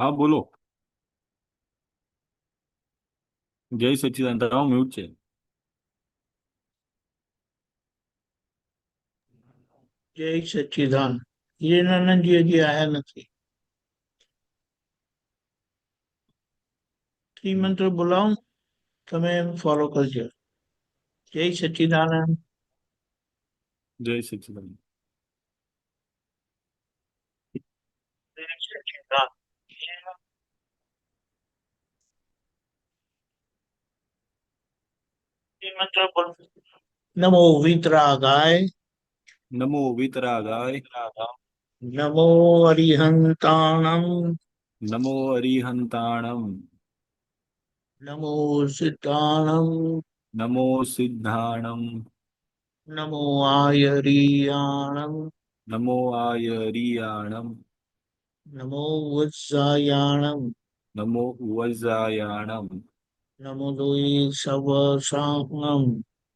હા બોલો. જય સચ્ચિદાનંદ. તમારું મ્યુટ છે. જય સચ્ચિદાન. હિરેનાનંદજી હજી આયા નથી. ત્રિમંત્ર બોલાવો, તમે ફોલો કરજો. જય સચ્ચિદાનંદ. જય સચ્ચિદાનંદ. જય સચ્ચિદાનંદ. ત્રિમંત્ર બોલો. નમો વિતરાગાય. નમો વિતરાગાય. નમો અરિહંતાણમ. નમો અરિહંતાણમ. નમો સિદ્ધાણમ. નમો સિદ્ધાણમ. નમો આયરિયાણમ. નમો આયરિયાણમ. નમો વત્સાયાણમ. નમો વજ્રાયાણમ. નમો લોય સવસાહમ.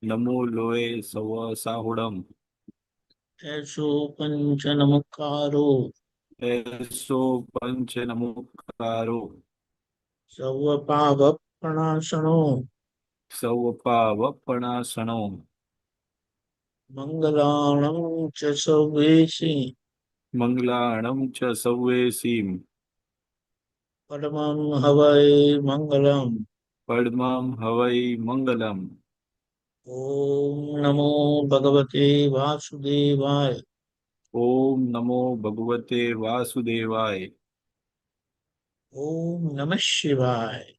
નમો લોય સવ સાહુડમ. એસો પંચ નમકારો. એસો પંચ નમોકારો. સવ પાવપણાસણો. સૌ પાવપણાસણો. મંગલાણં ચ સર્વેશી. મંગલાણમ ચ સૌવેસીમ. પરમં હવૈ મંગલમ. પડમં હવૈ મંગલમ. ઓમ નમો ભગવતે વાસુદેવાય. ઓમ નમો ભગવતે વાસુદેવાય. ઓમ નમઃ શિવાય.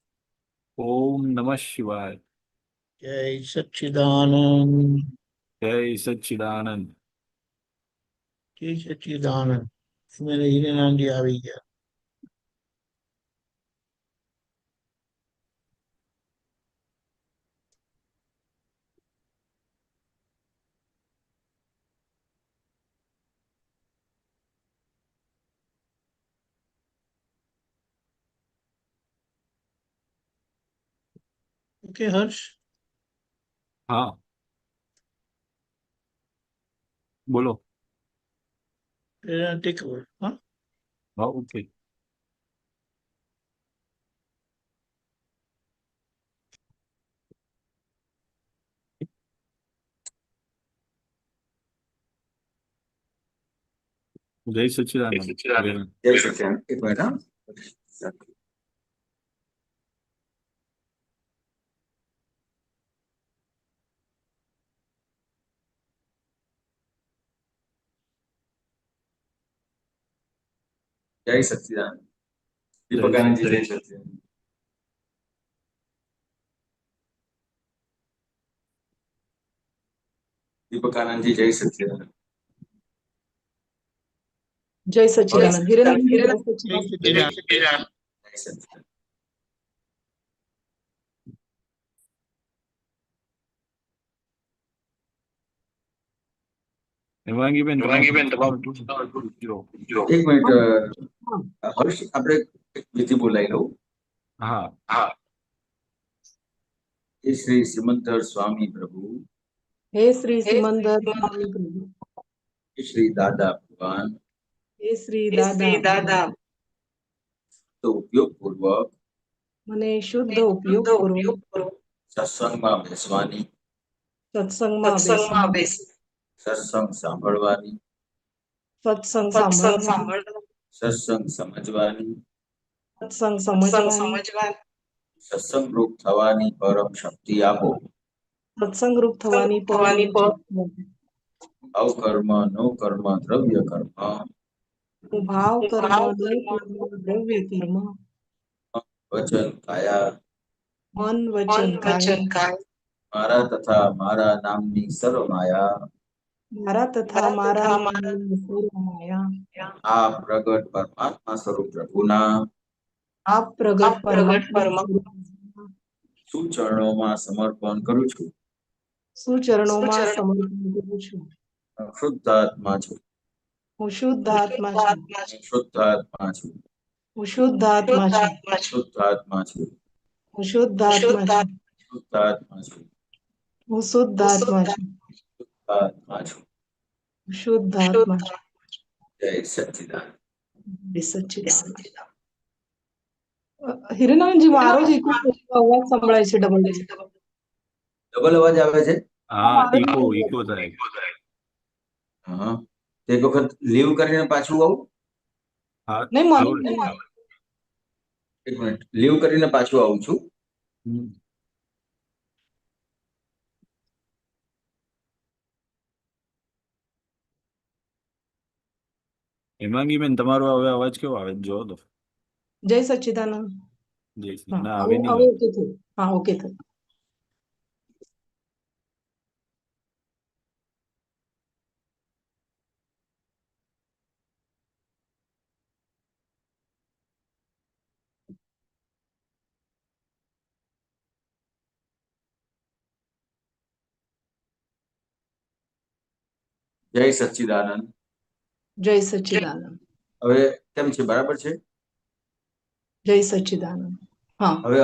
ઓમ નમઃ શિવાય. જય સચ્ચિદાનંદ. જય સચ્ચિદાનંદ. જય સચ્ચિદાનંદ. મેરે હીરેનાનજી આવી ગયા. ઓકે હર્ષ. હા બોલો. Take over. હા. હા ઓકે. જય સચ્ચિદાનંદ. જય સચ્ચિદાનંદ. એક મિનિટ હા. જય સચ્ચિદાનંદ. જય દીપકાનંદજી જય સચ્ચિદાનંદ. સચ્ચિદાનંદ. દીપકાનંદજી જય સચ્ચિદાનંદ. જય સચ્ચિદાનંદ. હિરેનંદજી જય જય સચ્ચિદાનંદ. સચ્ચિદાનંદ. જય સચ્ચિદાનંદ. હેમાંગીબેન હેમાંગીબેન તમારું એક મિનિટ હા. હર્ષ, આપણે વિધિ બોલાવી લઉં. હા. હા. એ શ્રી સિમંદર સ્વામી પ્રભુ, હે શ્રી સિમંદર સ્વામી પ્રભુ, એ શ્રી દાદા ભગવાન હે શ્રી દાદા ભગવાન, તો ઉપયોગ પૂર્વક મને શુદ્ધ ઉપયોગ પૂર્વક સત્સંગમાં બેસવાની, સત્સંગમાં બેસવાની, સત્સંગ સાંભળવાની, સત્સંગ સાંભળવાની, સત્સંગ સમજવાની, સત્સંગ સમજવાની, સત્સંગ રૂપ થવાની પરમ શક્તિ આપો. સત્સંગ રૂપ થવાની પરમ શક્તિ. અવકર્મ નો કર્મ દ્રવ્ય કર્મ હું ભાવ કર્મ, દય કર્મ, દ્રવ્ય કર્મ, વચન કાયા મન વચન કાય, મારા તથા મારા નામની સર્વ માયા મારા તથા મારા નામની સર્વ માયા, આ પ્રગટ પરમાત્મા સ્વરૂપ પ્રભુના આપ પ્રગટ પરમાત્મા સ્વરૂપ સુચરણોમાં સમર્પણ કરું છું. સુચરણોમાં સમર્પણ કરું છું. શુદ્ધાત્મા છું. હું શુદ્ધ આત્મા છું. શુદ્ધાત્મા છું. હું શુદ્ધ આત્મા છું. શુદ્ધાત્મા છું. હું શુદ્ધ આત્મા છું. શુદ્ધાત્મા છું. હું શુદ્ધ આત્મા છું. શુદ્ધાત્મા છું. હું શુદ્ધ આત્મા છું. જય સચ્ચિદાનંદ. જય સચ્ચિદાનંદ. હિરેનંદનજી મારો જ ઇકો અવાજ સંભળાય છે ડબલ ડબલ અવાજ આવે છે. હા મારો જ ઈકો echo ઈકો થાય. હા, તો એક વખત લીવ કરીને પાછું આવું. હા નહીં મને આવડે. નહીં. એક મિનિટ, લીવ કરીને પાછું આવું છું. હમ. હેમાંગીબેન તમારો હવે અવાજ કેવો આવે છે? જોવો તો. જય સચ્ચિદાનંદ. જય શ્રી હા ના હવે હવે નહીં હવે આવે. ઓકે થયું. હા ઓકે થયું. જય સચ્ચિદાનંદ. જય સચ્ચિદાનંદ. હવે કેમ છે? બરાબર છે? જય સચ્ચિદાનંદ. હા હવે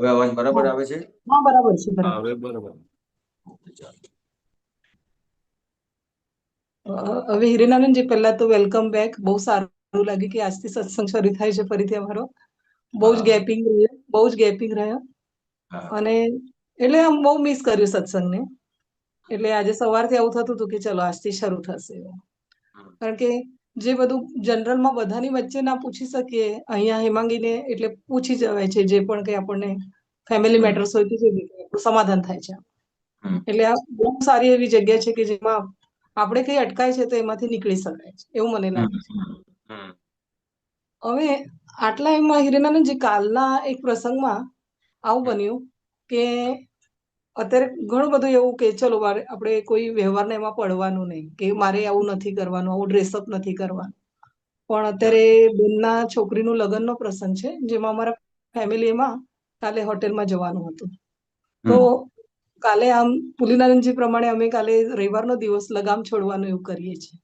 અવાજ બરાબર હા આવે છે? હા બરાબર છે હા બરાબર. હવે બરોબર. ચાલો. હવે હિરેનાનંદજી પહેલા તો વેલકમ બેક. બહુ સારું લાગ્યું કે આજથી સત્સંગ શરૂ થાય છે ફરીથી અમારો. બહુ જ હા. ગેપિંગ રહ્યો, બહુ જ ગેપિંગ રહ્યો. હા. અને એટલે આમ બહુ મિસ કર્યું સત્સંગને. એટલે આજે સવારથી આવું થતું હતું કે ચલો આજથી શરૂ થશે એવું. હમ. કારણ કે જે બધું જનરલમાં બધાની વચ્ચે ના પૂછી શકીએ, અહીંયા હેમાંગીને એટલે પૂછી જવાય છે જે પણ કંઈ આપણને ફેમિલી હમ. મેટર્સ હોય કે જે બી કંઈ આપણું સમાધાન થાય છે. હમ. એટલે આ બહુ સારી એવી જગ્યા છે કે જેમાં આપણે કંઈ અટકાય છે તો એમાંથી નીકળી શકાય છે એવું મને હમ. લાગે છે. હમ. હવે આટલા એમાં હિરેનાનંદજી કાલના એક પ્રસંગમાં આવું હમ. બન્યું કે અત્યારે ઘણું બધું એવું કે ચલો મારે આપણે કોઈ વ્યવહારને એમાં પડવાનું નહીં કે મારે આવું નથી કરવાનું, આવું ડ્રેસઅપ નથી કરવાનું. પણ અત્યારે બેનના છોકરીનું લગ્નનો પ્રસંગ છે જેમાં અમારા ફેમિલીમાં કાલે હોટેલમાં જવાનું હતું. તો હમ. કાલે આમ પુલિનાનંદજી પ્રમાણે અમે કાલે રવિવારનો દિવસ લગામ છોડવાનું એવું કરીએ છીએ.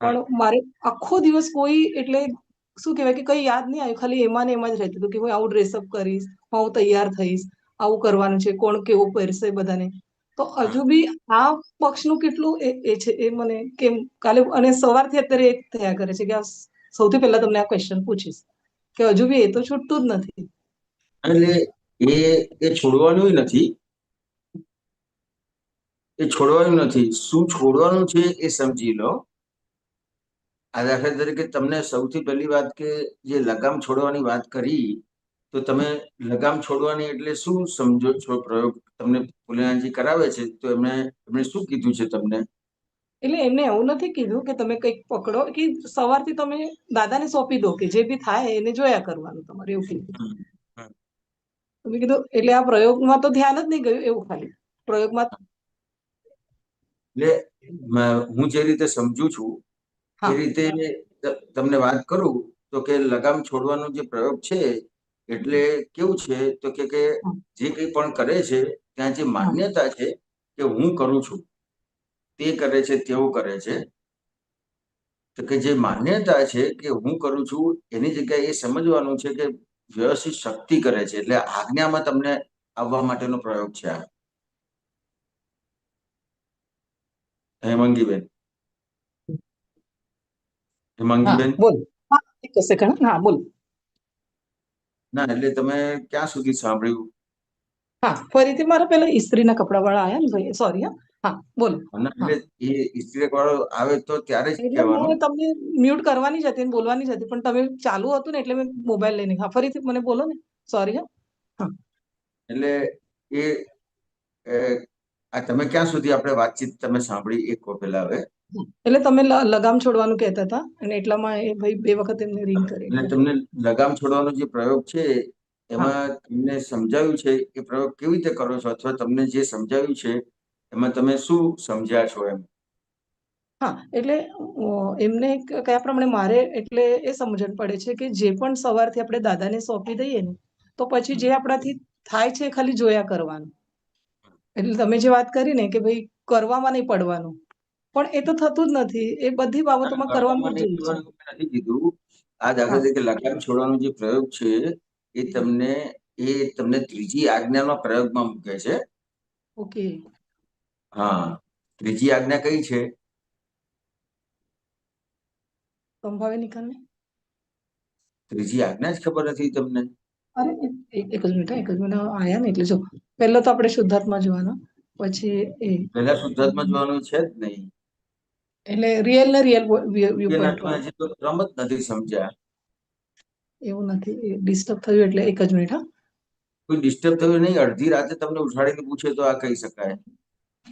પણ મારે આખો દિવસ કોઈ એટલે શું કહેવાય કે કંઈ યાદ નહીં આવ્યું, ખાલી એમાં ને એમાં જ રહેતું હતું કે હું આવું ડ્રેસઅપ કરીશ, હું તૈયાર થઈશ, આવું કરવાનું છે, કોણ કેવું પહેરશે બધાને. તો હજુ બી આ પક્ષનું કેટલું એ છે એ મને કેમ કાલે અને સવારથી અત્યારે એક થયા કરે છે કે આ સૌથી પહેલા તમને આ ક્વેશ્ચન પૂછીશ કે હજુ બી એ તો છૂટતું જ નથી. એટલે એ છોડવાનું નથી. એ છોડવાનું નથી. શું છોડવાનું છે એ સમજી લો. આ દાખલા તરીકે તમને સૌથી પહેલી વાત કે જે લગામ છોડવાની વાત કરી, તો તમે લગામ છોડવાની એટલે શું સમજો છો? પ્રયોગ તમને પુલિનાનંદજી કરાવે છે તો એમણે શું કીધું છે તમને? એટલે એમને એવું નથી કીધું કે તમે કંઈક પકડો, કે સવારથી તમે દાદાને સોંપી દો કે જે બી થાય એને જોયા કરવાનું તમારે એવું કીધું. હમ. હમ. તમે કીધું એટલે આ પ્રયોગમાં તો ધ્યાન જ નહીં ગયું એવું ખાલી પ્રયોગમાં. એટલે હું જે રીતે સમજુ છું એ હા રીતે તમને વાત કરું તો કે લગામ છોડવાનો જે પ્રયોગ છે એટલે કેવું છે તો કે હા જે કંઈ પણ કરે છે ત્યાં જે હા માન્યતા છે કે હું કરું છું, તે કરે છે, તેવું કરે છે. તો કે જે માન્યતા છે કે હું કરું છું એની જગ્યાએ એ સમજવાનું છે કે વ્યવસ્થિત શક્તિ કરે છે. એટલે આજ્ઞામાં તમને આવવા માટેનો પ્રયોગ છે આ. હેમાંગીબેન. હા હેમાંગીબેન. બોલ. હા એક સેકન્ડ. હા બોલ. ના એટલે તમે ક્યાં સુધી સાંભળ્યું? હા ફરીથી મારા પેલા ઇસ્ત્રીના કપડા વાળા આયા ને ભાઈ, સોરી. હા હા બોલો. અને હા એટલે એ ઇસ્ત્રી વાળો આવે તો ત્યારે જ એટલે કહેવાનું. મેં તમને મ્યુટ કરવાની જ હતી અને બોલવાની જ હતી પણ તમે ચાલુ હતું ને એટલે મેં મોબાઈલ લઈને. હા ફરીથી મને બોલો ને, સોરી. હા એટલે એ આ તમે ક્યાં સુધી આપણે વાતચીત તમે સાંભળી એ કહો પેલા હવે. એટલે તમે લગામ છોડવાનું કહેતા હતા અને એટલામાં એ ભાઈ બે વખત એમને રિંગ કરી અને એટલે. તમને લગામ છોડવાનો જે પ્રયોગ છે હા એમાં તમને સમજાવ્યું છે એ પ્રયોગ કેવી રીતે કરો છો, અથવા તમને જે સમજાવ્યું છે એમાં તમે શું સમજ્યા છો એમ? હા એટલે એમને કયા પ્રમાણે મારે એટલે એ સમજણ પડે છે કે જે પણ સવારથી આપણે દાદાને સોંપી દઈએ ને તો પછી જે આપણાથી થાય છે એ ખાલી જોયા કરવાનું. એટલે તમે જે વાત કરી ને કે ભાઈ કરવામાં નહીં પડવાનું, પણ એ તો થતું જ નથી. એ બધી બાબતોમાં કરવામાં જ જોઈએ છે. નથી કીધું. આ દાખલા હા તરીકે લગામ છોડવાનો જે પ્રયોગ છે એ તમને ત્રીજી આજ્ઞાનો પ્રયોગમાં મૂકે છે. ઓકે. હા, ત્રીજી આજ્ઞા કઈ છે? સંભાવે નિકાલને. ત્રીજી આજ્ઞા જ ખબર નથી તમને? અરે એક જ મિનિટ આયા ને એટલે જો પહેલો તો આપણે શુદ્ધાત્મા જોવાના, પછી એ પહેલા શુદ્ધાત્મા જોવાનું છે જ નહીં. એટલે રિયલ ને રિયલ વ્યૂ એના પોઈન્ટ તમે વાળું. હજી તો ક્રમ જ નથી સમજ્યા. એવું નથી, ડિસ્ટર્બ થયું એટલે એક જ મિનિટ. હા, કોઈ ડિસ્ટર્બ થયું નહીં. અડધી રાતે તમને ઉઠાડીને પૂછે તો આ કહી શકાય.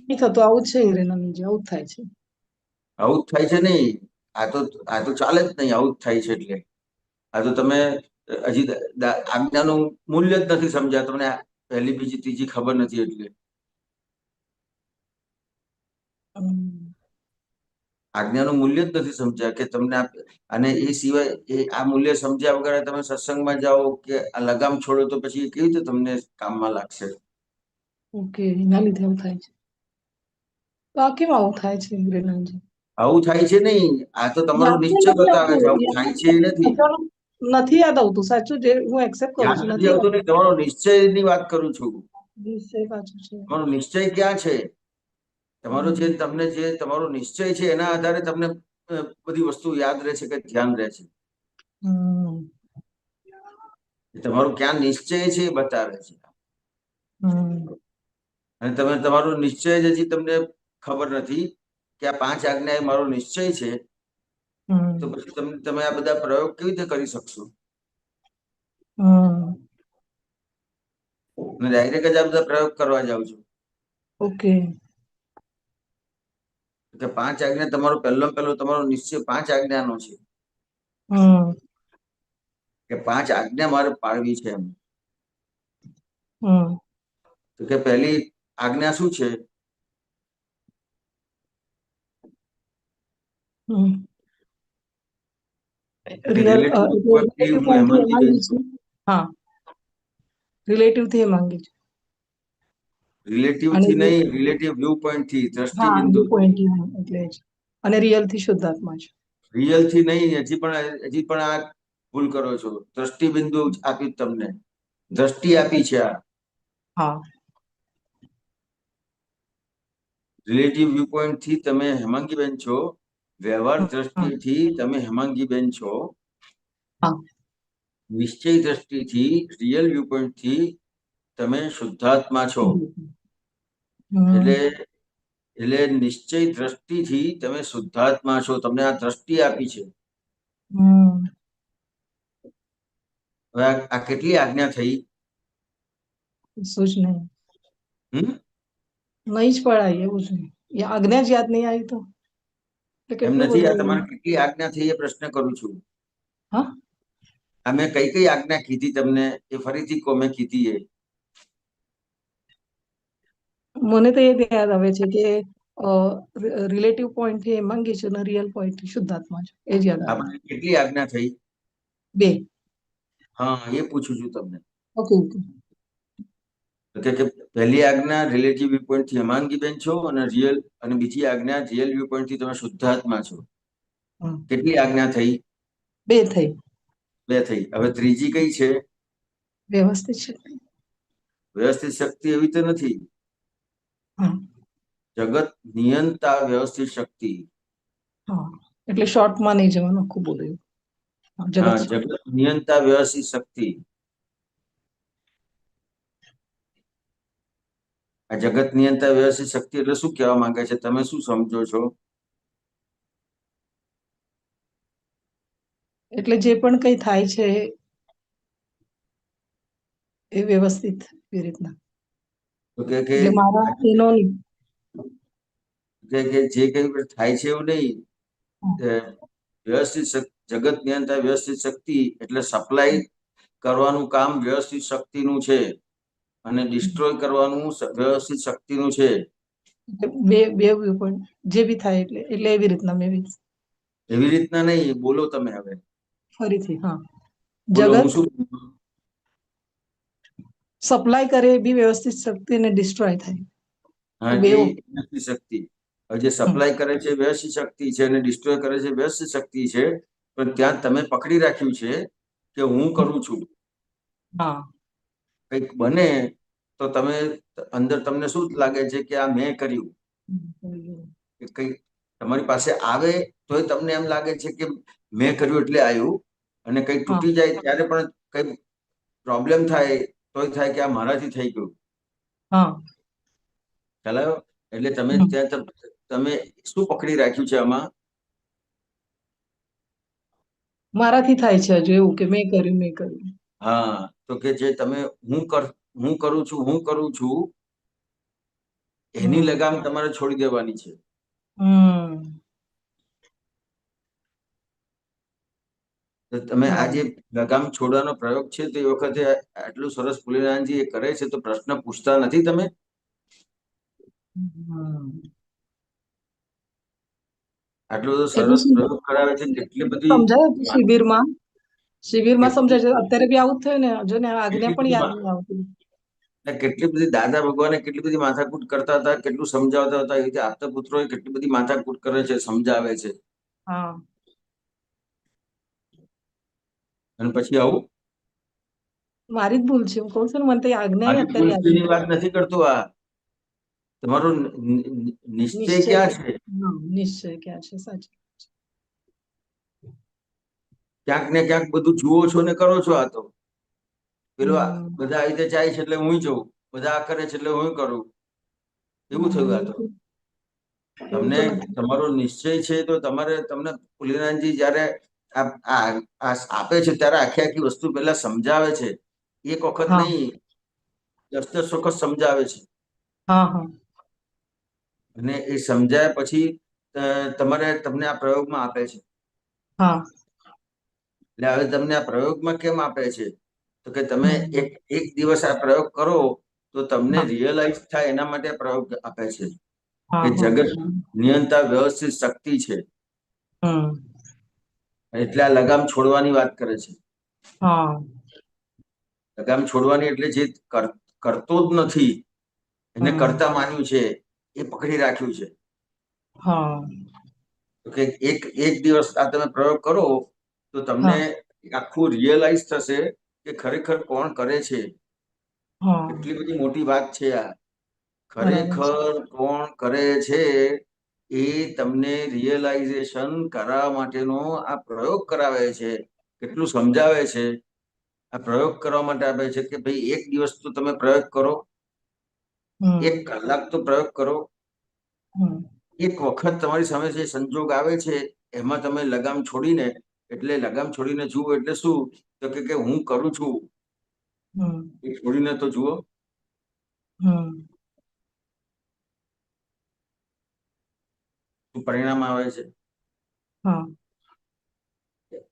નહીં થતું, આવું જ છે હિરેનંદનજી, આવું જ થાય છે. આવું જ થાય છે નહીં. આ તો ચાલે જ નહીં. આવું જ થાય છે એટલે આ તો તમે હજી આજ્ઞાનું મૂલ્ય જ નથી સમજ્યા. તમને પહેલી બીજી ત્રીજી ખબર નથી એટલે હમ. આજ્ઞાનું મૂલ્ય જ નથી સમજ્યા કે તમને અને એ સિવાય આ મૂલ્ય સમજ્યા વગર તમે સત્સંગમાં જાઓ કે આ લગામ છોડો તો પછી કેવી રીતે તમને કામમાં લાગશે? ઓકે, એના લીધે એવું થાય છે. તો આ કેમ આવું થાય છે હિરેનંદનજી? આવું થાય છે નહીં. આ તો તમારો નિશ્ચય બતાવે છે. આવું થાય છે એ નથી. નથી યાદ આવતું, સાચું, જે હું એક્સેપ્ટ કરું યાદ છું, નથી નથી આવતું નહીં. તમારો નિશ્ચયની વાત કરું છું. નિશ્ચય પાછું છે. તમારો નિશ્ચય ક્યાં છે? તમારો જે તમારો નિશ્ચય છે એના આધારે તમને બધી વસ્તુ યાદ રહે છે કે ધ્યાન રહે છે. હમ. તમારો ક્યાં નિશ્ચય છે એ બતાવે છે. હમ. અને તમે તમારો નિશ્ચય જ હજી તમને ખબર નથી કે આ 5 આજ્ઞા એ મારો નિશ્ચય છે. તો પછી તમે આ બધા પ્રયોગ કેવી રીતે કરી શકશો? અને ડાયરેક્ટ જ આ બધા પ્રયોગ કરવા જાવ છો. ઓકે. કે 5 આજ્ઞા તમારો પહેલો તમારો નિશ્ચય 5 આજ્ઞાનો છે કે 5 આજ્ઞા મારે પાળવી છે એમ. તો કે પહેલી આજ્ઞા શું છે? રિલેટિવ થી એ માંગે છે. રિલેટિવ થી નહીં, રિલેટિવ વ્યૂ પોઈન્ટ થી, દ્રષ્ટિ બિંદુ એટલે જ. અને રિયલ થી શુદ્ધાત્મા છે. રિયલ થી નહીં, હજી પણ આ ભૂલ કરો છો. દ્રષ્ટિ બિંદુ આપી તમને, દ્રષ્ટિ આપી છે આ. હા, રિલેટિવ વ્યૂ પોઈન્ટ થી તમે હેમાંગીબેન છો. વ્યવહાર દ્રષ્ટિથી તમે હેમાંગીબેન છો. નિશ્ચય દ્રષ્ટિથી, રિયલ વ્યૂ પોઈન્ટ થી તમે શુદ્ધાત્મા છો. એટલે નિશ્ચય દ્રષ્ટિથી તમે શુદ્ધાત્મા છો. તમને આ દ્રષ્ટિ આપી છે. હવે આ કેટલી આજ્ઞા થઈ? શું જ નહીં, નહીં જ પડાય એવું છે. આજ્ઞા જ યાદ નહીં આવી તો એમ નથી. આ તમારે કેટલી આજ્ઞા થઈ એ પ્રશ્ન કરું છું. હા, આ મેં કઈ કઈ આજ્ઞા કીધી તમને એ ફરીથી કોમે કીધી એ? મને તો એ યાદ આવે છે કે રિલેટિવ પોઈન્ટ થી માંગી છે અને રિયલ પોઈન્ટ થી શુદ્ધાત્મા છે, એ જ યાદ આવે. આપણે કેટલી આજ્ઞા થઈ? 2. હા, એ પૂછું છું તમને. Okay okay. કે પહેલી આજ્ઞા રિલેટિવ વ્યૂ પોઈન્ટ થી હેમાંગીબેન છો અને બીજી આજ્ઞા રિયલ વ્યૂ પોઈન્ટ થી તમે શુદ્ધાત્મા છો. કેટલી આજ્ઞા થઈ? 2 થઈ. 2 થઈ. હવે ત્રીજી કઈ છે? વ્યવસ્થિત શક્તિ. વ્યવસ્થિત શક્તિ એવી તો નથી. જગત નિયંતા વ્યવસ્થિત શક્તિ. એટલે શોર્ટમાં નહીં જવાનું, આખું બોલ્યું. જગત નિયંતા વ્યવસ્થિત શક્તિ. આ જગત નિયંતા વ્યવસ્થિત શક્તિ એટલે શું કહેવા માંગે છે? તમે શું સમજો છો? એટલે જે પણ કઈ થાય છે એ વ્યવસ્થિત એ રીતના. કે મારા એનો જે કઈ થાય છે એવું નહીં. વ્યવસ્થિત જગત નિયંતા વ્યવસ્થિત શક્તિ એટલે સપ્લાય કરવાનું કામ વ્યવસ્થિત શક્તિનું છે અને ડિસ્ટ્રોય કરવાનું વ્યવસ્થિત શક્તિનું છે. બે વ્યૂ પોઈન્ટ જે બી થાય એટલે એવી રીતના મે બી. એવી રીતના નહીં, બોલો તમે હવે ફરીથી. હા, જગત સપ્લાય કરે એ બી વ્યવસ્થિત શક્તિ ને ડિસ્ટ્રોય થાય. હા, વ્યવસ્થિત શક્તિ. જે સપ્લાય કરે છે વ્યવસ્થિત શક્તિ છે અને ડિસ્ટ્રોય કરે છે વ્યવસ્થિત શક્તિ છે. પણ ત્યાં તમે પકડી રાખ્યું છે કે હું કરું છું. કંઈક બને તો તમે અંદર તમને શું લાગે છે કે આ મેં કર્યું? કઈ તમારી પાસે આવે તો તમને એમ લાગે છે કે મેં કર્યું એટલે આવ્યું, અને કઈ તૂટી જાય ત્યારે પણ કઈ પ્રોબ્લેમ થાય તોય થાય કે આ મારાથી થઈ ગયું, હા ખ્યાલ આવ્યો? એટલે તમે હમ. ત્યાં તમે શું પકડી રાખ્યું છે આમાં? મારાથી થાય છે હજુ એવું કે મેં કર્યું. હા, તો કે જે તમે હું કરું છું એની હમ લગામ તમારે છોડી દેવાની છે. હમ તો તમે આ જે બરાબર. લગામ છોડવાનો પ્રયોગ છે તો એ વખતે આટલું સરસ પુલિનાનજી એ કરે છે તો પ્રશ્ન પૂછતા નથી તમે? હમ. આટલો બધો એટલું સરસ પ્રયોગ કરાવે છે, કેટલી બધી સમજાય હતું શિબિરમાં કેટલી સમજાય છે. અત્યારે બી આવું જ થયું ને, જો ને આજ્ઞા કેટલી પણ બધી યાદ નહીં આવતી. કેટલી બધી દાદા ભગવાને કેટલી બધી માથાકૂટ કરતા હતા, કેટલું સમજાવતા હતા. એ રીતે આપતા પુત્રો કેટલી બધી માથાકૂટ કરે છે, સમજાવે છે, હા અને પછી આવું મારી જ ભૂલ છે, હું કહું છું ને, મને તો એ આજ્ઞા મારી અત્યારે યાદ ભૂલની નથી વાત આવતી. નથી કરતો. આ તમારો નિશ્ચય નિશ્ચય ક્યાં કે છે? હા નિશ્ચય ક્યાં છે, સાચી. ક્યાંક ને ક્યાંક બધું જુઓ છો ને કરો છો. આ તો પેલો હમ બધા આ રીતે જાય છે એટલે હું જઉં, બધા આ કરે છે એટલે હું કરું, એવું થયું. આ તો એવું તમને તો નથી. તમારો નિશ્ચય છે તો તમને પુલિનાનજી જયારે આપે છે ત્યારે આખી આખી વસ્તુ પહેલા સમજાવે છે. એક વખત હા નહીં, 10 વખત સમજાવે છે. હા હા અને એ સમજાય પછી તમને આ પ્રયોગમાં આપે છે. હા એટલે હવે તમને આ પ્રયોગમાં કેમ આપે છે? તો કે તમે હમ એક દિવસ આ પ્રયોગ કરો તો તમને હા રિયલાઇઝ થાય એના માટે પ્રયોગ આપે છે હા કે હા જગત નિયંતા વ્યવસ્થિત શક્તિ છે. હમ એટલે આ લગામ છોડવાની વાત કરે છે. હા લગામ છોડવાની એટલે જે કરતો જ નથી એને હમ કરતા માન્યું છે, એ પકડી રાખ્યું છે. હા તો કે એક દિવસ આ તમે પ્રયોગ કરો તો તમને હા આખું રિયલાઇઝ થશે કે ખરેખર કોણ કરે છે. હા કેટલી બધી મોટી વાત છે આ. બરાબર છે. ખરેખર કોણ કરે છે એ તમને રિયલાઇઝેશન કરાવવા માટેનો આ પ્રયોગ કરાવે છે. કેટલું સમજાવે છે. આ પ્રયોગ કરવા માટે આપે છે કે ભાઈ એક દિવસ તો તમે પ્રયોગ કરો, હમ 1 કલાક તો પ્રયોગ કરો. હમ એક વખત તમારી સામે જે સંજોગ આવે છે એમાં તમે લગામ છોડીને, એટલે લગામ છોડીને જુઓ એટલે શું? તો કે હું કરું છું હમ એ છોડીને તો જુઓ. હમ શું પરિણામ આવે છે? હા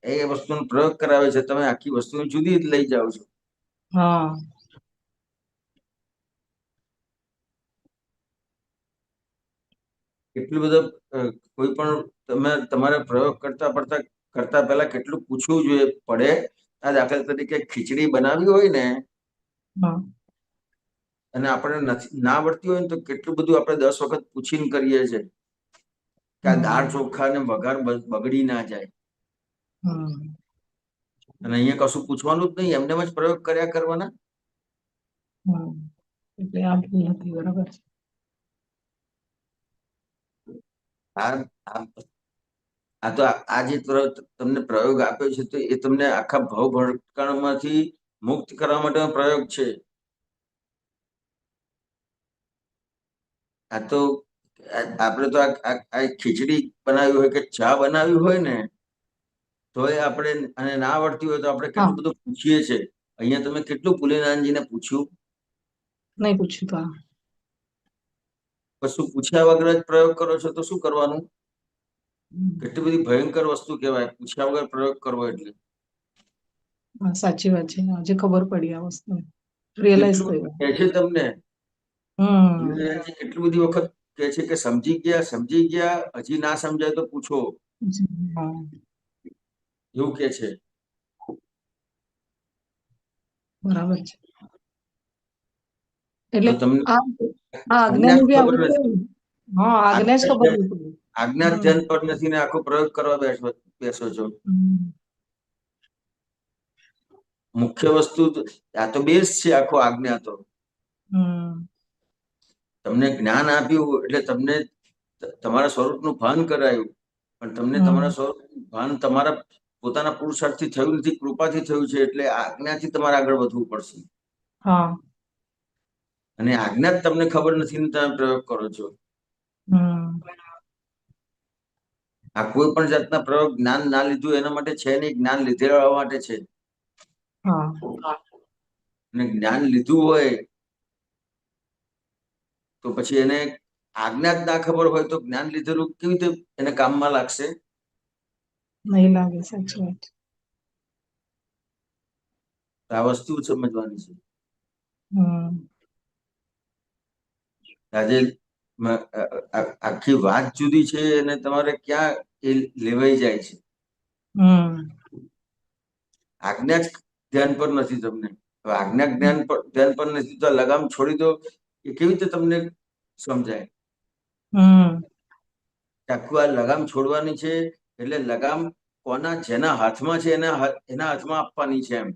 એ વસ્તુનો પ્રયોગ કરાવે છે. તમે આખી વસ્તુને જુદી જ લઈ જાઓ છો. હા કેટલું બધું કોઈ પણ તમે તમારે પ્રયોગ કરતા પહેલા કેટલું પૂછવું જોઈએ પડે. આ દાખલા તરીકે ખીચડી બનાવી હોય ને હા અને આપણે ના આવડતી હોય ને તો કેટલું બધું આપણે 10 વખત પૂછીને કરીએ છીએ કે આ દાળ હમ ચોખા ને વઘાર બગડી ના જાય. હમ અને અહીંયા કશું પૂછવાનું જ નહીં, એમને જ પ્રયોગ કર્યા કરવાના. હમ એટલે આ ભૂલ નથી. બરાબર છે. આ આ આ તો આ જે તમને પ્રયોગ આપ્યો છે તો એ તમને આખા ભવ ભટકણમાંથી મુક્ત કરવા માટેનો પ્રયોગ છે. આ તો આપણે તો આ ખીચડી બનાવી હોય કે ચા બનાવી હોય ને તોય આપણે અને ના આવડતી હોય તો આપણે હા કેટલું બધું પૂછીએ છીએ. અહીંયા તમે કેટલું પુલિનાનજીને પૂછ્યું? નહીં પૂછ્યું તો કશું પૂછ્યા વગર જ પ્રયોગ કરો છો તો શું કરવાનું? હમ. કેટલી બધી ભયંકર વસ્તુ કહેવાય પૂછ્યા વગર પ્રયોગ કરવો એટલે. હા સાચી વાત છે. આજે ખબર પડી આ વસ્તુ, રિયલાઇઝ કેટલું થયું. કહે છે તમને. હમ પુલિનાનજી કેટલી બધી વખત કહે છે કે સમજી ગયા, હજી ના સમજાય તો પૂછો, હા એવું કે છે. બરાબર છે. તો એટલે તમને આ આ આજ્ઞા આજ્ઞાનું જ બી ખબર આવું નથી. થયું ને. હા આજ્ઞા જ ખબર નહીં પડી. આજ્ઞા જ હમ ધ્યાન પર નથી ને આખો પ્રયોગ કરવા બેસો છો. હમ મુખ્ય વસ્તુ આ તો બેઝ છે આખો આજ્ઞા તો. હમ તમને જ્ઞાન આપ્યું એટલે તમને તમારા સ્વરૂપનું ભાન કરાયું, પણ તમને હમ તમારા સ્વરૂપનું ભાન તમારા પોતાના પુરુષાર્થથી થયું નથી, કૃપાથી થયું છે, એટલે આજ્ઞાથી તમારે આગળ વધવું પડશે. હા. અને આજ્ઞા જ તમને ખબર નથી ને તમે પ્રયોગ કરો છો. આ કોઈ પણ જાતના પ્રયોગ જ્ઞાન ના લીધું એના માટે છે નહીં, જ્ઞાન લીધેલા માટે છે. હા. અને જ્ઞાન લીધું હોય તો પછી એને આજ્ઞા જ ના ખબર હોય તો જ્ઞાન લીધેલું કેવી રીતે એને કામમાં લાગશે? નહીં લાગે, સાચી વાત. આ વસ્તુ સમજવાની છે. આજે આખી વાત જુદી છે અને તમારે ક્યાં એ લેવાઈ જાય છે. આજ્ઞા જ ધ્યાન પર નથી તમને. હવે આજ્ઞા ધ્યાન પર નથી તો લગામ છોડી દો એ કેવી રીતે તમને સમજાય? આખું આ લગામ છોડવાની છે એટલે લગામ જેના હાથમાં છે એના હાથમાં આપવાની છે. એમ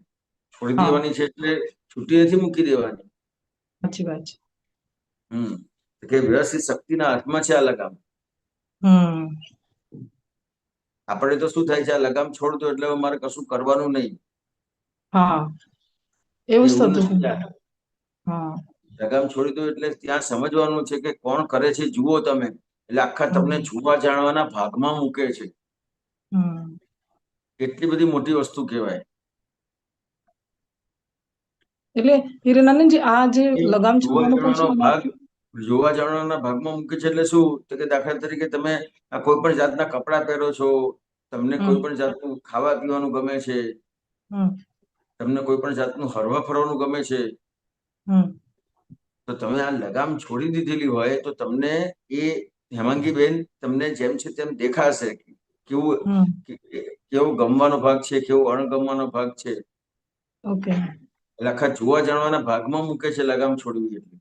છોડી દેવાની છે એટલે છૂટી નથી મૂકી દેવાની. સાચી વાત છે. કે વ્યવસ્થિત શક્તિના હાથમાં છે આ લગામ. આપણે તો શું થાય છે, આ લગામ છોડ દો એટલે મારે કશું કરવાનું નહીં. હા, એવું જ એવું થતું નથી. હતું. હા. લગામ છોડી દો એટલે ત્યાં સમજવાનું છે કે કોણ કરે છે જુઓ તમે. એટલે આખા તમને જોવા જાણવાના ભાગમાં મૂકે છે. કેટલી બધી મોટી વસ્તુ કહેવાય. એટલે હિરેનાનંદજી, આ જે લગામ જોવા છોડવાનું જાણવાનો પૂછ્યું ભાગ જોવા જાણવાના ભાગમાં મૂકે છે એટલે શું? તો કે દાખલા તરીકે તમે આ કોઈ પણ જાતના કપડાં પહેરો છો, તમને કોઈ પણ જાતનું ખાવા પીવાનું ગમે છે, તમને કોઈ પણ જાતનું હરવા ફરવાનું ગમે છે, તો તમે આ લગામ છોડી દીધેલી હોય તો તમને એ હેમાંગીબેન તમને જેમ છે તેમ દેખાશે. કેવો ગમવાનો ભાગ છે, કેવો અણગમવાનો ભાગ છે. ઓકે. એટલે આખા જોવા જાણવાના ભાગમાં મૂકે છે લગામ છોડવી એટલે.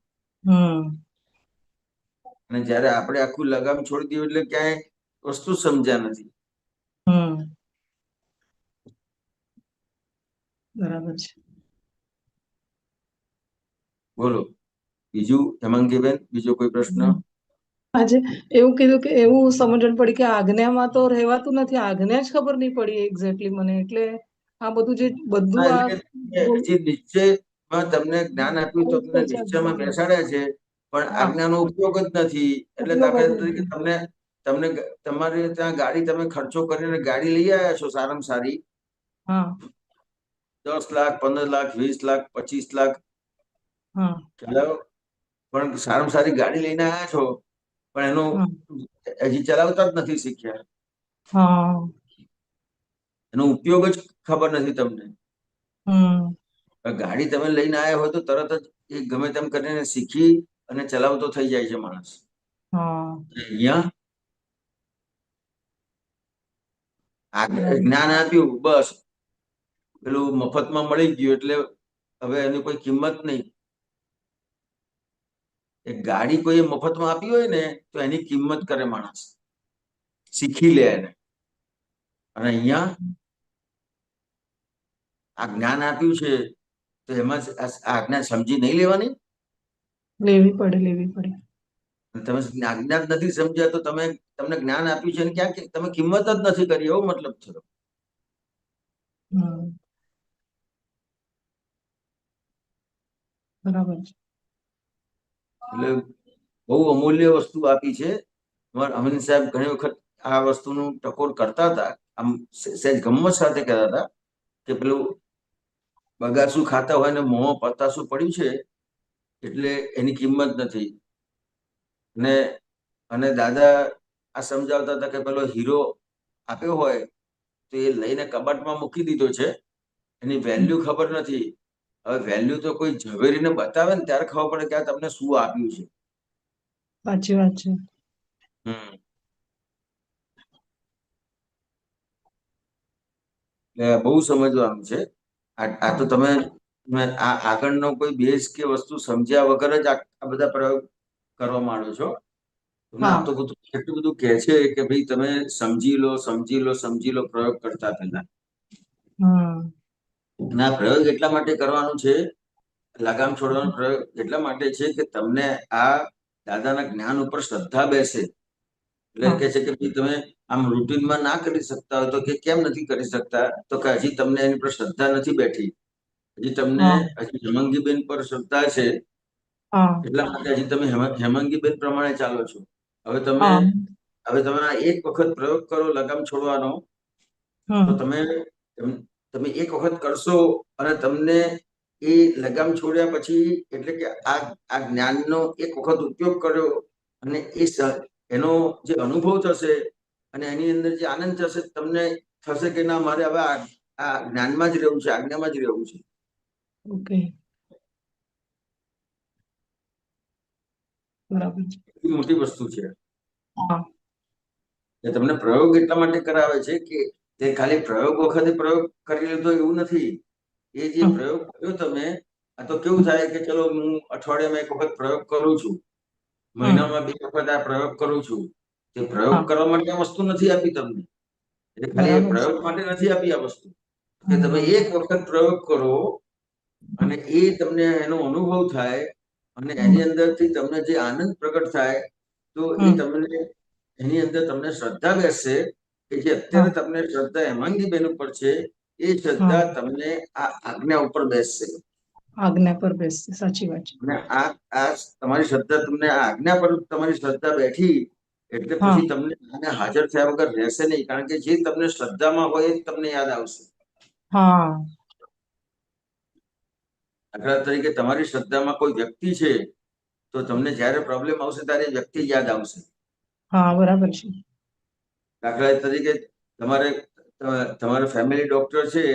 અને જયારે આપણે આખું લગામ છોડી દઈએ એટલે ક્યાંય વસ્તુ સમજ્યા નથી. બરાબર છે. બોલો બીજું હેમાંગીબેન, બીજો કોઈ પ્રશ્ન? આજે એવું કીધું કે એવું સમજણ પડી કે આજ્ઞામાં તો રહેવાતું નથી, આજ્ઞા જ ખબર નહીં પડી એક્ઝેક્ટલી મને. એટલે આ બધું હજી નિશ્ચયમાં તમને જ્ઞાન આપ્યું તો તમને નિશ્ચયમાં બેસાડ્યા છે, પણ આજ્ઞાનો ઉપયોગ જ નથી. એટલે દાખલા તરીકે તમને તમારે ત્યાં ગાડી તમે ખર્ચો કરીને ગાડી લઈ આવ્યા છો સારામાં સારી, 10 લાખ, 15 લાખ, 20 લાખ, 25 લાખ, પણ સારામાં સારી ગાડી લઈને આવ્યા છો, પણ એનો હજી ચલાવતા જ નથી શીખ્યા. એનો ઉપયોગ જ ખબર નથી તમને. ગાડી તમે લઈને આવ્યા હોય તો તરત જ એ ગમે તેમ કરીને શીખી અને ચલાવતો થઈ જાય છે માણસ. અહીંયા જ્ઞાન આપ્યું, બસ પેલું મફતમાં મળી ગયું એટલે હવે એની કોઈ કિંમત નહીં. એ ગાડી કોઈ મફતમાં આપી હોય ને તો એની કિંમત કરે માણસ, શીખી લે એને. અને અહીંયા આ જ્ઞાન આપ્યું છે તો એમાં આજ્ઞા સમજી નહીં લેવાની? લેવી પડે. તમે આજ્ઞા જ નથી સમજ્યા તો તમને જ્ઞાન આપ્યું છે ને ક્યાં તમે કિંમત જ નથી કરી, એવો મતલબ થયો. બરાબર. એટલે બહુ અમૂલ્ય વસ્તુ આપી છે. અમીન સાહેબ ઘણી વખત આ વસ્તુનું ટકોર કરતા હતા, આમ સહેજ ગમ્મત સાથે કહેતા હતા કે પેલું બગાસું ખાતા હોય ને મોં પતાસું પડ્યું છે એટલે એની કિંમત નથી. અને દાદા આ સમજાવતા હતા કે પેલો હીરો આપ્યો હોય તો એ લઈને કબાટમાં મૂકી દીધો છે, એની વેલ્યુ ખબર નથી. હવે વેલ્યુ તો કોઈ ઝવેરીને બતાવે ને ત્યારે ખબર પડે કે આ તમને શું આપ્યું છે. સાચી વાત છે. એટલે બહુ સમજવાનું છે. આ તો તમે આગળનો કોઈ બેઝ કે વસ્તુ સમજ્યા વગર જ આ બધા પ્રયોગ કરવા માંડો છો. આ તો બધું એટલું બધું કહે છે કે ભાઈ તમે સમજી લો પ્રયોગ કરતા પહેલા. ના, પ્રયોગ એટલા માટે કરવાનું છે, લગામ છોડવાનો પ્રયોગ એટલા માટે છે કે તમને આ દાદાના જ્ઞાન ઉપર શ્રદ્ધા બેસે. એટલે હા કે છે કે ભાઈ તમે આમ રૂટીનમાં ના કરી શકતા હોય તો કે કેમ નથી કરી શકતા, તો કે હજી તમને એની પર શ્રદ્ધા નથી બેઠી, હજી તમને હા હજી હેમાંગીબેન પર શ્રદ્ધા છે, હા એટલા માટે હજી તમે હેમાંગીબેન પ્રમાણે ચાલો છો. હવે હા તમે આ એક વખત પ્રયોગ કરો લગામ છોડવાનો, તો હમ તમે એક વખત કરશો અને તમને એ લગામ છોડ્યા પછી એટલે કે આ જ્ઞાનનો એક વખત ઉપયોગ કર્યો અને એનો જે અનુભવ થશે અને એની અંદર જે આનંદ થશે, તમને થશે કે ના મારે હવે આ જ્ઞાનમાં જ રહેવું છે, આજ્ઞામાં જ રહેવું છે. ઓકે બરાબર છે. એ મોટી વસ્તુ છે. હા એ તમને પ્રયોગ એટલા માટે કરાવે છે કે તે ખાલી પ્રયોગ વખતે પ્રયોગ કરી લીધો એવું નથી. એ જે હમ પ્રયોગ કર્યો તમે, આ તો કેવું થાય કે ચલો હું અઠવાડિયામાં એક વખત પ્રયોગ કરું છું, હમ મહિનામાં 2 વખત આ પ્રયોગ કરું છું. તે પ્રયોગ હા કરવા માટે આ વસ્તુ નથી આપી તમને, એટલે ખાલી એ બરાબર છે. પ્રયોગ માટે નથી આપી આ વસ્તુ, કે તમે હમ એક વખત પ્રયોગ કરો હમ અને એ તમને એનો અનુભવ થાય અને હમ એની અંદરથી તમને જે આનંદ પ્રગટ થાય, તો એ હમ તમને એની અંદર તમને શ્રદ્ધા બેસશે કે જે હા અત્યારે તમને શ્રદ્ધા હેમાંગીબેન ઉપર છે, એ હા શ્રદ્ધા તમને આ આજ્ઞા ઉપર બેસશે. આજ્ઞા પર બેસશે, સાચી વાત છે. અને આ તમારી શ્રદ્ધા તમને આ આજ્ઞા પર તમારી શ્રદ્ધા બેઠી એટલે હા પછી તમને આને હાજર થયા વગર રહેશે નહીં, કારણ કે જે તમને શ્રદ્ધામાં હોય એ જ તમને યાદ આવશે. હા દાખલા તરીકે તમારી શ્રદ્ધામાં કોઈ વ્યક્તિ છે, તો તમને જ્યારે પ્રોબ્લેમ આવશે ત્યારે એ વ્યક્તિ યાદ આવશે. હા બરાબર છે. દાખલા તરીકે તમારે ફેમિલી ડોક્ટર છે,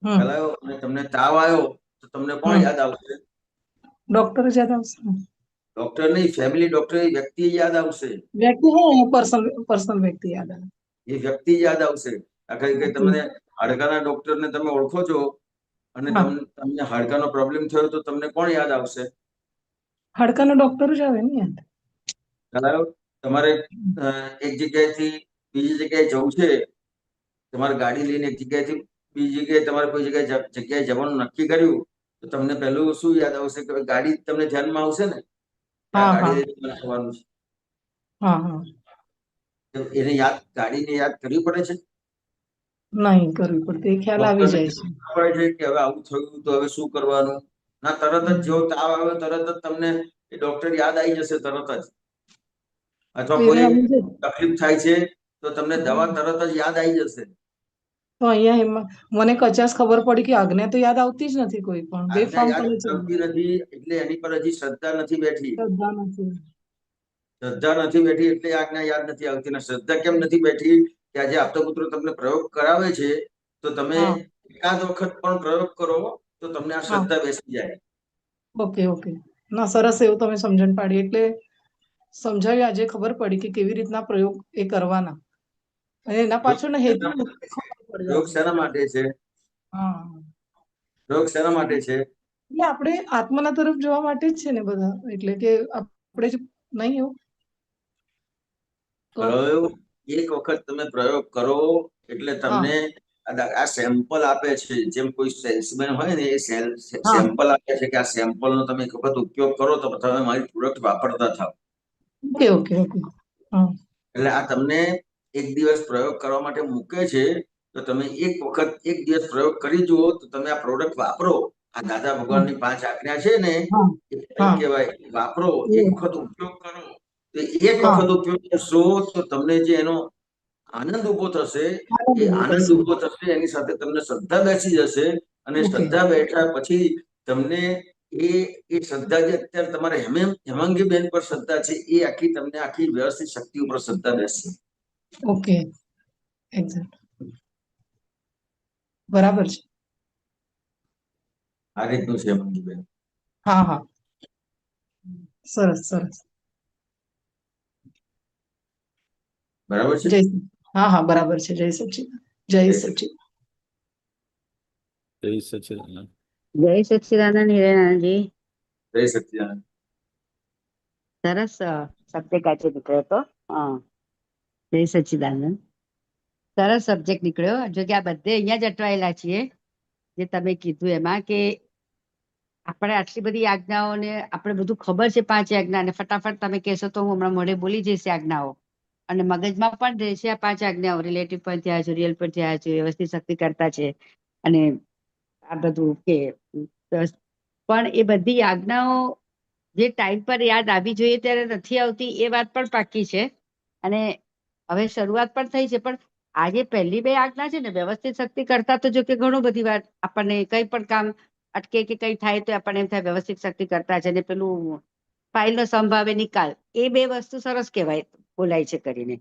હમ ખ્યાલ આવ્યો, અને તમને તાવ આવ્યો તો તમને કોણ હમ યાદ આવશે? ડોક્ટર જ યાદ આવશે ને? ડોક્ટર નહીં, ફેમિલી ડોક્ટર એ વ્યક્તિ યાદ આવશે. વ્યક્તિ હા પર્સનલ વ્યક્તિ યાદ આવે. એ વ્યક્તિ યાદ આવશે. દાખલા તરીકે ઓકે તમને હાડકાના ડોક્ટરને તમે ઓળખો છો અને હા તમને હાડકાનો પ્રોબ્લેમ થયો તો તમને કોણ યાદ આવશે? હાડકાનો ડોક્ટર જ આવે ને યાદ. ખ્યાલ આવ્યો? તમારે એક જગ્યાએથી બીજી જગ્યાએ જવું છે, તમારે ગાડી લઈને એક જગ્યાએથી બીજી જગ્યાએ તમારે કોઈ જગ્યાએ જવાનું નક્કી કર્યું, તો તમને પહેલું શું યાદ આવશે કે ગાડી તમને ધ્યાનમાં આવશે ને, કે આ હા ગાડી હા લઈને તમારે જવાનું છે. હા હા તો ગાડીને યાદ કરવી પડે છે. નહીં કરવી પડતી, એ ખ્યાલ આવી ડોક્ટરને જાય છે. ખબર છે કે હવે આવું થયું તો હવે શું કરવાનું? ના, તરત જ જેવો તાવ આવ્યો તરત જ તમને એ ડોક્ટર યાદ આવી જશે તરત જ. અથવા એને કોઈ અમે જે તકલીફ થાય છે તો તમને દવા તરત જ યાદ આવી જશે. તો અહીંયા મને કચાશ ખબર પડી કે આજ્ઞા તો યાદ આવતી જ નથી કોઈ પણ, આજ્ઞા બેફામ યાદ કરે છે. આવતી નથી એટલે એની પર હજી શ્રદ્ધા નથી બેઠી. શ્રદ્ધા નથી. શ્રદ્ધા નથી બેઠી એટલે આજ્ઞા યાદ નથી આવતી. ને શ્રદ્ધા કેમ નથી બેઠી કે આજે આપતા પુત્રો તમને પ્રયોગ કરાવે છે, તો તમે હા એકાદ વખત પણ પ્રયોગ કરો તો તમને આ હા શ્રદ્ધા બેસી જાય. ઓકે ઓકે ના સરસ, એવું તમે સમજણ પાડી, એટલે સમજાવી આજે ખબર પડી કે કેવી રીતના પ્રયોગ એ કરવાના અને એના પાછળનો હેતુ ખબર પડી પ્રયોગ આજે. શેના માટે છે? હા પ્રયોગ શેના માટે છે? એટલે આપણે આત્માના તરફ જવા માટે જ છે ને બધા, એટલે કે આપણે જ નહીં એવું તો પ્રયોગ એક વખત તમે પ્રયોગ કરો એટલે હા તમને આ સેમ્પલ આપે છે, જેમ કોઈ સેલ્સમેન હોય ને, એ હા સેમ્પલ આપે છે કે આ સેમ્પલનો તમે એક વખત ઉપયોગ કરો તો તમે મારી પ્રોડક્ટ વાપરતા થાવ. ઓકે ઓકે ઓકે હા એટલે આ તમને એક દિવસ પ્રયોગ કરવા માટે મૂકે છે, તો તમે એક વખત એક દિવસ પ્રયોગ કરી જુઓ તો તમે આ પ્રોડક્ટ વાપરો. આ દાદા હા ભગવાનની 5 આજ્ઞા છે ને, હા એ હા કહેવાય, વાપરો, એક એ વખત ઉપયોગ કરો. તો એક હા વખત ઉપયોગ કરશો તો તમને જે એનો આનંદ ઉભો થશે, એ ઉભો આનંદ થશે. ઉભો થશે, એની સાથે તમને શ્રદ્ધા બેસી જશે અને ઓકે શ્રદ્ધા બેઠા પછી તમને એ શ્રદ્ધા જે અત્યારે તમારે હેમાંગીબેન પર શ્રદ્ધા છે, એ તમને આખી વ્યવસ્થિત શક્તિ ઉપર શ્રદ્ધા બેસશે. ઓકે એક્ઝેક્ટ બરાબર છે. આ રીતનું છે હેમાંગીબેન. હા હા સરસ સરસ. બરાબર છે. જય હા હા બરાબર છે. જય સચિદાનંદ. જય જય સચિદાનંદ. જય સચ્ચિદાનંદ. જય સચ્ચિદાનંદ હિરેનાનંદજી. જય સચ્ચિદાનંદ. સરસ સબ્જેક્ટ આજે નીકળ્યો હતો. હા, જય સચ્ચિદાનંદ. સરસ સબ્જેક્ટ નીકળ્યો. જો કે આ બધે અહીંયા જ અટવાયેલા છીએ, જે તમે કીધું એમાં કે આપણે આટલી બધી આજ્ઞાઓને આપણે બધું ખબર છે 5 આજ્ઞા ને ફટાફટ તમે કહેશો તો હું હમણાં મોઢે બોલી જઈશ એ આજ્ઞાઓ અને મગજમાં પણ રહેશે આ 5 આજ્ઞાઓ રિલેટિવ પણ થયા છે રિયલ પણ થયા છે વ્યવસ્થિત શક્તિ કરતા છે અને આ બધું કે પણ એ બધી આજ્ઞાઓ જે ટાઈમ પર યાદ આવી જોઈએ ત્યારે નથી આવતી એ વાત પણ પાકી છે અને હવે શરૂઆત પણ થઈ છે પણ આજે પહેલી 2 આજ્ઞા છે ને વ્યવસ્થિત શક્તિ કરતા તો જો કે ઘણું બધી વાર આપણને કઈ પણ કામ અટકે કે કઈ થાય તો આપણને એમ થાય વ્યવસ્થિત શક્તિ કરતા છે ને પેલું ફાઇલનો સંભાવે નિકાલ એ 2 વસ્તુ સરસ કહેવાય બોલાય છે કરીને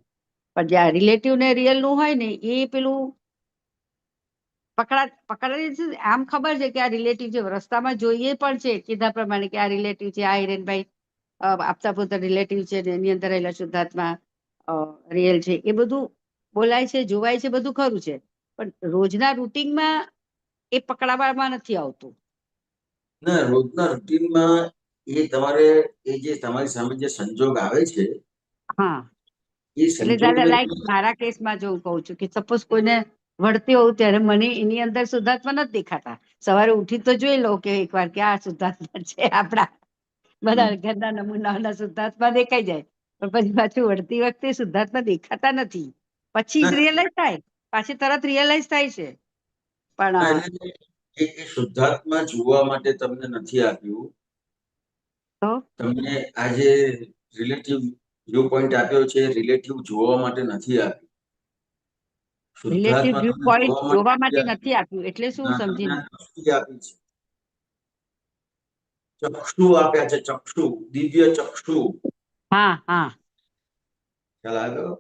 પણ જ્યાં રિલેટિવ ને રિયલ નું હોય ને એ પેલું પકડાય છે આમ ખબર છે કે આ રિલેટિવ છે રસ્તામાં જોઈએ પણ છે કીધા પ્રમાણે કે આ રિલેટિવ છે આ હિરેનભાઈ આપતા પોતા રિલેટિવ છે ને એની અંદર રહેલા શુદ્ધાત્મા રિયલ છે એ બધું બોલાય છે જોવાય છે બધું ખરું છે પણ રોજના રૂટિનમાં એ પકડાવવામાં નથી આવતું ના, રોજના રૂટીનમાં એ તમારે એ જે તમારી સામે જે સંજોગ આવે છે હા એ એટલે દાદા સંજોગને લાઈક મારા કેસમાં જો હું કહું છું કે સપોઝ કોઈને વળતી હોઉં ત્યારે મને એની અંદર શુદ્ધાત્મા નથી દેખાતા સવારે ઉઠી તો જોઈ લઉં કે એકવાર કે આ શુદ્ધાત્મા છે આપડા બધા ઘરના નમૂનાઓના શુદ્ધાત્મા દેખાઈ જાય પણ પછી પાછું વળતી વખતે શુદ્ધાત્મા દેખાતા નથી પછી જ ના, રિયલાઇઝ થાય પાછી તરત રિયલાઇઝ થાય છે પણ ના, એટલે એ શુદ્ધાત્મા જોવા માટે તમને નથી આપ્યું. તો તમને આ જે રિલેટિવ વ્યૂ પોઈન્ટ આપ્યો છે રિલેટિવ જોવા માટે નથી આપ્યું. રિલેટિવ શુદ્ધાત્મા વ્યૂ તમને પોઈન્ટ જોવા માટે નથી નથી આપ્યું એટલે શું આપ્યું. સમજી તમને નહીં દ્રષ્ટિ આપી છે. ચક્ષુ આપ્યા છે, ચક્ષુ, દિવ્ય ચક્ષુ. હા હા ખ્યાલ આવ્યો?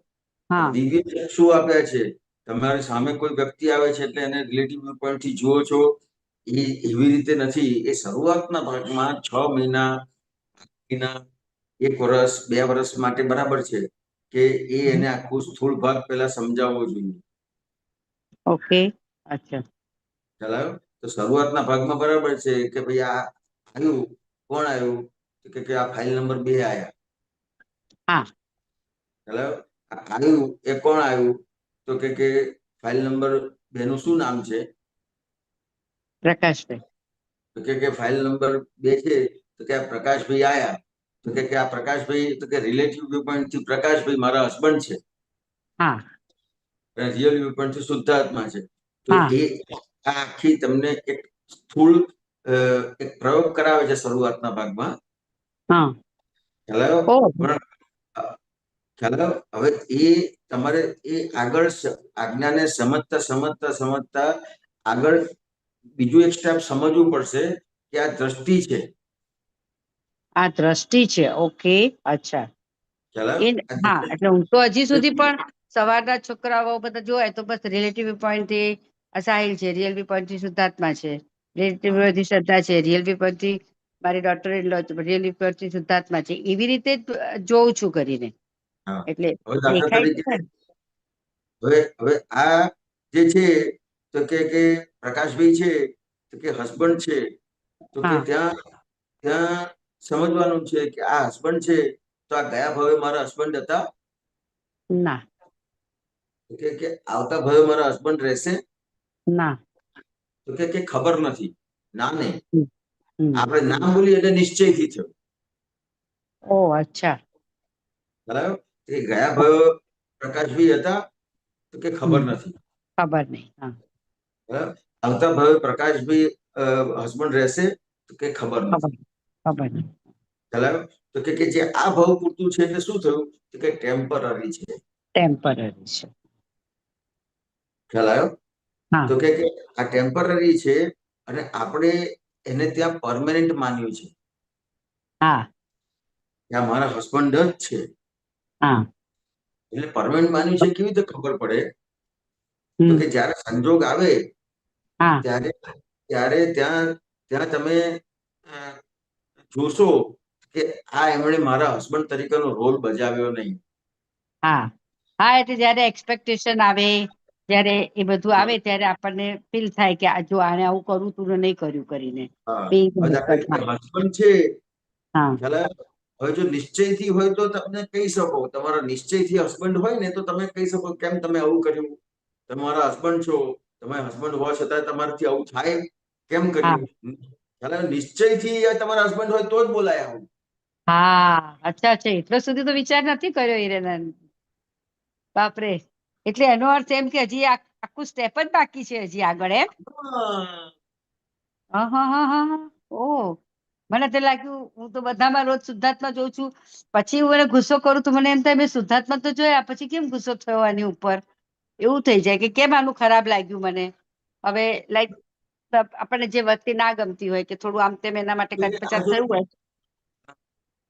હા દિવ્ય ચક્ષુ આપ્યા છે. તમારી સામે કોઈ વ્યક્તિ આવે છે એટલે એને રિલેટિવ વ્યૂ પોઈન્ટ થી જુઓ છો. એ એવી રીતે નથી. એ શરૂઆતના ભાગમાં 6 મહિના, 1 વર્ષ, 2 વર્ષ માટે બરાબર છે કે એને આખું સ્થૂળ ભાગ પહેલા સમજાવવો જોઈએ. ઓકે અચ્છા ખ્યાલ આવ્યો? તો શરૂઆતના ભાગમાં બરાબર છે કે ભાઈ આ આવ્યું, કોણ આવ્યું? તો કે આ ફાઇલ નંબર 2 આયા. હા ખ્યાલ આવ્યો? આ આવ્યું એ કોણ આવ્યું? તો કે ફાઇલ નંબર 2 નું શું નામ છે? પ્રકાશભાઈ તો કે ફાઇલ નંબર 2 છે. તો કે આ પ્રકાશભાઈ આયા. તો કે આ પ્રકાશભાઈ, તો કે રિલેટિવ વ્યૂ પોઈન્ટ થી પ્રકાશભાઈ મારા હસબન્ડ છે. હા રિયલ વ્યૂ પોઈન્ટ થી શુદ્ધાત્મા છે. તો હા એ આ આખી તમને એક સ્થૂળ એક પ્રયોગ કરાવે છે શરૂઆતના ભાગમાં. હા ખ્યાલ આવ્યો? ઓ પણ ખ્યાલ આવ્યો? હવે એ તમારે એ આગળ આજ્ઞાને સમજતા આગળ બીજું એક સ્ટેપ સમજવું પડશે કે આ દ્રષ્ટિ છે. આ દ્રષ્ટિ છે ઓકે અચ્છા ખ્યાલ એ આવ્યો? હા એટલે હું તો હજી સુધી પણ સવારના છોકરાઓ બધા જોવાય તો બસ રિલેટિવ પોઈન્ટ થી સાહિલ છે રિયલ પોઈન્ટ થી શુદ્ધાત્મા છે રિલેટિવ થી શ્રદ્ધા છે રિયલ પોઈન્ટ થી મારી ડોક્ટર રિયલ પોઈન્ટ થી શુદ્ધાત્મા છે એવી રીતે જ જોઉં છું કરીને હા. એટલે હવે દાખલા દેખાય તરીકે છે હવે આ જે છે તો કે પ્રકાશભાઈ છે તો કે હસબન્ડ છે. તો કે હા ત્યાં સમજવાનું છે કે આ હસબન્ડ છે. તો આ ગયા ભવે મારા હસબન્ડ હતા. ના તો કે આવતા ભવે મારા હસબન્ડ રહેશે. ના તો કે ખબર નથી. ના નહીં, હમ, હમ. આપણે નામ બોલીએ એટલે નિશ્ચયથી થયો. ઓ અચ્છા બરાબર? એ ગયા ભવે પ્રકાશભાઈ હતા. તો કે ખબર હમ, નથી. ખબર નહીં હા બરાબર? આવતા ભવે પ્રકાશભાઈ હસબન્ડ રહેશે. તો કે ખબર નથી. ખબર નહીં ખ્યાલ આવ્યો? તો કે જે આ ભાવ પૂરતું છે એટલે શું થયું? તો કે ટેમ્પરરી છે. ટેમ્પરરી છે ખ્યાલ આવ્યો? હા તો કે આ ટેમ્પરરી છે અને આપણે એને ત્યાં પરમેનન્ટ માન્યું છે હા કે આ મારા હસબન્ડ જ છે. હા એટલે પરમેનન્ટ માન્યું છે કેવી રીતે ખબર પડે? તો હમ કે જ્યારે સંજોગ આવે હા ત્યારે ત્યારે ત્યાં ત્યાં તમે અ, જોશો કે આ એમણે મારા હસબન્ડ તરીકેનો રોલ બજાવ્યો નહીં. હા હા એટલે જયારે એક્સપેક્ટેશન આવે જ્યારે એ બધું આવે ત્યારે આપણને ફીલ થાય કે આ જો આને આવું કરું તું ને નહીં કર્યું કરીને હા, બે હવે દાખલા તરીકે હસબન્ડ છે. હા ખ્યાલ આવ્યો? હવે જો નિશ્ચયથી હોય તો તમે કહી શકો, તમારા નિશ્ચયથી હસબન્ડ હોય ને તો તમે કહી શકો કેમ તમે આવું કર્યું? તમારા હસબન્ડ છો, તમે હસબન્ડ હોવા છતાં તમારાથી આવું થાય કેમ હા કર્યું? ખ્યાલ આવ્યો? નિશ્ચયથી તમારા હસબન્ડ હોય તો જ બોલાય આવું. હા, અચ્છા અચ્છા, એટલો સુધી તો વિચાર નથી કર્યો હિરેનન. બાપરે, એટલે એનો અર્થ એમ કે હજી આખું સ્ટેપ જ બાકી છે હજી આગળ, એમ? હા. હા હા હા હા હા. ઓહ, મને તો લાગ્યું હું તો બધામાં રોજ શુદ્ધાત્મા જોઉં છું, પછી હું એને ગુસ્સો કરું તો મને એમ થાય મેં શુદ્ધાત્મા તો જોયા, પછી કેમ ગુસ્સો થયો આની ઉપર? એવું થઈ જાય કે કેમ આનું ખરાબ લાગ્યું મને. હવે લાઈક આપણને જે વસ્તુ ના ગમતી હોય કે થોડું આમ તેમ એના માટે આ કચપચાટ જો થયું હોય.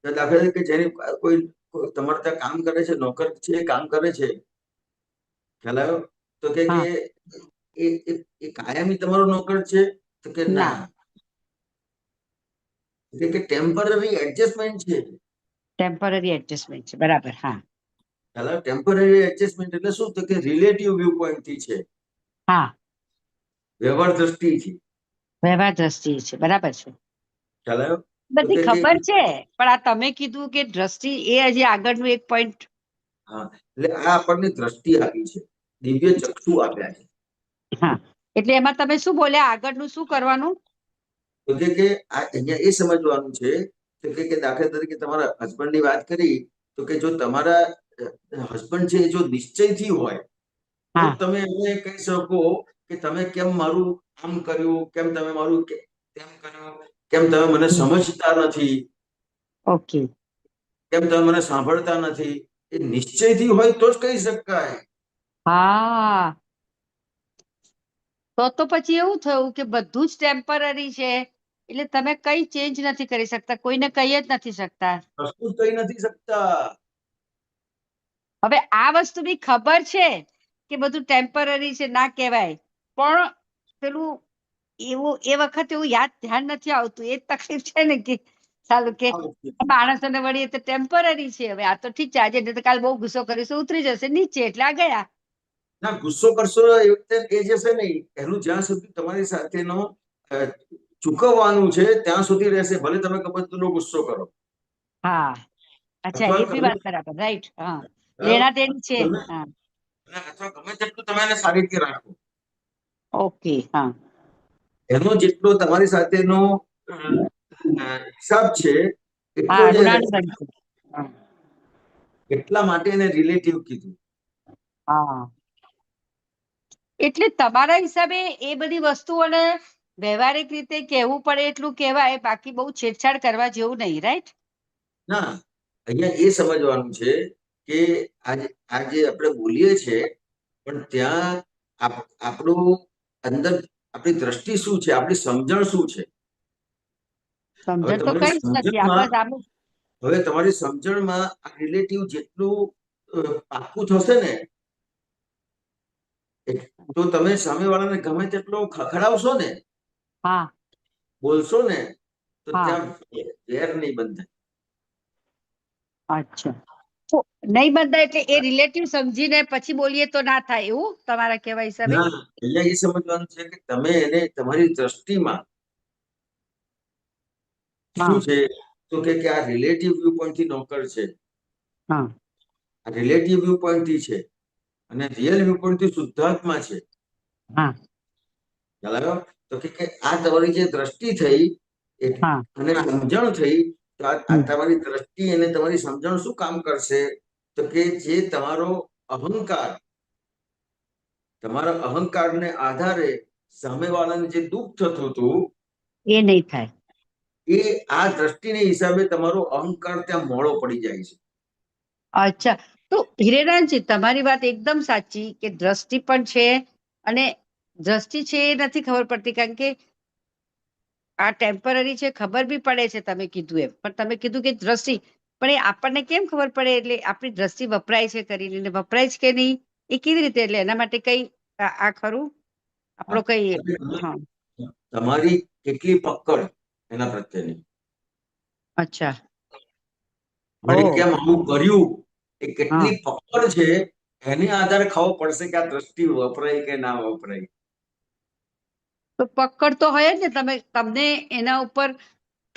દાખલા તરીકે જેની કોઈ તમારે ત્યાં કામ કરે છે, નોકર છે, એ કામ કરે છે, ખ્યાલ આવ્યો? તો કે હા. એ કાયમી તમારો નોકર છે? તો કે ના. ના, કે ટેમ્પરરી એડજસ્ટમેન્ટ છે. ટેમ્પરરી એડજસ્ટમેન્ટ છે, બરાબર. હા ખ્યાલ આવ્યો? ટેમ્પરરી એડજસ્ટમેન્ટ એટલે શું? તો કે રિલેટિવ વ્યૂ પોઈન્ટ થી છે, હા, વ્યવહાર દ્રષ્ટિથી. વ્યવહાર દ્રષ્ટિ છે, બરાબર છે. ખ્યાલ આવ્યો? તો બધી કે ખબર છે, પણ આ તમે કીધું કે દ્રષ્ટિ, એ હજી આગળનું એક પોઈન્ટ. હા, એટલે આ આપણને દ્રષ્ટિ આપી છે, દિવ્ય ચક્ષુ આપ્યા છે. હા, એટલે એમાં તમે શું બોલ્યા, આગળનું શું કરવાનું? તો કે આ અહીંયા એ સમજવાનું છે તો કે દાખલા તરીકે તમારા હસબન્ડ ની વાત કરી, તો કે જો તમારા હસબન્ડ છે એ જો નિશ્ચયથી હોય તો હા. તમે એને કહી શકો કે તમે કેમ મારું આમ કર્યું, કેમ તમે મારું તેમ કર્યું, કેમ તમે મને સમજતા નથી, ઓકે. કેમ તમે મને સાંભળતા નથી. એ નિશ્ચયથી હોય તો જ કહી શકાય. હા, તો પછી એવું થયું કે બધું જ ટેમ્પરરી છે, એટલે તમે કઈ ચેન્જ નથી કરી શકતા, કોઈને કહી જ નથી શકતા. કશું કહી નથી શકતા. હવે આ વસ્તુ બી ખબર છે કે બધું ટેમ્પરરી છે, ના કહેવાય, પણ પેલું એવું એ વખત એવું યાદ ધ્યાન નથી આવતું, એ જ તકલીફ છે ને કે ચાલુ કે માણસોને વળી એ તો ટેમ્પરરી છે, હવે આ તો ઠીક છે, આજે નહીં તો કાલ બહુ ગુસ્સો કરીશું, ઉતરી જશે નીચે, એટલે આ ગયા. ના, ગુસ્સો કરશો એ વખતે એ જશે નહીં. એનું જ્યાં સુધી તમારી સાથેનો ચૂકવવાનું છે ત્યાં સુધી રહેશે, ભલે તમે કબજનો ગુસ્સો કરો. હા, અચ્છા, અથવા એ બી વાત બરાબર, રાઈટ. હા, તમે લેણા દેણી છે. હા, અથવા ગમે તેટલું તમે એને સારી રીતે રાખો, ઓકે. હા એનો જેટલો તમારી સાથેનો હિસાબ છે એટલો હા, જ એ ઋણાનું રહેશે. બનશે. હા એટલા માટે એને રિલેટિવ કીધું. હા. એટલે તમારા હિસાબે એ બધી વસ્તુઓને વ્યવહારિક રીતે કહેવું પડે એટલું કહેવાય, બાકી બહુ છેડછાડ કરવા જેવું નહીં, રાઈટ? ના, અહીંયા એ સમજવાનું છે કે આજે આપણે બોલીએ છીએ પણ ત્યાં આપણું અંદર આપણી દ્રષ્ટિ શું છે, આપણી સમજણ શું છે. હવે સમજણ તો તમારી કઈ જ નથી, સમજણમાં આપણે આમ. હવે તમારી સમજણમાં આ રિલેટિવ જેટલું પાક્કું થશે ને, તો તમે સામેવાળાને ગમે તેટલો ખખડાવશો ને, હા બોલશો ને, તો હા. ત્યાં વેર નહીં બંધાય. અચ્છા, તો નહીં બંધાય એટલે એ રિલેટિવ સમજીને પછી બોલીએ તો ના થાય, એવું તમારા કહેવા હિસાબે? ના, અહીંયા એ સમજવાનું છે કે તમે એને તમારી દ્રષ્ટિમાં હા શું છે, તો કે આ રિલેટિવ વ્યૂ પોઈન્ટ થી નોકર છે, હા આ રિલેટિવ વ્યૂ પોઈન્ટ થી છે, અને રિયલ વ્યૂ પોઈન્ટ થી શુદ્ધાત્મા છે. હા ખ્યાલ આવ્યો? તો કે આ તમારી જે દ્રષ્ટિ થઈ હા. અને સમજણ થઈ, તો આ હમ. તમારી દ્રષ્ટિ અને તમારી સમજણ શું કામ કરશે? તો કે જે તમારો અહંકાર, તમારા અહંકારને આધારે સામેવાળાને જે દુઃખ થતું હતું, એ નહીં થાય. એ આ દ્રષ્ટિને હિસાબે તમારો અહંકાર ત્યાં મોડો પડી જાય છે. અચ્છા, તો હિરેનજી તમારી વાત એકદમ સાચી કે દ્રષ્ટિ પણ છે, અને દ્રષ્ટિ છે એ નથી ખબર પડતી, કારણ કે આ ટેમ્પરરી છે ખબર બી પડે છે, તમે કીધું એમ, પણ તમે કીધું કે દ્રષ્ટિ, પણ એ આપણને કેમ ખબર પડે? એટલે આપણી દ્રષ્ટિ વપરાય છે કરીને, વપરાય છે કે નહીં એ કેવી રીતે? એટલે એના માટે કઈ આ ખરું આપણો કઈ? હા. તમારી કેટલી પકડ એના પ્રત્યેની, અચ્છા. મને ઓ. કેમ આવું કર્યું, એ હા, કેટલી પકડ છે, એની આધારે ખબર પડશે કે આ દ્રષ્ટિ વપરાય કે ના વપરાય. તો પકડ તો હોય જ ને, તમને એના ઉપર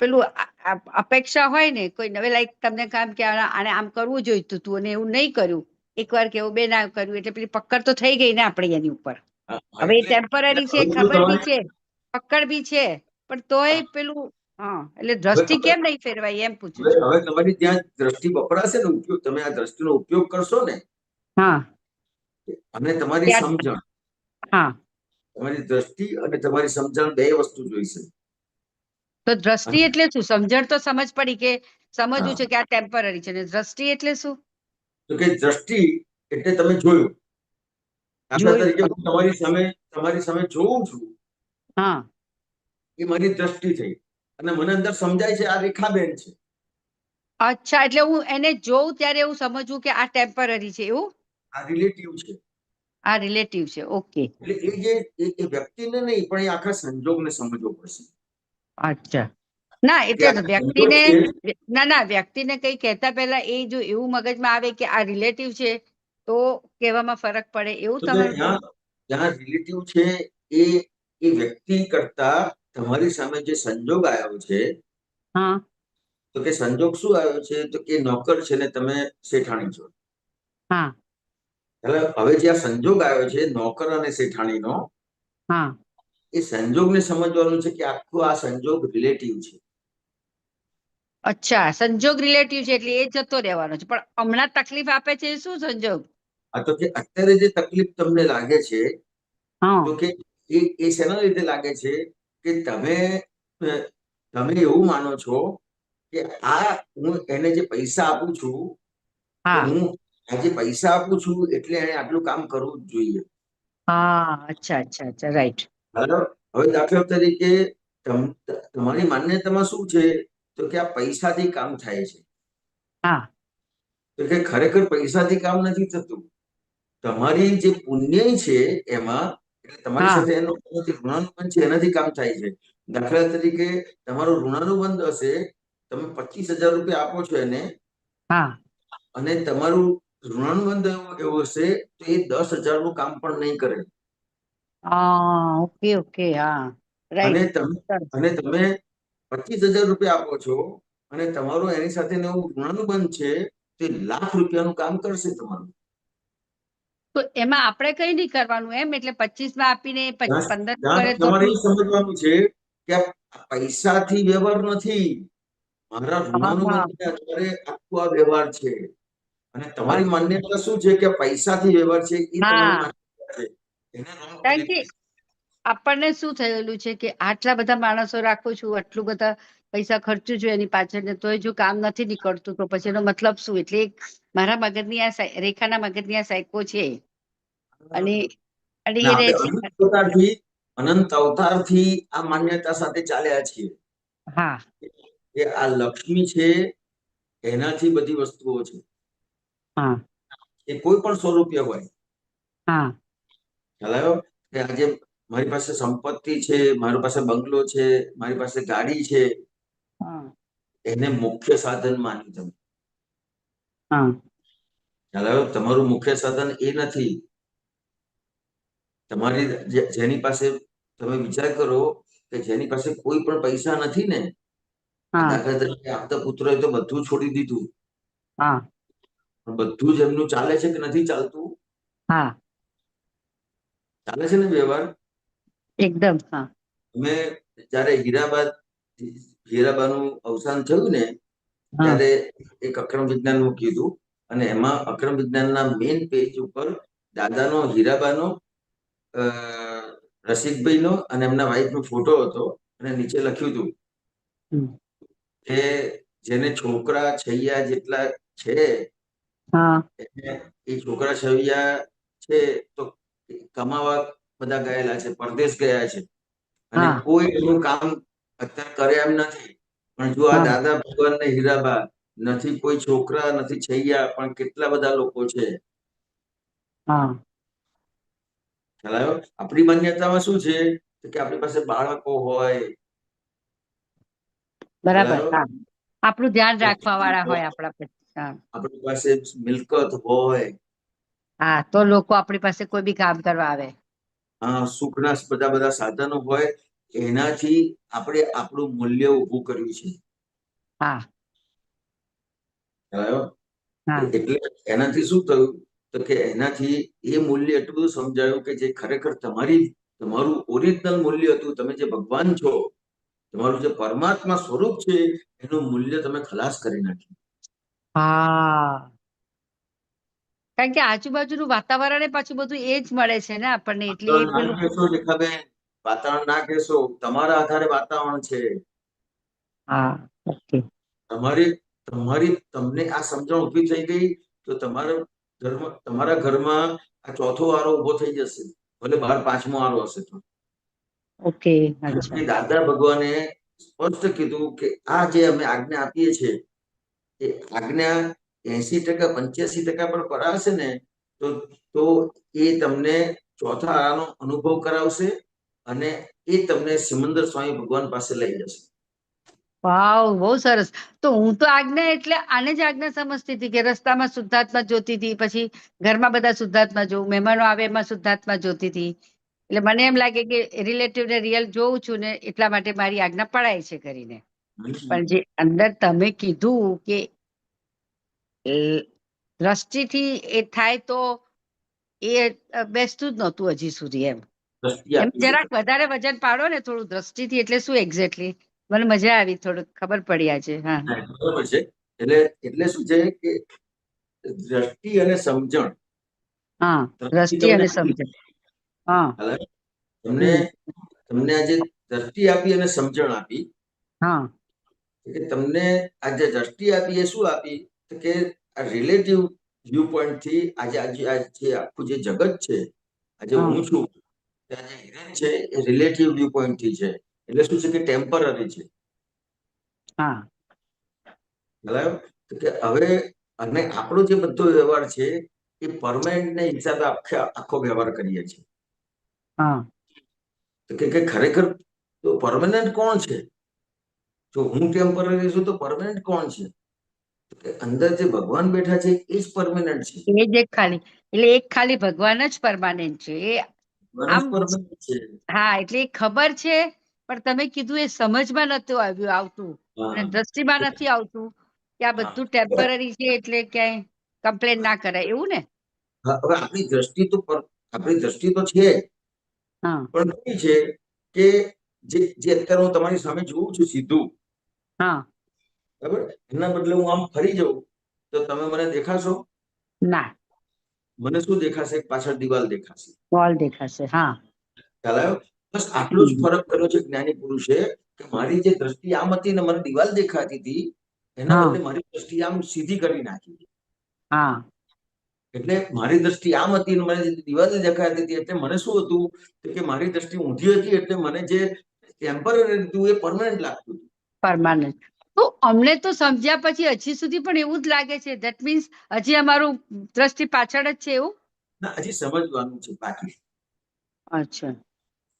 પેલું અપેક્ષા હોય ને, કોઈ નવે લાઈક તમને કામ કે આને આમ કરવું જોઈતું તું અને એવું નહીં કર્યું, એકવાર કે એવું બે ના કર્યું, એટલે પેલી પકડ તો થઈ ગઈ ને આપણે એની ઉપર. હવે એ ટેમ્પરરી છે, હવે જો ખબર બી છે, પકડ બી છે, પણ તોય પેલું હા એટલે દ્રષ્ટિ કેમ નહીં ફેરવાય એમ પૂછું છું. હવે તમારી ત્યાં દ્રષ્ટિ વપરાશે ને ઉપયોગ, તમે આ દ્રષ્ટિનો ઉપયોગ કરશો ને, હા અને તમારી ત્યાં સમજણ, હા તમારી દ્રષ્ટિ અને તમારી સમજણ બે વસ્તુ જોઈશે. તો દ્રષ્ટિ એટલે શું? સમજણ તો સમજ પડી કે સમજવું હા. છે કે આ ટેમ્પરરી છે, ને દ્રષ્ટિ એટલે શું? તો કે દ્રષ્ટિ એટલે તમે જોયું, દાખલા જોયું. તરીકે હું તમારી સામે જોઉં છું, હા એ મારી દ્રષ્ટિ થઈ, અને મને અંદર સમજાય છે આ રેખાબેન છે. અચ્છા, એટલે હું એને જોઉં ત્યારે એવું સમજવું કે આ ટેમ્પરરી છે, એવું? આ રિલેટિવ છે. આ રિલેટિવ છે. ઓકે. એટલે એ જે એ વ્યક્તિને નહીં, પણ એ આખા સંજોગને સમજવો પડશે. અચ્છા. ના કે એટલે આ સંજોગ વ્યક્તિને છે. ના વ્યક્તિને કઈ કહેતા પહેલા એ જો એવું મગજમાં આવે કે આ રિલેટિવ છે તો કહેવામાં ફરક પડે એવું તો તમે જ્યાં રિલેટિવ છે, એ એ વ્યક્તિ કરતા તમારી સામે જે સંજોગ આવ્યો છે, હા તો કે સંજોગ શું આવ્યો છે, તો કે નોકર છે ને તમે શેઠાણી છો. હા એટલે હવે જે આ સંજોગ આવ્યો છે નોકર અને શેઠાણીનો, હા એ સંજોગને સમજવાનું છે કે આખો આ સંજોગ રિલેટિવ છે. અચ્છા, સંજોગ રિલેટિવ છે એટલે એ જતો રહેવાનો છે, પણ હમણાં તકલીફ આપે છે એ શું સંજોગ? આ તો કે અત્યારે જે તકલીફ તમને લાગે છે, હા તો કે એ શેના લીધે લાગે છે કે તમે એવું માનો છો કે આ હું એને જે પૈસા આપું છું, તો હા હું આ જે પૈસા આપું છું એટલે એને આટલું કામ કરવું જ જોઈએ. હા અચ્છા રાઈટ. બરાબર. હવે દાખલા તરીકે તમારી માન્યતામાં શું છે, તો કે આ પૈસાથી કામ થાય છે. હા તો કે ખરેખર પૈસાથી કામ નથી થતું. તમારી જે પુણ્ય છે એમાં, એટલે તમારી હા સાથે એનો ઋણાનુબંધ છે, એનાથી કામ થાય છે. દાખલા તરીકે તમારું ઋણાનુબંધ હશે, તમે 25,000 રૂપિયા આપો છો એને, હા અને તમારું ઋણાનુબંધ એવું હશે તો એ 10,000 નું કામ પણ નહીં કરે. ઓકે હા અને રાઈટ. તમે 25,000 રૂપિયા આપો છો, અને તમારું એની સાથે એવું ઋણાનુબંધ છે, તે લાખ રૂપિયાનું કામ કરશે તમારું. તો એમાં આપણે કઈ નહીં કરવાનું એમ, એટલે 25 માં આપીને 15 ત્યાં કરે તો તમારે બી એ સમજવાનું છે કે આ પૈસાથી વ્યવહાર નથી, મારા હા ઋણાનુબંધને આધારે આખો આ વ્યવહાર છે. અને તમારી અચ્છા. માન્યતા શું છે કે પૈસાથી વ્યવહાર છે, એ તમારી હા માન્યતા છે. એને wrong કારણ કરી કે દીધી. આપણને શું થયેલું છે કે આટલા બધા માણસો રાખું છું, આટલું બધા પૈસા ખર્ચું છું એની પાછળ, ને તોય જો કામ નથી નીકળતું તો પછી એનો મતલબ શું? એટલે મારા મગજની આ રેખાના મગજની આ સાયકો છે, અને અને અને એ રહે આપણે છે. અનંત અવતારથી આ માન્યતા સાથે ચાલ્યા છીએ હા કે આ લક્ષ્મી છે, એનાથી બધી વસ્તુઓ છે. હા એ કોઈ પણ સ્વરૂપે હોય. હા ખ્યાલ આવ્યો? કે આજે મારી પાસે સંપત્તિ છે, મારી પાસે બંગલો છે, મારી પાસે ગાડી છે, હા એને મુખ્ય સાધન માની તમે. હા ખ્યાલ આવ્યો? તમારું મુખ્ય સાધન એ નથી. તમારી જેની પાસે, તમે વિચાર કરો કે જેની પાસે કોઈ પણ પૈસા નથી ને, આ હા દાખલા તરીકે આપતા પુત્રોએ તો બધું છોડી દીધું, હા પણ બધું જ એમનું ચાલે છે કે નથી ચાલતું? હા ચાલે છે ને વ્યવહાર? એકદમ. હા અમે જયારે હીરાબાનું અવસાન થયું ને, હા ત્યારે એક અક્રમ વિજ્ઞાન નું કીધું, અને એમાં અક્રમ વિજ્ઞાનના મેઇન પેજ ઉપર દાદાનો, હીરાબાનો, રસિકભાઈનો અને એમના વાઈફનો ફોટો હતો, અને નીચે લખ્યું હતું હમ. કે જેને છોકરા છૈયા જેટલા છે, હા એ છોકરા છૈયા છે તો કમાવા બધા ગયેલા છે, પરદેશ ગયા છે, અને હા કોઈ એનું કામ અત્યારે કરે એમ નથી. પણ જો આ હા દાદા ભગવાન ને હીરાબા, નથી કોઈ છોકરા, નથી છૈયા, પણ કેટલા બધા લોકો છે. હા ખ્યાલ આવ્યો? આપણી માન્યતામાં શું છે કે આપણી પાસે બાળકો હોય, ખ્યાલ બરાબર. આવ્યો? હા આપણું ધ્યાન રાખવા વાળા હોય આપણા પછી. હા આપણી પાસે મિલકત હોય, હા તો લોકો આપણી પાસે કોઈ બી કામ કરવા આવે. સુખના બધા બધા સાધનો હોય, એનાથી આપણે આપણું મૂલ્ય ઊભું કર્યું છે. હા ખ્યાલ આવ્યો? હા એટલે એનાથી શું થયું, તો કે એનાથી એ મૂલ્ય એટલું બધું સમજાયું કે જે ખરેખર તમારું ઓરિજિનલ મૂલ્ય હતું, તમે જે ભગવાન છો, તમારું જે પરમાત્મા સ્વરૂપ છે એનું મૂલ્ય તમે ખલાસ કરી નાખ્યું. હા, કારણ કે આજુબાજુનું વાતાવરણ પાછું બધું એ જ મળે છે ને આપણને, એટલે એ વાતાવરણ પેલું ના કહેશો રેખાબેન, વાતાવરણ ના કહેશો, તમારા આધારે વાતાવરણ છે. હા, ઓકે. તમારી તમને આ સમજણ ઊભી થઈ ગઈ તો તમારા ઘરમાં આ ચોથો વારો ઉભો થઈ જશે, ભલે બહાર પાંચમો વારો હશે તો. ઓકે, અચ્છા. કે દાદા ભગવાને સ્પષ્ટ કીધું કે આ જે અમે આજ્ઞા આપીએ છીએ એ આજ્ઞા 80% 85% પણ કરાવશે ને તો એ તમને ચોથા આરાનો અનુભવ કરાવશે અને એ તમને સિમંદર સ્વામી ભગવાન પાસે લઈ જશે. વાવ, બહુ સરસ. તો હું તો આજ્ઞા એટલે આને જ આજ્ઞા સમજતી હતી કે રસ્તામાં શુદ્ધાત્મા જોતી હતી, પછી ઘરમાં બધા શુદ્ધાત્મા જોઉં, મહેમાનો આવે એમાં શુદ્ધાત્મા જોતી હતી. એટલે મને એમ લાગે કે રિલેટિવ ને રિયલ જોઉં છું ને એટલા માટે મારી આજ્ઞા પડાય છે કરીને. પણ જે અંદર તમે કીધું કે દ્રષ્ટિથી એ થાય તો એ બેસતું જ નહોતું હજી સુધી. દ્રષ્ટિ એમ આપી છે. જરાક વધારે વજન પાડો ને થોડું દ્રષ્ટિથી, એટલે શું એક્ઝેક્ટલી મને મજા આવી, થોડું ખબર પડી આજે. હા, હા, બરોબર છે. એટલે શું છે કે દ્રષ્ટિ અને સમજણ. હા, દ્રષ્ટિ તમને અને આપી. સમજણ. હા, હાલે? હમ, તમને આજે દ્રષ્ટિ આપી અને સમજણ આપી. હા, કે તમને આ જે દ્રષ્ટિ આપી એ શું આપી કે આ રિલેટિવ વ્યૂ પોઈન્ટ થી આજે આખું જે જગત છે, આજે હા, હું છું, ત્યાં જે હિરેન છે એ રિલેટિવ વ્યૂ પોઈન્ટ થી છે. એટલે શું છે કે ટેમ્પરરી છે. હા, બરાબર? તો કે હવે અને આપણો જે બધો વ્યવહાર છે એ પરમાનન્ટ ને હિસાબે આખો વ્યવહાર કરીએ છીએ. હા, તો કે ખરેખર તો પરમાનન્ટ કોણ છે? જો હું ટેમ્પરરી છું તો પરમાનન્ટ કોણ છે? તો કે અંદર જે ભગવાન બેઠા છે એ જ પરમાનન્ટ છે. એ જ એક ખાલી, એટલે એક ખાલી ભગવાન જ પરમાનન્ટ છે. એ ભગવાન જ આમ, પરમાનન્ટ છે. હા, એટલે એ ખબર છે, પણ તમે કીધું એ સમજમાં નતું આવતું અને હા, દ્રષ્ટિમાં નથી આવતું કે આ હા. બધું ટેમ્પરરી છે, એટલે ક્યાંય કમ્પ્લેન ના કરાય, એવું ને? હવે આપણી દ્રષ્ટિ તો છે, હા, પણ કેવી છે કે જે અત્યારે હું તમારી સામે જોઉં છું સીધું, હા, બરાબર, એના બદલે હું આમ ફરી જાઉં તો તમે મને દેખાશો? ના, મને શું દેખાશે? પાછળ દિવાલ દેખાશે. બોલ દેખાશે. હા, ખ્યાલ આવ્યો? બસ આટલો જ હમ, ફરક કર્યો છે જ્ઞાની પુરુષે કે મારી જે દ્રષ્ટિ આમ હતી ને મને દિવાલ દેખાતી હતી, એના હા, બદલે મારી દ્રષ્ટિ આમ સીધી કરી નાખી. હા, એટલે મારી દ્રષ્ટિ આમ હતી ને મને દિવાલ દેખાતી હતી, એટલે મને શું હતું કે મારી દ્રષ્ટિ ઊંધી હતી, એટલે મને જે ટેમ્પરરી હતું એ પરમાનન્ટ લાગતું હતું. પરમાનન્ટ. તો અમને તો સમજ્યા પછી હજી સુધી પણ એવું જ લાગે છે. ધેટ મીન્સ હજી અમારું દ્રષ્ટિ પાછળ જ છે, એવું? ના, હજી સમજવાનું છે બાકી. અચ્છા.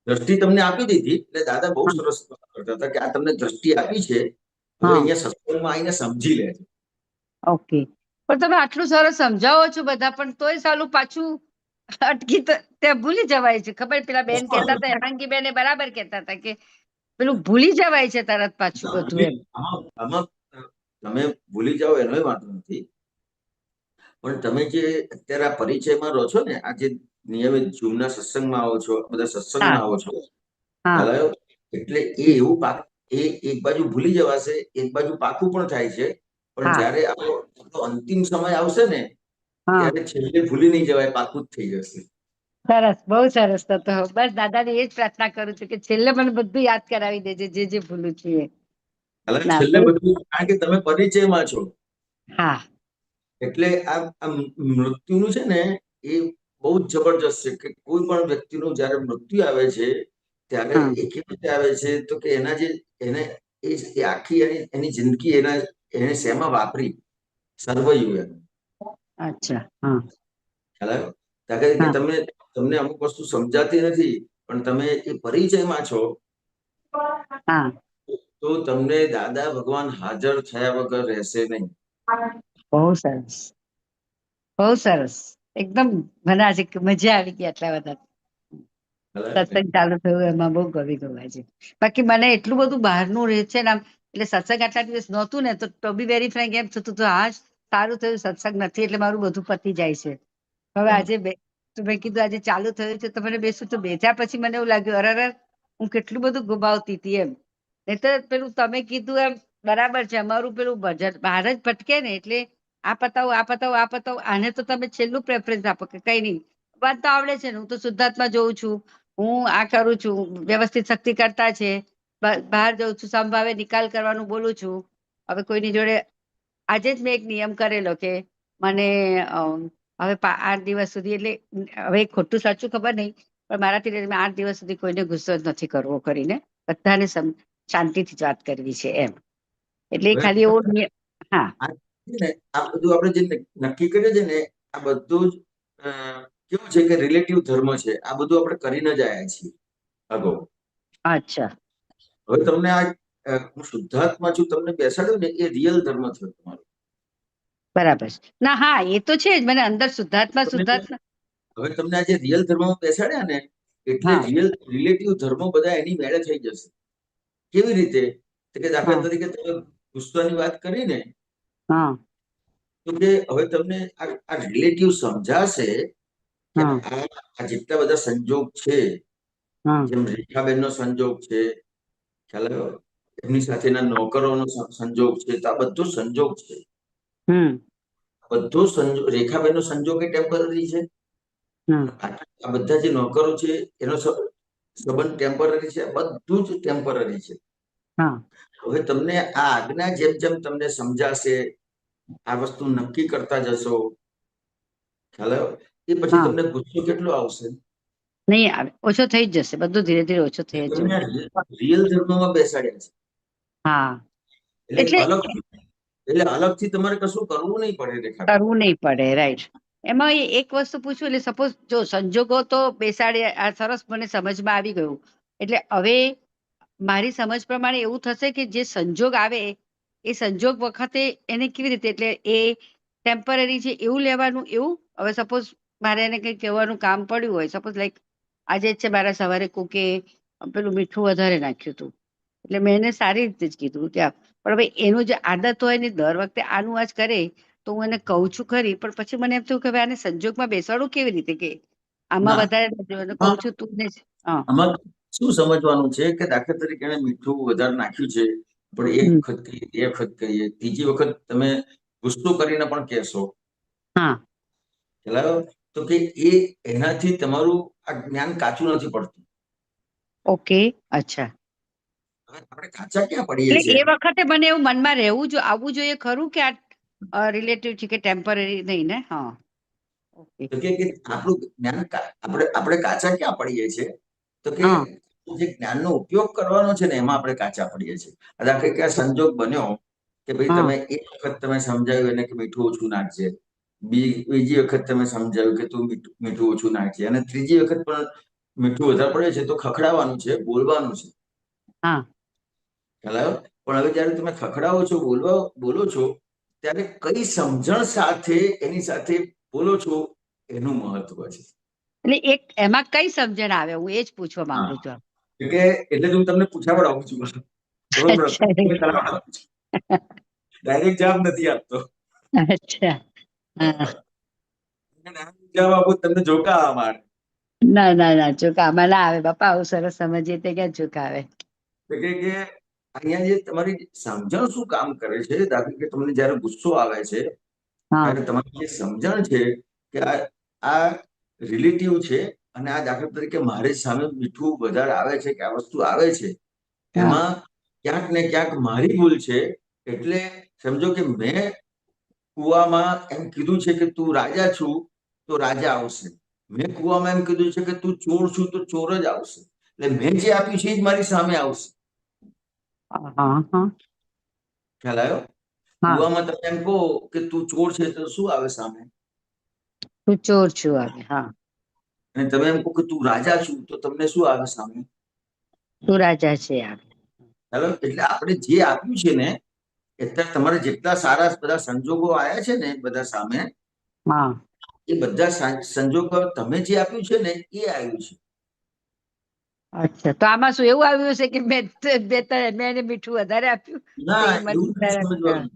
દ્રષ્ટિ તમને આપી દીધી એટલે દાદા બહુ હા, સરસ કરતા હતા કે આ તમને દ્રષ્ટિ આપી છે, હવે હા, અહીંયા સત્સંગમાં આવીને સમજી લે છે. ઓકે. પણ તમે આટલું સરસ સમજાવો છો બધા, પણ તોય સાલું પાછું અટકી તો ત્યાં ભૂલી જવાય છે. ખબર, પેલા બેન કહેતા હતા, હેમાંગી બેન બરાબર કહેતા હતા કે પેલું ભૂલી જવાય છે તરત પાછું બધું, એમ. આમાં તમે ભૂલી જાઓ એનો વાંધો નથી, પણ તમે જે અત્યારે આ પરિચયમાં રહો છો ને, આ જે નિયમિત ઝૂમના સત્સંગમાં આવો છો, બધા સત્સંગમાં હા, આવો છો, હા, ખ્યાલ આવ્યો? એટલે એ એવું એક બાજુ ભૂલી જવાશે, એક બાજુ પાકું પણ થાય છે, પણ હા, જયારે આપણો અંતિમ સમય આવશે ને હા. ત્યારે છેલ્લે ભૂલી નહીં જવાય, પાકું જ થઈ જશે. સરસ, બહુ સરસ. તો બસ દાદાને એ જ પ્રાર્થના કરું છું કે છેલ્લે મને બધું યાદ કરાવી દેજે, જે ભૂલું છું એ. એટલે ના, છેલ્લે બહુ. બધું, કારણ કે તમે પરિચયમાં છો, હા, એટલે આ મૃત્યુનું છે ને એ બહુ જ જબરજસ્ત છે કે કોઈ પણ વ્યક્તિનું જયારે મૃત્યુ આવે છે ત્યારે હા, એ કેવી રીતે આવે છે તો કે એને આખી એની જિંદગી એને શેમાં વાપરી સર્વૈયું એમ. અચ્છા. હા, ખ્યાલ આવ્યો? કારણ કે હા, તમને અમુક વસ્તુ સમજાતી નથી, પણ તમે એ પરિચયમાં છો હા. તો તમને દાદા ભગવાન હાજર થયા વગર રહેશે નહીં. બહુ સરસ, બહુ સરસ. એકદમ મને આજે મજા આવી ગઈ આટલા બધા ખ્યાલ આવ્યો ને? સત્સંગ ચાલુ થયું એમાં. બહુ ગમે છે. બાકી મને એટલું બધું બહારનું રહે છે ને આમ, એટલે સત્સંગ આટલા દિવસ નહોતું ને તો બી વેરી ફ્રેન્ક એમ થતું હતું, હા સારું થયું સત્સંગ નથી એટલે મારું બધું પતી જાય છે. હવે આજે તો મેં કીધું આજે ચાલુ થયું છે તો મને બેસું તો બેઠા પછી મને એવું લાગ્યું, અરે હું કેટલું બધું ગુમાવતી હતી એમ. નહીં તો પેલું તમે કીધું એમ બરાબર છે. અમારું પેલું બજેટ બહાર જ ભટકે ને એટલે આ પતાવું આ પતાવું આ પતાવું, આને તો તમે છેલ્લું પ્રેફરન્સ આપો કે કઈ નહીં, વાત તો આવડે છે ને, હું તો શુદ્ધાત્મા જોઉં છું, હું આ કરું છું, વ્યવસ્થિત શક્તિ કરતા છે, બહાર જઉં છું, સંભાવે નિકાલ કરવાનું બોલું છું. હવે કોઈની જોડે આજે જ મેં એક નિયમ કરેલો કે મને હવે 8 દિવસ સુધી, એટલે હવે ખોટું સાચું ખબર નહીં, પણ મારાથી મેં 8 દિવસ સુધી કોઈને ગુસ્સો જ નથી કરવો કરીને બધાને શાંતિથી જ વાત કરવી છે એમ. એટલે એ હવે ખાલી એવો હા આ છે ને, આ બધું આપણે જે નક્કી કરીએ છે ને, આ બધું જ કેવું છે કે રિલેટિવ ધર્મ છે. આ બધું આપણે કરીને જ આવ્યા છીએ અગાઉ. અચ્છા હવે તમને હું શુદ્ધાત્મા છું તમને બેસાડ્યું ને, એ રિયલ ધર્મ થયો તમારો. બરાબર છે. ના હા એ તો છે જ, મને અંદર શુદ્ધાત્મા તમને હવે તમને આ જે રિયલ ધર્મમાં બેસાડ્યા ને, એટલે હા રિલેટિવ ધર્મો બધા એની મેળે થઈ જશે. કેવી રીતે? તો કે દાખલા હા તરીકે તમે ગુસ્સાની વાત કરી ને, હા તો કે હવે તમને આ રિલેટિવ સમજાશે કે હા આ જેટલા બધા સંજોગ છે, હા જેમ રેખાબેનનો સંજોગ છે, ખ્યાલ આવ્યો? એમની સાથેના નોકરોનો સંજોગ છે, તો આ બધો સંજોગ છે. બધો સંજોગ, રેખાબેનનો સંજોગ એ ટેમ્પરરી છે. આ બધા જે નોકરો છે એનો સંબંધ ટેમ્પરરી છે. બધું જ ટેમ્પરરી છે. હા હવે તમને આ આજ્ઞા જેમ જેમ તમને સમજાશે, આ વસ્તુ નક્કી કરતા જશો, ખ્યાલ આવ્યો? એ પછી હા તમને ગુસ્સો કેટલો આવશે? નહીં આવે, ઓછો થઈ જ જશે, બધું ધીરે ધીરે ઓછો થઈ જ તમને જવું. રિયલ ધર્મમાં બેસાડ્યા છે. હા એટલે એટલે અલગથી તમારે કશું કરવું નહીં પડે. રેખા કરવું નહીં પડે, રાઈટ. એમાં એક વસ્તુ પૂછું, એટલે સપોઝ જો સંજોગો તો બેસાડે, આ સરસ મને સમજમાં આવી ગયું. એટલે હવે મારી સમજ પ્રમાણે એવું થશે કે જે સંજોગ આવે એ સંજોગ વખતે એને કેવી રીતે, એટલે એ ટેમ્પરરી છે એવું લેવાનું, એવું. હવે સપોઝ મારે એને કંઈક કહેવાનું કામ પડ્યું હોય, સપોઝ લાઈક આજે જ છે મારા સવારે કોકે પેલું મીઠું વધારે નાખ્યું હતું, એટલે મેં એને સારી રીતે જ કીધું ત્યાં, પણ હવે એનું જે આદત હોય ને દર વખતે આનું આ જ કરે, તો હું એને કહું છું ખરી, પણ પછી મને એમ થયું કે હવે આને સંજોગમાં બેસાડું કેવી રીતે, કે આમાં ના, વધારે કહું છું તું ને આમાં શું સમજવાનું છે કે દાખલા તરીકે એને મીઠું વધારે નાખ્યું છે, પણ એક વખત કહીએ, બે વખત કહીએ, ત્રીજી વખત તમે ગુસ્સો કરીને પણ કહેશો, હા ખ્યાલ? તો કે એનાથી તમારું આ જ્ઞાન કાચું નથી પડતું. ઓકે અચ્છા. હવે આપણે કાચા ક્યાં પડીએ એટલે છીએ? એ વખતે મને એવું મનમાં રહેવું આવવું જોઈએ ખરું કે આ રિલેટિવ છે કે ટેમ્પરરી નહીં ને. હા ઓકે. તો કે આપણું જ્ઞાન આપણે કાચા ક્યાં પડીએ છીએ? તો કે હા જે જ્ઞાનનો ઉપયોગ કરવાનો છે ને, એમાં આપણે કાચા પડીએ છીએ. દાખલા કે આ સંજોગ બન્યો કે ભાઈ હા તમે એક વખત તમે સમજાવ્યું એને કે મીઠું ઓછું નાખજે, બીજી વખત તમે સમજાવ્યું કે તું મીઠું ઓછું નાખજે, અને ત્રીજી વખત પણ મીઠું વધારે પડે છે તો ખખડાવવાનું છે, બોલવાનું છે, હા ખ્યાલ આવ્યો? પણ હવે જયારે તમે ખખડાવો છો, બોલો છો, ત્યારે કઈ સમજણ સાથે એની સાથે બોલો છો, એનું મહત્વ છે. એટલે એક એમાં કઈ સમજણ આવે, હું એ જ પૂછવા માંગુ છું. એટલે હું તમને પૂછા પડાવું છું, ડાયરેક્ટ જવાબ નથી આપતો. અચ્છા હા. જવાબ આપો તમને જોકા આવે. ના ના ના ચોખા આમાં ના આવે બાપા, આવું સરસ સમજીએ તે ક્યાં ચોખા આવે. તો કે અહીંયા જે તમારી સમજણ શું કામ કરે છે, દાખલા કે તમને જયારે ગુસ્સો આવે છે હા ત્યારે તમારી જે સમજણ છે કે આ રિલેટિવ છે, અને આ દાખલા તરીકે મારી સામે મીઠું વધારે આવે છે કે આ વસ્તુ આવે છે, હા એમાં ક્યાંક ને ક્યાંક મારી ભૂલ છે. એટલે સમજો કે મેં કુવામાં એમ કીધું છે કે તું રાજા છું, તો રાજા આવશે. મેં કુવામાં એમ કીધું છે કે તું ચોર છું, તો ચોર જ આવશે. એટલે મેં જે આપ્યું છે એ જ મારી સામે આવશે. હા હા ખ્યાલ આવ્યો? હા કુવામાં તમે એમ કહો કે તું ચોર છે, તો શું આવે સામે? તું ચોર છું આવે. હા અને તમે એમ કહો કે તું રાજા છું, તો તમને શું આવે સામે? તું રાજા છે આવે. ખ્યાલ આવ્યો? એટલે આપણે જે આપ્યું છે ને, એટલે તમારે જેટલા સારા બધા સંજોગો આવ્યા છે ને બધા સામે, હા એ બધા સંજોગો તમે જે આપ્યું છે ને એ આવ્યું છે. અચ્છા, તો આમાં શું એવું આવ્યું છે કે મેં એને મીઠું વધારે આપ્યું? ના, તે મને એવું નથી વધારે સમજવાનું.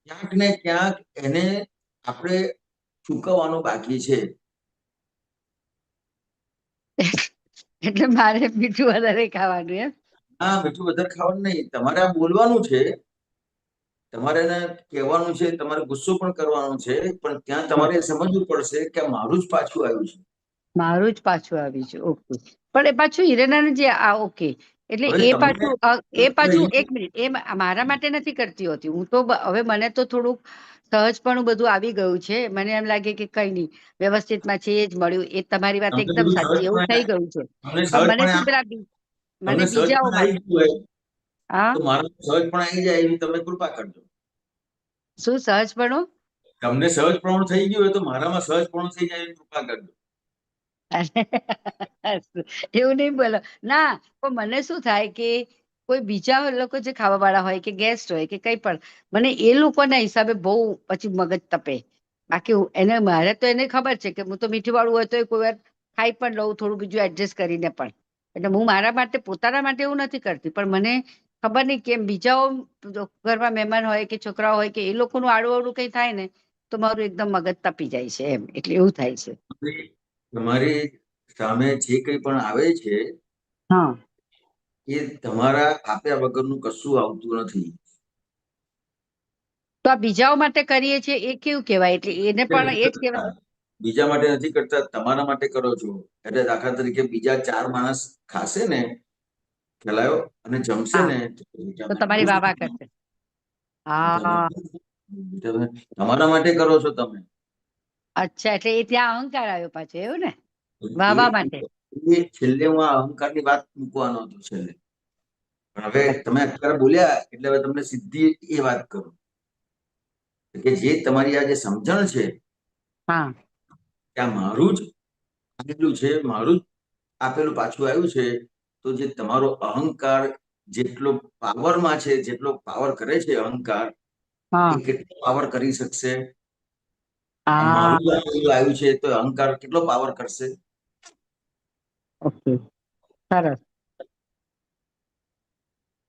ક્યાંક ને ક્યાંક એને આપણે ચૂકવવાનું બાકી છે. એટલે મારે મીઠું વધારે ખાવાનું એમ? હા, મીઠું વધારે ખાવાનું નહીં, તમારે આ બોલવાનું છે, તમારે એને કહેવાનું છે, તમારે ગુસ્સો પણ કરવાનો છે, પણ ત્યાં તમારે સમજવું પડશે કે આ મારું જ પાછું આવ્યું છે. મારું જ પાછું આવ્યું છે. ઓકે. પણ એ પાછું હિરેનાનંદજી ઓકે એટલે હવે એ તમને પાછું એક મિનિટ મારા માટે નથી કરતી હોતી. હું તો હવે મને તો થોડુંક સહજપણું બધું આવી ગયું છે. મને એમ લાગે કે કઈ નહીં વ્યવસ્થિતમાં છે એ જ મળ્યું. એ તમારી વાત તમને એકદમ બધું સાચી, એવું થઈ ગયું છે. પણ મને શું પેલા મને તમને બીજાઓ સહજપણ આવી ગયું હોય હા તો મારું સહજપણ આવી જાય એવી તમે કૃપા કરજો. શું સહજપણું? તમને સહજપણું થઈ ગયું હોય તો મારામાં સહજપણું થઈ જાય એવી કૃપા કરજો. એવું નહીં બોલો ના. પણ મને શું થાય કે કોઈ બીજા લોકો જે ખાવા વાળા હોય કે ગેસ્ટ હોય કે કઈ પણ, મને એ લોકોના હિસાબે બહુ પછી મગજ તપે. બાકી મારે તો એને ખબર છે કે હું તો મીઠું વાળું હોય તો કોઈ વાર ખાઈ પણ લઉં થોડું બીજું એડજસ્ટ કરીને પણ. એટલે હું મારા માટે પોતાના માટે એવું નથી કરતી, પણ મને ખબર નહીં કેમ બીજાઓ ઘરમાં મહેમાન હોય કે છોકરાઓ હોય કે એ લોકોનું આડું કઈ થાય ને તો મારું એકદમ મગજ તપી જાય છે એમ. એટલે એવું થાય છે. તમારી સામે જે કંઈ પણ આવે છે હા એ તમારા આપ્યા વગરનું કશું આવતું નથી. તો આ બીજાઓ માટે કરીએ છીએ એ કેવું કહેવાય? એટલે એને પણ એ જ કહેવાય. બીજા માટે નથી કરતા, તમારા માટે કરો છો. એટલે દાખલા તરીકે બીજા 4 માણસ ખાશે ને, ખ્યાલ આવ્યો, અને જમશે હા ને તો તમારી વાહ વાહ કરશે. હા તમારા માટે કરો છો તમે. અચ્છા એટલે એ ત્યાં અહંકાર આવ્યો પાછો એવું ને? વાહ માટે. છેલ્લે હું આ અહંકારની વાત મૂકવાનો હતો છેલ્લે, પણ હવે તમે અત્યારે બોલ્યા એટલે હવે તમને સીધી એ વાત કરું કે જે તમારી આ જે સમજણ છે હા કે આ મારું જ આપેલું છે, મારું જ આપેલું પાછું આવ્યું છે, તો જે તમારો અહંકાર જેટલો પાવરમાં છે, જેટલો પાવર કરે છે અહંકાર, હા એ કેટલો પાવર કરી શકશે? આ હા મારું જ આપેલું આવ્યું છે તો અહંકાર કેટલો પાવર કરશે? ઓકે સરસ,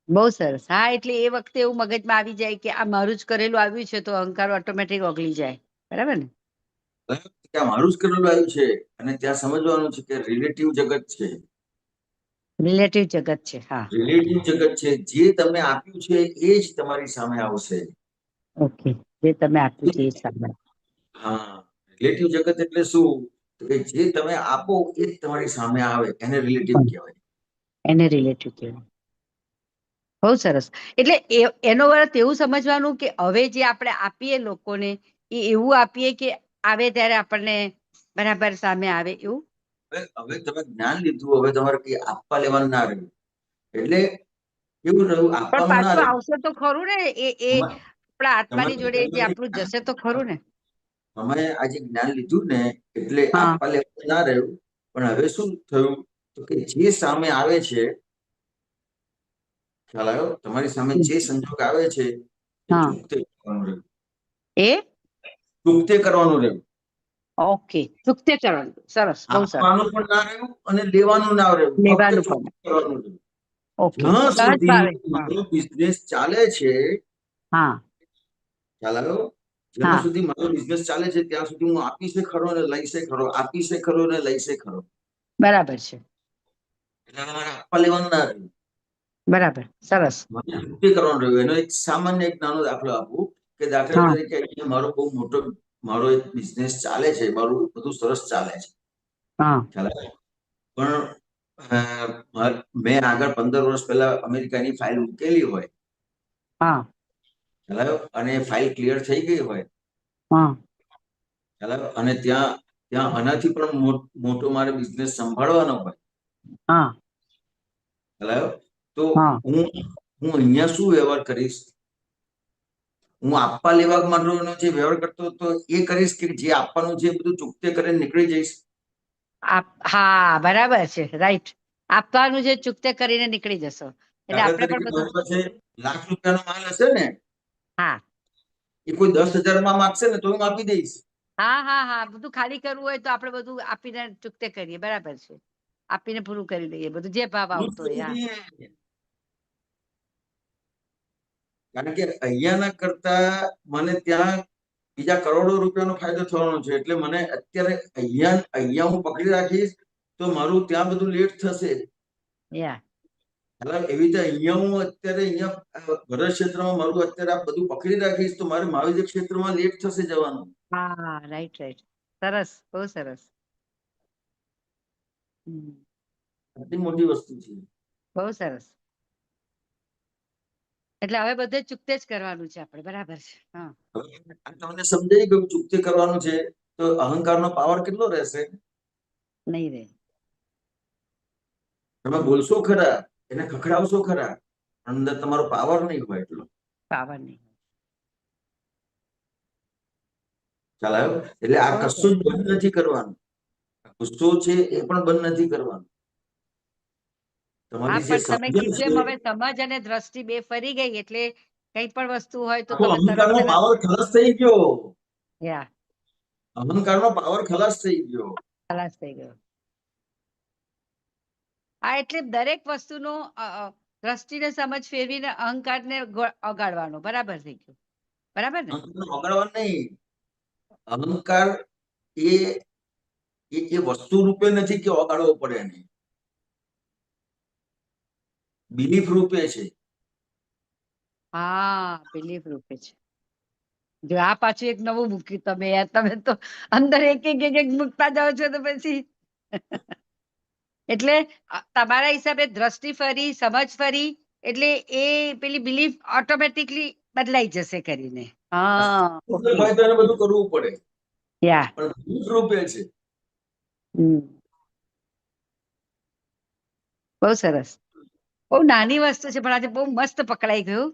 બહુ સરસ. હા એટલે એ વખતે એવું મગજમાં આવી જાય કે આ મારું જ કરેલું આવ્યું છે તો અહંકાર ઓટોમેટિક ઓગળી જાય. બરાબર ને? કે આ મારું જ કરેલું આવ્યું છે, અને ત્યાં સમજવાનું છે કે રિલેટિવ જગત છે. રિલેટિવ જગત છે. હા રિલેટિવ જગત છે. જે તમને આપ્યું છે એ જ તમારી સામે આવશે. ઓકે જે તમે આપ્યું છે એ સામે. હા, રિલેટિવ જગત એટલે શું? તો કે જે તમે આપો એ જ તમારી સામે આવે, એને રિલેટિવ કહેવાય. એને રિલેટિવ કહેવાય. બહુ સરસ. એટલે એનો અર્થ એવું સમજવાનું કે હવે જે આપણે આપીએ લોકોને એ એવું આપીએ કે આવે ત્યારે આપણને બરાબર સામે આવે એવું. હવે તમે જ્ઞાન લીધું, હવે તમારે કઈ આપવા લેવાનું ના રહ્યું. એટલે કેવું રહ્યું? પણ આપવાનું ના પાછું રહ્યું. આવશે તો ખરું ને એ આપણા આત્માની જોડે જે આપણું જશે તો ખરું ને. તમે આજે જ્ઞાન લીધું ને એટલે હા આપવા લેવાનું ના રહ્યું. પણ હવે શું થયું? તો કે જે સામે આવે છે, ખ્યાલ આવ્યો? તમારી સામે જે સંજોગ આવે છે એ હા ચૂકતે કરવાનું રહ્યું. એ ચૂકતે કરવાનું રહ્યું. ઓકે ચૂકતે કરવાનું. સરસ, બહુ સરસ. આપવાનું પણ ના રહ્યું અને લેવાનું ના રહ્યું, ફક્ત લેવાનું પણ. ચૂકતે કરવાનું રહ્યું. ઓકે જ્યાં સહજ સુધી ભાવે. હા મારો બિઝનેસ ચાલે છે, હા ખ્યાલ આવ્યો? જ્યાં હા સુધી મારો બિઝનેસ ચાલે છે ત્યાં સુધી હું આપીશે ખરો ને લઈશે ખરો, આપીશે ખરો ને લઈશે ખરો. બરાબર છે. એટલે હવે મારે આપવા લેવાનું ના રહ્યું, બરાબર સરસ. મારે ચૂકતે કરવાનું રહ્યું. એનો એક સામાન્ય એક નાનો દાખલો આપું કે દાખલા હા તરીકે અહીંયા મારો બહુ મોટો મારો એક બિઝનેસ ચાલે છે, મારું બધું સરસ ચાલે છે, હા ખ્યાલ આવ્યો? પણ મેં આગળ 15 વર્ષ પહેલા અમેરિકાની ફાઇલ મૂકેલી હોય, હા ખ્યાલ આવ્યો? અને ફાઇલ ક્લિયર થઈ ગઈ હોય, હા ખ્યાલ આવ્યો? અને ત્યાં ત્યાં આનાથી પણ મોટો મારે બિઝનેસ સંભાળવાનો હોય, હા ખ્યાલ આવ્યો? તો હા હું અહીંયા શું વ્યવહાર કરીશ? હું આપવા લેવા માટેનો જે વ્યવહાર કરતો હતો એ કરીશ કે જે આપવાનું છે એ બધું ચૂકતે કરીને નીકળી જઈશ? હા બરાબર છે. રાઈટ. આપવાનું છે ચૂકતે કરીને નીકળી જશો એટલે દાખલા આપણે પણ તરીકે બધું. મારી પાસે ₹1,00,000 માલ હશે ને, હા એ કોઈ 10,000 માં માંગશે ને તો હું આપી દઈશ. હા હા હા બધું ખાલી કરવું હોય તો આપણે બધું આપીને ચૂકતે કરીએ. બરાબર છે. આપીને પૂરું કરી દઈએ બધું જે ભાવ આવતો હોય. હા કારણ કે અહીંયાના કરતા મને ત્યાં બીજા કરોડો રૂપિયાનો ફાયદો થવાનો છે. એટલે મને અત્યારે અહીંયા હું પકડી રાખીશ તો મારું ત્યાં બધું લેટ થશે. યા એટલે એવી રીતે અહીંયા હું અત્યારે અહીંયા ભરત ક્ષેત્રમાં મારું અત્યારે આ બધું પકડી રાખીશ તો મારે મહાવીર ક્ષેત્રમાં લેટ થશે જવાનું. હા, રાઈટ રાઈટ. સરસ, બહુ સરસ. હમ, આટલી મોટી વસ્તુ છે. બહુ સરસ. એટલે હવે બધે ચૂકતે જ કરવાનું છે આપણે, બરાબર છે. હા, હવે આ તમને સમજાઈ ગયું ચૂકતી કરવાનું છે તો અહંકારનો પાવર કેટલો રહેશે? નહીં રે. તમે બોલશો ખરા, એને ખખડાવશો ખરા, અંદર તમારો પાવર નહીં હોય એટલો. પાવર નહીં. ખ્યાલ આવ્યો? એટલે આ બહુ કશું જ બંધ નથી કરવાનું. ગુસ્સો છે એ પણ બંધ નથી કરવાનું. હા, તમારી જે પણ તમે સમજણ કીધું છે, એમ હવે સમજ અને દ્રષ્ટિ બે ફરી ગઈ એટલે કઈ પણ વસ્તુ હોય તો આખો તમે અહંકારનો તરત પાવર ખલાસ થઈ ગયો. યા અહંકારનો પાવર ખલાસ થઈ ગયો. ખલાસ થઈ ગયો. હા, એટલે દરેક વસ્તુનો દ્રષ્ટિને સમજ ફેરવીને અહંકારને અગાડવાનો, બરાબર થઈ ગયું. બરાબર ને? અહંકારને ઓગાળવા નહીં. અહંકાર એ એ વસ્તુ રૂપે નથી કે ઓગાળવો પડે એને. બિલીફ રૂપે છે. હા, બિલીફ રૂપે છે. જો આ પાછું એક નવું મૂક્યું તમે યાર, તમે તો અંદર એક એક મૂકતા જાઓ છો તો પછી એટલે તમારા હિસાબે દ્રષ્ટિ ફરી, સમજ ફરી એટલે એ પેલી બિલીફ ઓટોમેટિકલી બદલાઈ જશે કરીને. હા, ભાઈ તો એને બધું કરવું પડે યા. પણ બિલીફ રૂપે છે. બહુ સરસ. બહુ નાની વસ્તુ છે પણ આજે બહુ મસ્ત પકડાઈ ગયું.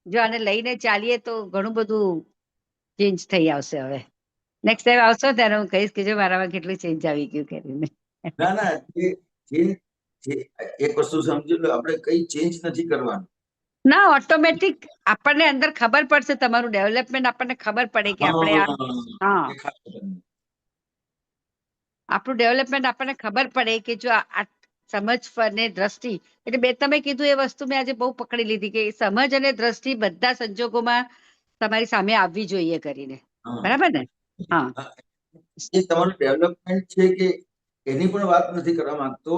જો આને લઈને ચાલીએ તો ઘણું બધું ચેન્જ થઈ આવશે. હવે નેક્સ્ટ ટાઈમ આવશો ત્યારે હું કહીશ કે જો મારામાં કેટલું ચેન્જ આવી ગયું કરીને. ના ના એક વસ્તુ સમજી લો, આપણે કઈ ચેન્જ નથી કરવાનું. ના, ઓટોમેટિક આપણને અંદર ખબર પડશે, તમારું ડેવલપમેન્ટ આપણને ખબર પડે કે આપણે હા, એ ખાસ કરીને. આપણું ડેવલપમેન્ટ આપણને ખબર પડે કે જો આ સમજ અને દ્રષ્ટિ એટલે બે તમે કીધું એ વસ્તુ મેં આજે બહુ પકડી લીધી કે સમજ અને દ્રષ્ટિ બધા સંજોગોમાં તમારી સામે આવવી જોઈએ કરીને. હા. બરાબર ને? હા, એ તમારું ડેવલપમેન્ટ છે કે એની પણ વાત નથી કરવા માંગતો,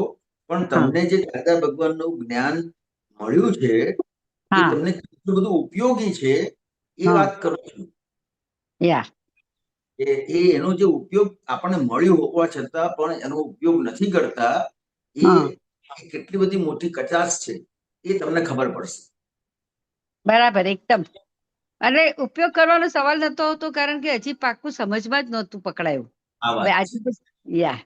પણ હા, તમને જે દાદા ભગવાનનું જ્ઞાન મળ્યું છે એ હા, તમને કેટલું બધું ઉપયોગી છે એ હા, વાત કરું છું. યા. એનો જે ઉપયોગ આપણને મળ્યો હોવા છતાં પણ એનો ઉપયોગ નથી કરતા, એ હા, કેટલી બધી મોટી કચાશ છે એ તમને ખબર પડશે. બરાબર, એકદમ. અને ઉપયોગ કરવાનો સવાલ નતો આવતો કારણ કે હજી પાકું સમજમાં જ નહોતું પકડાયું. આ હવે વાત આજે યા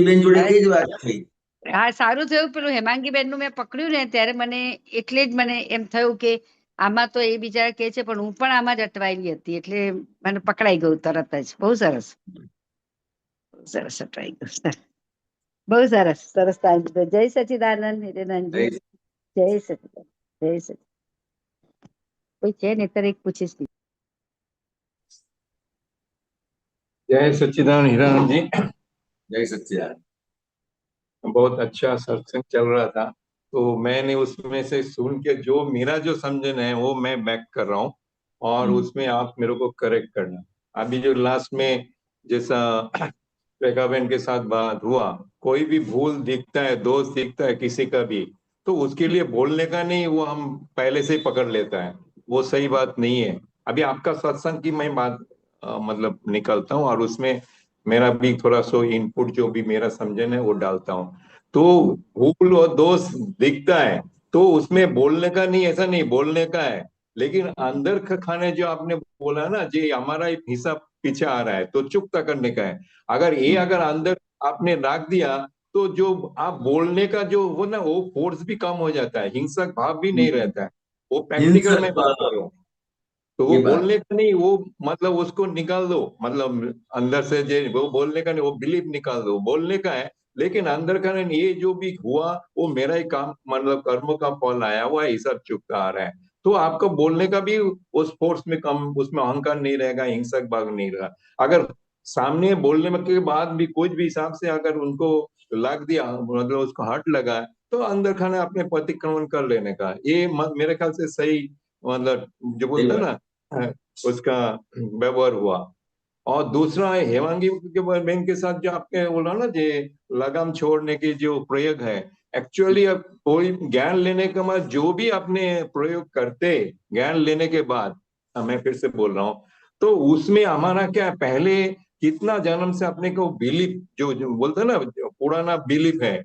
બેન જોડે હવે એ જ વાત થઈ. હા, સારું થયું પેલું હેમાંગી બેન નું મેં પકડ્યું ને ત્યારે મને એટલે જ મને એમ થયું કે આમાં તો એ બિચારા કે છે પણ હું પણ આમાં જ અટવાયેલી હતી એટલે મને પકડાઈ ગયું તરત જ. બહુ સરસ, બહુ સરસ અટવાઈ ગયું. બહુ સરસ, સરસ ટાઈમ. જય સચિદાનંદ હિરેનંદજી, જય સચિદાનંદ, જય સચિદાનંદ. કોઈ છે ને એક પૂછીશ. जय सच्चिदानंद हीरानंद जी। જય સચ્ચિદાનંદ. बहुत अच्छा सत्संग चल रहा था, तो मैंने उसमें से सुन के जो मेरा जो समझन है वो मैं बैक कर रहा हूँ, और उसमें आप मेरे को करेक्ट करना। अभी जो लास्ट में जैसा रेखा बहन के साथ बात हुआ, कोई भी भूल दिखता है, दोष दिखता है किसी का भी, तो उसके लिए बोलने का नहीं, वो हम पहले से ही पकड़ लेता है, वो सही बात नहीं है। अभी आपका सत्संग की मैं बात मतलब निकलता हूँ, और उसमें मेरा भी थोड़ा सो इनपुट जो भी मेरा समझन है वो डालता हूँ। तो भूल और दोष दिखता है तो उसमें बोलने का नहीं, ऐसा नहीं, बोलने का है, लेकिन अंदर खाने जो आपने बोला ना जी, हमारा एक हिस्सा पीछे आ रहा है तो चुकता करने का है। अगर ये अगर अंदर आपने रख दिया तो जो आप बोलने का जो वो ना, वो फोर्स भी कम हो जाता है, हिंसक भाव भी नहीं रहता है। वो प्रैक्टिकल में बात कर रहा हूँ। तो वो ये बात बोलने का नहीं, वो मतलब उसको निकाल दो, मतलब अंदर से जो वो बोलने का नहीं, वो बिलीफ निकाल दो, बोलने का है, लेकिन अंदर का नहीं, ये जो भी हुआ वो मेरा ही काम, मतलब कर्म का फल आया हुआ है, ये सब चुकता आ रहा है। तो आपको बोलने का भी उस फोर्स में कम, उसमें अहंकार नहीं रहेगा, हिंसक भाग नहीं रहा। अगर सामने बोलने में के बाद भी कुछ भी हिसाब से अगर उनको लग दिया, मतलब उसको हट लगा, तो अंदर खाने अपने प्रतिक्रमण कर लेने का, ये मेरे ख्याल से सही, मतलब जो बोलते हैं ना उसका व्यवहार हुआ। और दूसरा हेमांगी के बहन के साथ जो आपने बोला ना, जो लगाम छोड़ने के जो प्रयोग है, एक्चुअली अब कोई ज्ञान लेने के बाद जो भी अपने प्रयोग करते, ज्ञान लेने के बाद, मैं फिर से बोल रहा हूँ, तो उसमें हमारा क्या पहले कितना जन्म से अपने को बिलीफ जो बोलते हैं ना, पुराना बिलीफ है,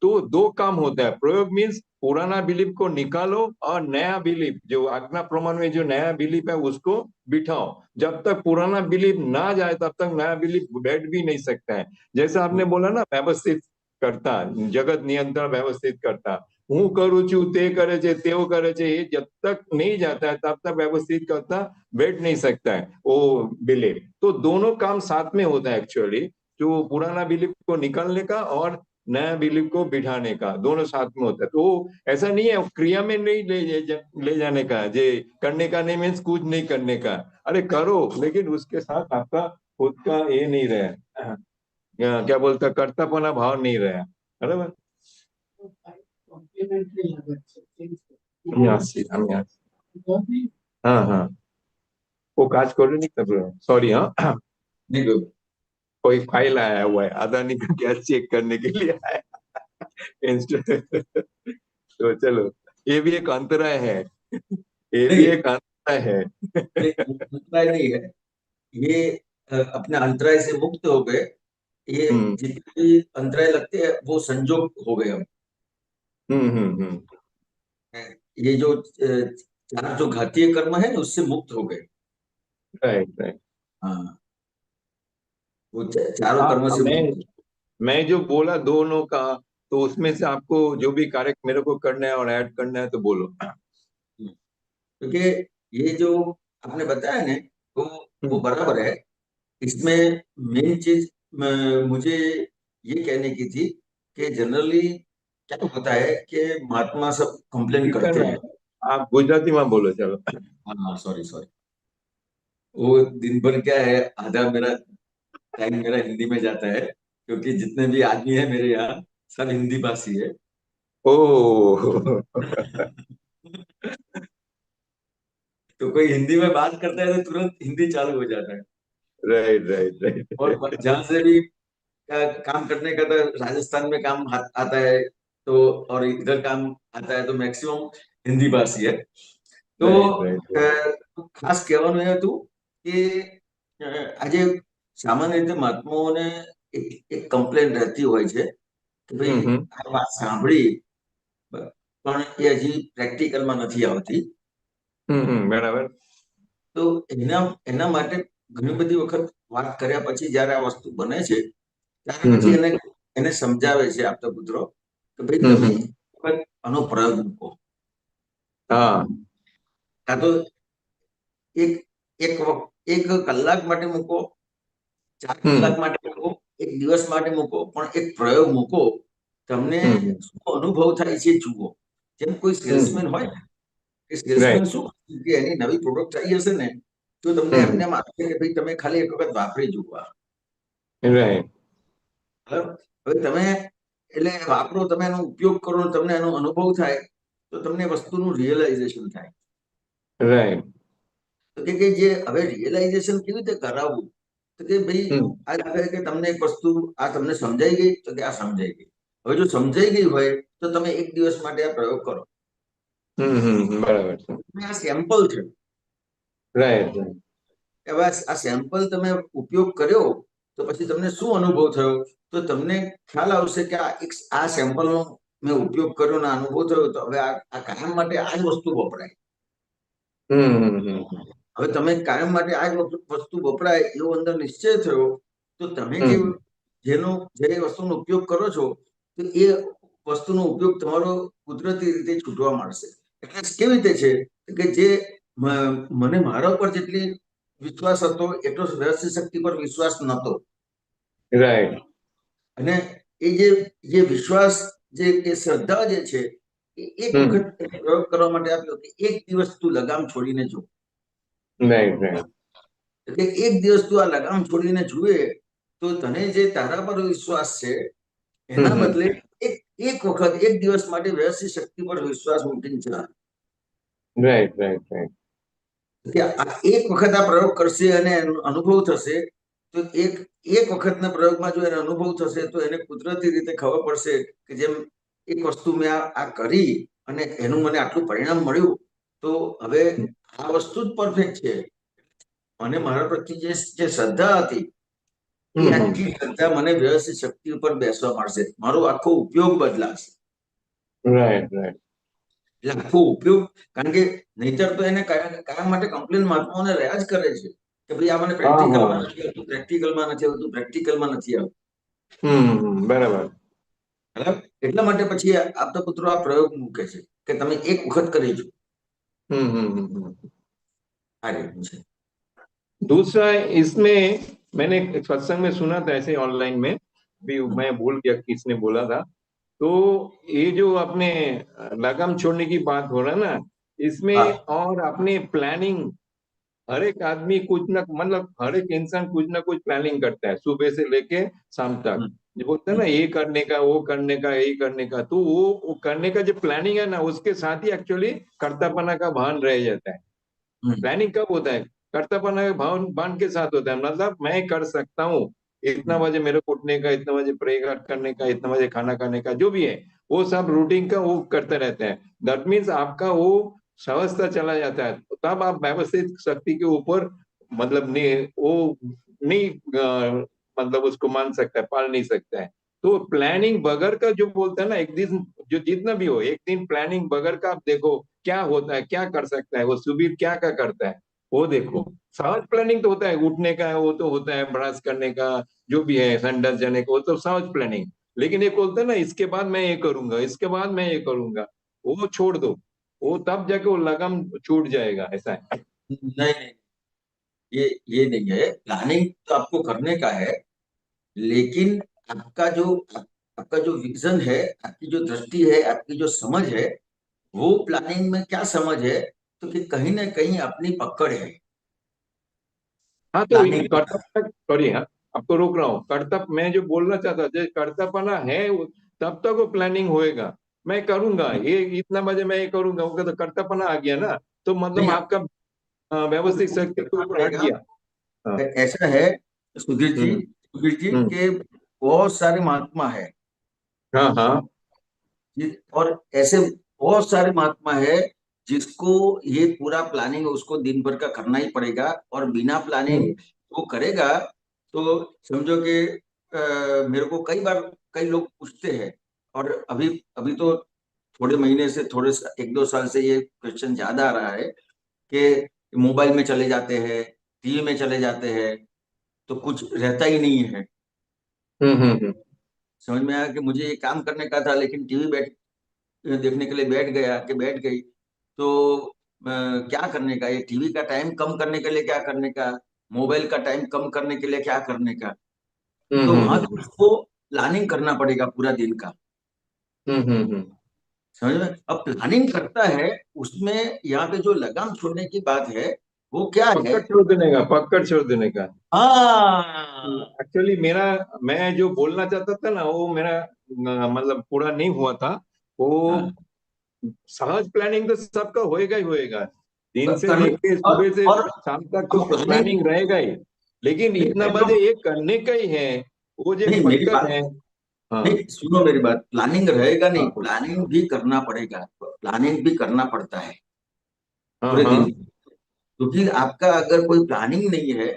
तो दो काम होता है। प्रयोग मीन्स पुराना बिलीफ को निकालो और नया बिलीफ जो आज्ञा प्रमाण में जो नया बिलीफ है उसको बिठाओ। जब तक पुराना बिलीफ ना जाए तब तक नया बिलीफ बैठ भी नहीं सकता है। जैसे आपने बोला ना, व्यवस्थित करता, जगत नियंत्रण व्यवस्थित करता, હું કરું છું તે કરે છે તેઓ કરે છે, ये जब तक नहीं जाता है तब तक व्यवस्थित करता बैठ नहीं सकता है वो बिलीफ। तो दोनों काम साथ में होता है एक्चुअली, जो पुराना बिलीफ को निकालने का और नया बिलीफ को बिठाने का, दोनों साथ में होता है। तो ऐसा नहीं है क्रिया में नहीं ले जाने का, जे करने का नहीं मीन्स कुछ नहीं करने का, अरे करो, लेकिन उसके साथ आपका खुद का ये नहीं रहे, क्या बोलता, कर्तापना भाव नहीं रहा, बराबर। हाँ हाँ, वो काज करो नहीं कर, सॉरी, हाँ नहीं कोई कोई फाइल आया हुआ है, अदानी का गैस चेक करने के लिए आया तो चलो, ये भी एक अंतराय है, ये भी नहीं, एक अंतराय है। अंतराय नहीं है ये, अपने अंतराय से मुक्त हो गए। ये हम्म जितने भी अंतराय लगते हैं वो संजोग हो गए हम। हम्म। ये जो चार जो घातीय कर्म है ना उससे मुक्त हो गए। Right right. हाँ, वो चारों हाँ, कर्म से मुक्त। मैं जो बोला दोनों का, तो उसमें से आपको जो भी कार्य मेरे को करना है और ऐड करना है तो बोलो। क्योंकि ये जो आपने बताया ना वो हम्म बराबर है। इसमें मेन चीज मुझे ये कहने की थी कि जनरली क्या होता है कि महात्मा सब कंप्लेन करते हैं। आप गुजराती में बोलो, चलो। हाँ सॉरी सॉरी, वो दिन भर क्या है, आधा मेरा टाइम मेरा हिंदी में जाता है, क्योंकि जितने भी आदमी है मेरे यहाँ सब हिंदी भाषी है। ओ तो कोई हिंदी में बात करता है तो तुरंत हिंदी चालू हो जाता है। Right right right. और जहां से भी काम करने का तो राजस्थान में काम आता है, तो और इधर काम आता है तो मैक्सिमम हिंदी भाषी है। तो राइट राइट। ખાસ કહેવાનું એ હતું કે આજે સામાન્ય રીતે મહાત્માઓને એક કમ્પ્લેન રહેતી હોય છે કે ભાઈ આ વાત સાંભળી પણ એ હજી પ્રેક્ટિકલમાં નથી આવતી। બરાબર। તો એના માટે ઘણી બધી વખત વાત કર્યા પછી જ્યારે આ વસ્તુ બને છે ત્યારે પછી એને સમજાવે છે આપતા પુત્રો કે ભાઈ તમે આનો પ્રયોગ મૂકો, કાં તો એક એક એક કલાક માટે મૂકો, 4 કલાક માટે મૂકો, એક દિવસ માટે મૂકો, પણ એક પ્રયોગ મૂકો, તમને શું અનુભવ થાય છે જુઓ। જેમ કોઈ સેલ્સમેન હોય ને, કે સેલ્સમેન શું કે એની નવી પ્રોડક્ટ આવી હશે ને તો તમને એમને એમ આપશે કે ભાઈ તમે ખાલી એક વખત વાપરી જુઓ। હવે તમે એટલે વાપરો, તમે એનો ઉપયોગ કરો, તમને એનો અનુભવ થાય તો તમને વસ્તુનું રિયલાઇઝેશન થાય। રાઈટ। તો કે જે હવે રિયલાઇઝેશન કેવી રીતે કરાવવું, તો કે ભાઈ આ લાગે કે તમને એક વસ્તુ આ તમને સમજાઈ ગઈ, તો કે આ સમજાઈ ગઈ। હવે જો સમજાઈ ગઈ હોય તો તમે એક દિવસ માટે આ પ્રયોગ કરો। બરાબર છે। આ સેમ્પલ છે। રાઈટ। હવે આ સેમ્પલ તમે ઉપયોગ કર્યો તો પછી તમને શું અનુભવ થયો, તો તમને ખ્યાલ આવશે કે આ સેમ્પલનો મેં ઉપયોગ કર્યો ને અનુભવ થયો, તો હવે આ કાયમ માટે આ જ વસ્તુ વપરાય। હવે તમે કાયમ માટે આ જ વસ્તુ વપરાય એવો અંદર નિશ્ચય થયો, તો તમે જે વસ્તુનો ઉપયોગ કરો છો તો એ વસ્તુનો ઉપયોગ તમારો કુદરતી રીતે છૂટવા માંડશે। એટલે કેવી રીતે છે કે જે મને મારા ઉપર જેટલી વિશ્વાસ હતો એટલો વ્યવસ્થિત શક્તિ પર વિશ્વાસ નહોતો। રાઈટ। અને એ જે વિશ્વાસ જે શ્રદ્ધા જે છે એ એક વખત પ્રયોગ કરવા માટે આપ્યો કે એક દિવસ તું લગામ છોડીને જો। Right right. એટલે એક દિવસ તું આ લગામ છોડીને જુએ તો તને જે તારા પર વિશ્વાસ છે એના બદલે એક વખત એક દિવસ માટે વ્યવસ્થિત શક્તિ પર વિશ્વાસ મૂકીને જા। Right right right. એક વખત આ પ્રયોગ કરશે અને એનો અનુભવ થશે, તો એક વખતના પ્રયોગમાં જો એને અનુભવ થશે તો એને કુદરતી રીતે ખબર પડશે કે જેમ એક વસ્તુ મેં આ કરી અને એનું મને આટલું પરિણામ મળ્યું, તો હવે આ વસ્તુ જ પરફેક્ટ છે. અને મારા પ્રત્યે જે શ્રદ્ધા હતી એ આખી શ્રદ્ધા મને વ્યવસ્થિત શક્તિ ઉપર બેસવા મળશે, મારો આખો ઉપયોગ બદલાશે. Right right. એટલે આખો ઉપયોગ, કારણ કે નહીતર તો એને કાયમ માટે કમ્પ્લેન મહાત્માઓને રહ્યા જ કરે છે કે ભાઈ આ મને પ્રેક્ટિકલમાં નથી આવતું, પ્રેક્ટિકલમાં નથી આવતું, પ્રેક્ટિકલમાં નથી આવતું. બરાબર. બરાબર. એટલા માટે પછી આપતા પુત્રો આ પ્રયોગ મૂકે છે કે તમે એક વખત કરી જો. આ રીતનું છે. दूसरा इसमें मैंने एक सत्संग में सुना था ऐसे ऑनलाइन में भी, मैं भूल गया किसने बोला था, तो ये जो अपने लगाम छोड़ने की बात हो रहा है ना, इसमें और अपने प्लानिंग, हर एक आदमी कुछ ना, मतलब हर एक इंसान कुछ ना कुछ प्लानिंग करता है सुबह से लेके शाम तक, जो बोलते हैं ना ये करने का, वो करने का, ये करने का, तो वो करने का जो प्लानिंग है ना, उसके साथ ही एक्चुअली कर्तापना का भान रह जाता है. प्लानिंग कब होता है? कर्तापना के भान के साथ होता है, मतलब मैं कर सकता हूँ, इतना बजे मेरे को उठने का, इतना बजे प्रेयर करने का, इतना बजे खाना खाने का, जो भी है वो सब रूटीन का वो करते रहते हैं. दैट मीन्स आपका वो समझता चला जाता है, तब आप व्यवस्थित शक्ति के ऊपर मतलब नहीं मतलब उसको मान सकता है, पाल नहीं सकता है. तो प्लानिंग बगैर का जो बोलता है ना, एक दिन जो जितना भी हो, एक दिन प्लानिंग बगैर का आप देखो क्या होता है, क्या कर सकता है वो सुबीर, क्या करता है वो देखो. सहज प्लानिंग तो होता है, उठने का वो तो होता है, ब्रश करने का, जो भी है संडास जाने का, वो तो सहज प्लानिंग. लेकिन एक बोलते हैं ना इसके बाद मैं ये करूंगा, इसके बाद मैं ये करूंगा, वो छोड़ दो, वो तब जाके वो लगाम छूट जाएगा. ऐसा है? नहीं, ये नहीं है. प्लानिंग तो आपको करने का है, लेकिन आपका जो विजन है, आपकी जो दृष्टि है, आपकी जो समझ है, वो प्लानिंग में क्या समझ है, तो कि कहीं ना कहीं अपनी पकड़ है. हाँ, तो कर्तव्य, सॉरी, हाँ आपको रोक रहा हूँ. कर्तव्य मैं जो बोलना चाहता था, कर्तव्यपना है तब तक वो प्लानिंग होएगा. मैं करूंगा ये, इतना बजे मैं ये करूंगा, वो तो कर्तव्यपना आ गया ना, तो मतलब आपका व्यवस्थित शक्ति के ऊपर हट गया. ऐसा है सुधीर जी के बहुत सारे महात्मा है. हाँ. और ऐसे बहुत सारे महात्मा है जिसको ये पूरा प्लानिंग उसको दिन भर का करना ही पड़ेगा, और बिना प्लानिंग वो करेगा तो समझो कि मेरे को कई बार कई लोग पूछते हैं, और अभी तो थोड़े महीने से, थोड़े 1-2 साल से ये क्वेश्चन ज्यादा आ रहा है कि मोबाइल में चले जाते हैं, टीवी में चले जाते हैं, तो कुछ रहता ही नहीं है. समझ में आया कि मुझे ये काम करने का था, लेकिन टीवी देखने के लिए बैठ गई, तो क्या करने का, ये टीवी का टाइम कम करने के लिए क्या करने का, मोबाइल का टाइम कम करने के लिए क्या करने का. तो वहां तो उसको प्लानिंग करना पड़ेगा पूरा दिन का. समझ में? अब प्लानिंग करता है उसमें, यहाँ पे जो लगाम छोड़ने की बात है वो क्या है? पकड़ छोड़ देने का. हाँ, एक्चुअली मैं जो बोलना चाहता था ना, वो मेरा मतलब पूरा नहीं हुआ था. वो सहज प्लानिंग तो सबका होएगा ही होएगा, दिन से लेके सुबह से शाम तक तो प्लानिंग रहेगा ही, लेकिन इतना बजे ये करने का ही है, वो जो पक्का है. नहीं, सुनो मेरी बात, प्लानिंग रहेगा नहीं, प्लानिंग भी करना पड़ेगा, प्लानिंग भी करना पड़ता है पूरे दिन. क्योंकि आपका अगर कोई प्लानिंग नहीं है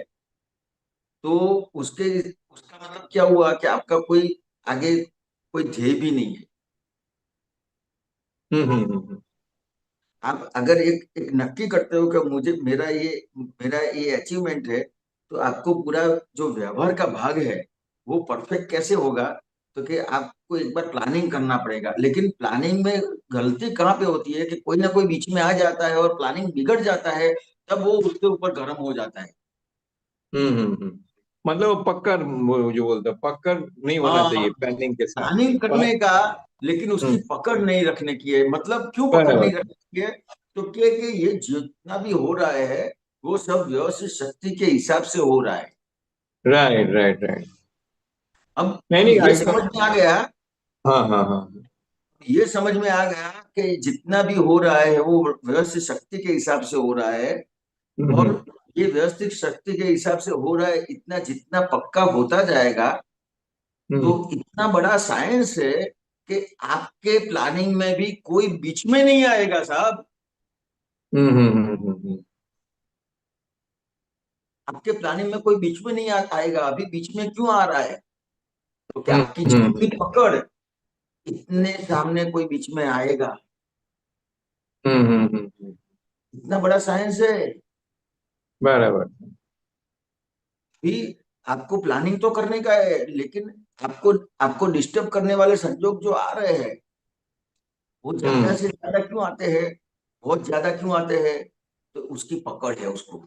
तो उसका मतलब क्या हुआ कि आपका कोई आगे कोई ध्येय भी नहीं है. आप अगर एक नक्की करते हो कि मुझे मेरा ये अचीवमेंट है, तो आपको पूरा जो व्यवहार का भाग है वो परफेक्ट कैसे होगा, तो कि आपको एक बार प्लानिंग करना पड़ेगा. लेकिन प्लानिंग में गलती कहाँ पे होती है कि कोई ना कोई बीच में आ जाता है और प्लानिंग बिगड़ जाता है, तब वो उसके ऊपर गर्म हो जाता है. मतलब पक्का, जो बोलता पक्का नहीं होना चाहिए प्लानिंग के साथ. प्लानिंग करने का, लेकिन उसकी पकड़ नहीं रखने की है. मतलब क्यों पकड़ नहीं रखने की है? तो कि ये जितना भी हो रहा है वो सब व्यवस्थित शक्ति के हिसाब से हो रहा है. राइट. अब नहीं, ये समझ में आ गया. हाँ. ये समझ में आ गया कि जितना भी हो रहा है वो व्यवस्थित शक्ति के हिसाब से हो रहा है, और ये व्यवस्थित शक्ति के हिसाब से हो रहा है. इतना जितना पक्का होता जाएगा तो इतना बड़ा साइंस है कि आपके प्लानिंग में भी कोई बीच में नहीं आएगा साहब। हम्म। आपके प्लानिंग में कोई बीच में नहीं आएगा। अभी बीच में क्यों आ रहा है? तो क्या आपकी हम्म। जितनी पकड़, इतने सामने कोई बीच में आएगा। इतना बड़ा साइंस है। बराबर। भी आपको प्लानिंग तो करने का है, लेकिन आपको आपको डिस्टर्ब करने वाले संजोग जो आ रहे हैं वो ज्यादा से ज्यादा क्यों आते हैं, बहुत ज्यादा क्यों आते हैं? तो उसकी पकड़ है उसको।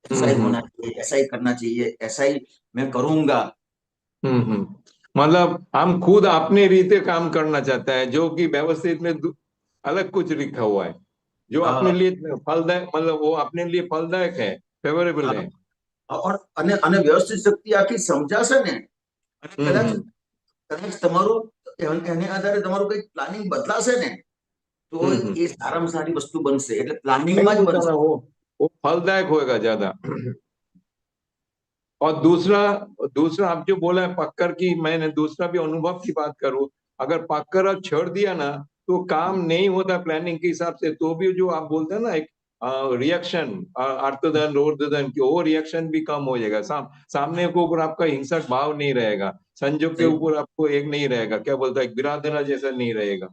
ऐसा ही होना चाहिए, ऐसा ही करना चाहिए, ऐसा ही मैं करूंगा। मतलब हम खुद अपने रीते काम करना चाहता है, जो कि व्यवस्थित में अलग कुछ लिखा हुआ है, जो अपने हाँ, लिए फलदायक, मतलब वो अपने लिए फलदायक है, फेवरेबल है। અને વ્યવસ્થિત શક્તિ આખી સમજાશે ને, અને કદાચ हम्म કદાચ તમારું એને આધારે તમારું કઈક પ્લાનિંગ બદલાશે ને, તો हम्म। એ સારામાં સારી વસ્તુ બનશે, એટલે नहीं પ્લાનિંગમાં જ होता બનશે। ना वो फलदायक होएगा ज्यादा। और दूसरा दूसरा आप जो बोला है पक्कर की, मैंने दूसरा भी अनुभव की बात करूं, अगर पक्कर अब छोड़ दिया ना तो काम नहीं होता प्लानिंग के हिसाब से, तो भी जो आप बोलते हैं ना एक रिएक्शन, अर्थदन रोधदन की, वो रिएक्शन भी कम हो जाएगा। सामने के ऊपर आपका हिंसक भाव नहीं रहेगा, संजोग के ऊपर आपको एक नहीं रहेगा, क्या बोलता है, एक बिरादरा जैसा नहीं रहेगा।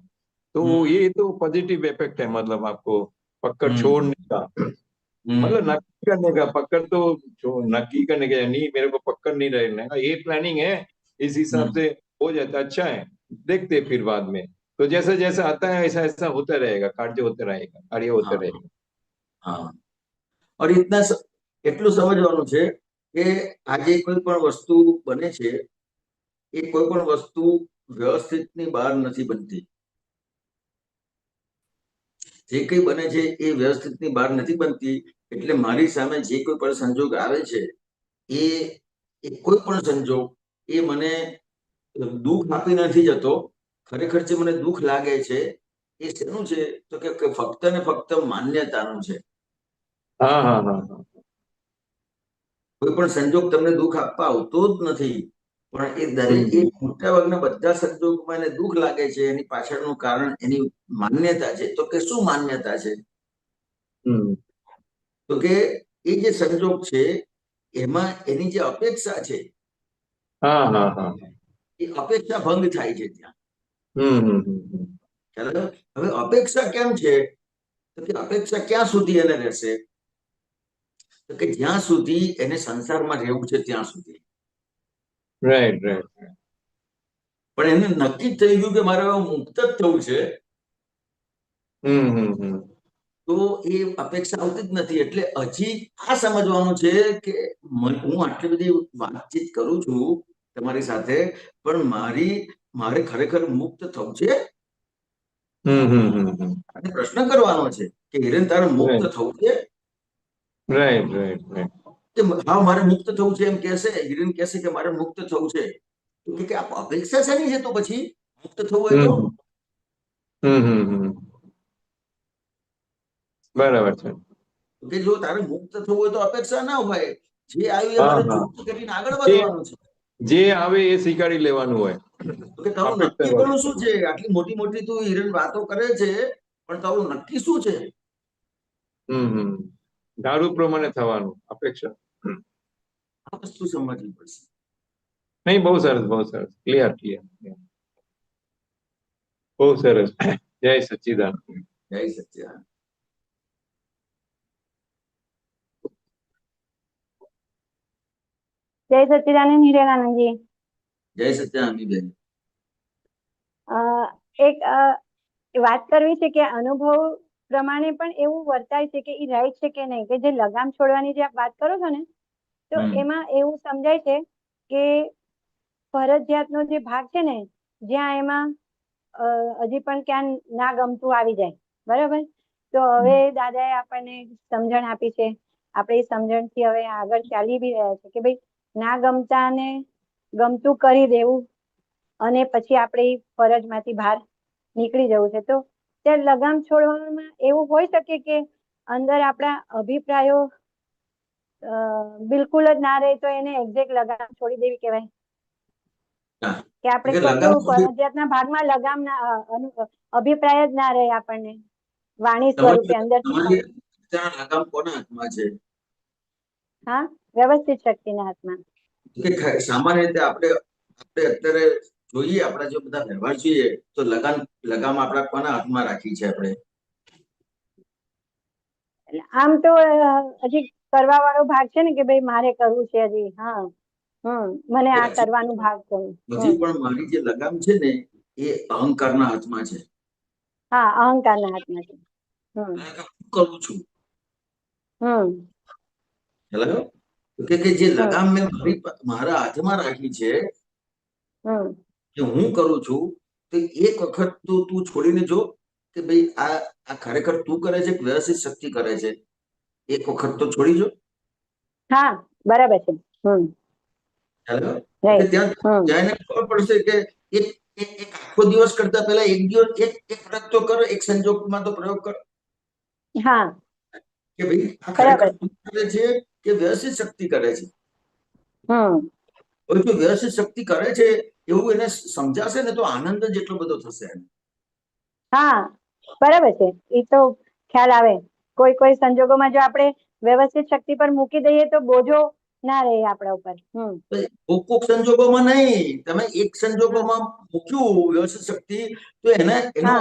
तो ये तो पॉजिटिव इफेक्ट है, मतलब आपको पकड़ छोड़ने का, मतलब नक्की करने का। पकड़ तो जो नक्की करने का, नहीं मेरे को पकड़ नहीं रहने का, ये प्लानिंग है, इस हिसाब से हो जाता है, अच्छा है, देखते फिर बाद में। तो जैसा जैसा आता है ऐसा ऐसा होता रहेगा, कार्य होता रहेगा, कार्य होता હા, रहेगा। હા। और એટલું સમજવાનું છે કે આજે કોઈ પણ વસ્તુ બને છે, એ કોઈ પણ વસ્તુ વ્યવસ્થિતની બહાર નથી બનતી। જે કઈ બને છે એ વ્યવસ્થિતની બહાર નથી બનતી। એટલે મારી સામે જે કોઈ પણ સંજોગ આવે છે, એ એ કોઈ પણ સંજોગ એ મને દુઃખ આપી નથી જતો। ખરેખર જે મને દુઃખ લાગે છે એ શેનું છે? તો કે ફક્ત ને ફક્ત માન્યતાનું છે। हाँ हाँ हाँ हाँ। કોઈ પણ સંજોગ તમને દુઃખ આપવા આવતો જ નથી, પણ એ દરેક हम्म મોટા ભાગના બધા સંજોગમાં એને દુઃખ લાગે છે। એની પાછળનું કારણ એની માન્યતા છે। તો કે શું માન્યતા છે? हम्म। તો કે એ જે સંજોગ છે એમાં એની જે અપેક્ષા છે, हाँ हाँ हाँ। એ અપેક્ષા ભંગ થાય છે ત્યાં। हम्म। ખ્યાલ આવ્યો? હવે અપેક્ષા કેમ છે? તો કે અપેક્ષા ક્યાં સુધી એને રહેશે? તો કે જ્યાં સુધી એને સંસારમાં રહેવું છે ત્યાં સુધી। Right right. પણ એને નક્કી જ થઈ ગયું કે મારે હવે મુક્ત જ થવું છે, हम्म। તો એ અપેક્ષા આવતી જ નથી। એટલે હજી આ સમજવાનું છે કે હું આટલી બધી વાતચીત કરું છું તમારી સાથે, પણ મારે ખરેખર મુક્ત થવું છે? અને પ્રશ્ન કરવાનો છે કે હિરેન તારે મુક્ત राइट થવું છે? Right right right. કે હા મારે મુક્ત થવું છે એમ કહેશે, હિરેન કહેશે કે મારે મુક્ત થવું છે, તો કે આ અપેક્ષા શેની છે? તો પછી મુક્ત થવું હોય તો हम्म। बराबर है। કે જો તારે મુક્ત થવું હોય તો અપેક્ષા ના હોય, જે આવ્યું એ हाँ મારે हाँ। ચૂપ કરીને આગળ જે વધવાનું છે। જે આવે એ સ્વીકારી લેવાનું હોય, તો કે તારું અપેક્ષા નક્કી વગર। પણ શું છે? આટલી મોટી મોટી તું હિરેન વાતો કરે છે, પણ તારું નક્કી શું છે? હમ। દારૂ પ્રમાણે થવાનું અપેક્ષા। આ વસ્તુ સમજવી પડશે। નહીં, બહુ સરસ, ક્લિયર ક્લિયર, બહુ સરસ। જય સચ્ચિદાનંદ। જય સચ્ચિદાનંદ। જય સચ્ચિદાનંદ હિરેનાનંદજી। જય સચ્ચિદાનંદ બેન। એક વાત કરવી છે કે અનુભવ પ્રમાણે પણ એવું વર્તાય છે કે એ રાઈટ છે કે નહીં, કે જે લગામ છોડવાની જે આપ વાત કરો છો ને, તો એમાં એવું સમજાય છે કે ફરજિયાતનો જે ભાગ છે ને, જ્યાં એમાં હજી પણ ક્યાં ના ગમતું આવી જાય, બરાબર? તો હવે દાદાએ આપણને સમજણ આપી છે, આપણે એ સમજણથી હવે આગળ ચાલી બી રહ્યા છે કે ભાઈ ના ગમતા ને ગમતું કરી દેવું, અને પછી આપણે ફરજમાંથી બહાર નીકળી જવું છે। તો ત્યાં લગામ છોડવામાં એવું હોઈ શકે કે અંદર આપણા અભિપ્રાયો બિલકુલ જ ના રહે, તો એને એક્ઝેક્ટ લગામ છોડી દેવી કહેવાય। હા. કે આપણે કે લગામ ખોટું ફરજિયાતના ભાગમાં લગામ ના અભિપ્રાય જ ના રહે આપણને વાણી સ્વરૂપે અંદરથી તમારી ત્યાં લગામ કોના હાથમાં છે? હા, વ્યવસ્થિત શક્તિના હાથમાં. કે સામાન્ય રીતે આપણે અત્યારે જોઈએ, આપણા જો બધા વ્યવહાર જોઈએ તો લગામ આપણા કોના હાથમાં રાખી છે આપણે? એટલે આમ તો હજી કરવા વાળો ભાગ છે ને કે ભાઈ મારે કરવું છે હજી. હા, મને આ કરવાનું ભાગ છે. હજી પણ મારી જે લગામ છે ને એ અહંકારના હાથમાં છે. હા, અહંકારના હાથમાં છે. હું કરું છું હમ હેલો, કે જે લગામ મેં મારા હાથમાં રાખી છે કે હું કરું છું, તો એક વખત તો તું છોડીને જો કે ભાઈ આ ખરેખર તું કરે છે કે વ્યવસ્થિત શક્તિ કરે છે. એક વખત તો છોડી જો. હા, બરાબર છે. Hello, right. ત્યાં જઈને ખબર પડશે કે એક આખો દિવસ કરતા પહેલા એક દિવસ એક પ્રયોગ તો કરો, એક સંજોગમાં તો પ્રયોગ કરો હા, કે ભાઈ આ બરાબર. ખરેખર તું કરે છે કે વ્યવસ્થિત શક્તિ કરે છે. હમ હવે જો વ્યવસ્થિત શક્તિ કરે છે એવું એને સમજાશે ને તો આનંદ જ એટલો બધો થશે. હા, બરાબર છે. એ તો ખ્યાલ આવે. કોઈ કોઈ સંજોગોમાં જો આપણે વ્યવસ્થિત શક્તિ પર મૂકી દઈએ તો બોજો ના રહે આપણા ઉપર. કોક સંજોગોમાં નહીં, તમે એક સંજોગોમાં મૂક્યું વ્યવસ્થિત શક્તિ, તો એનો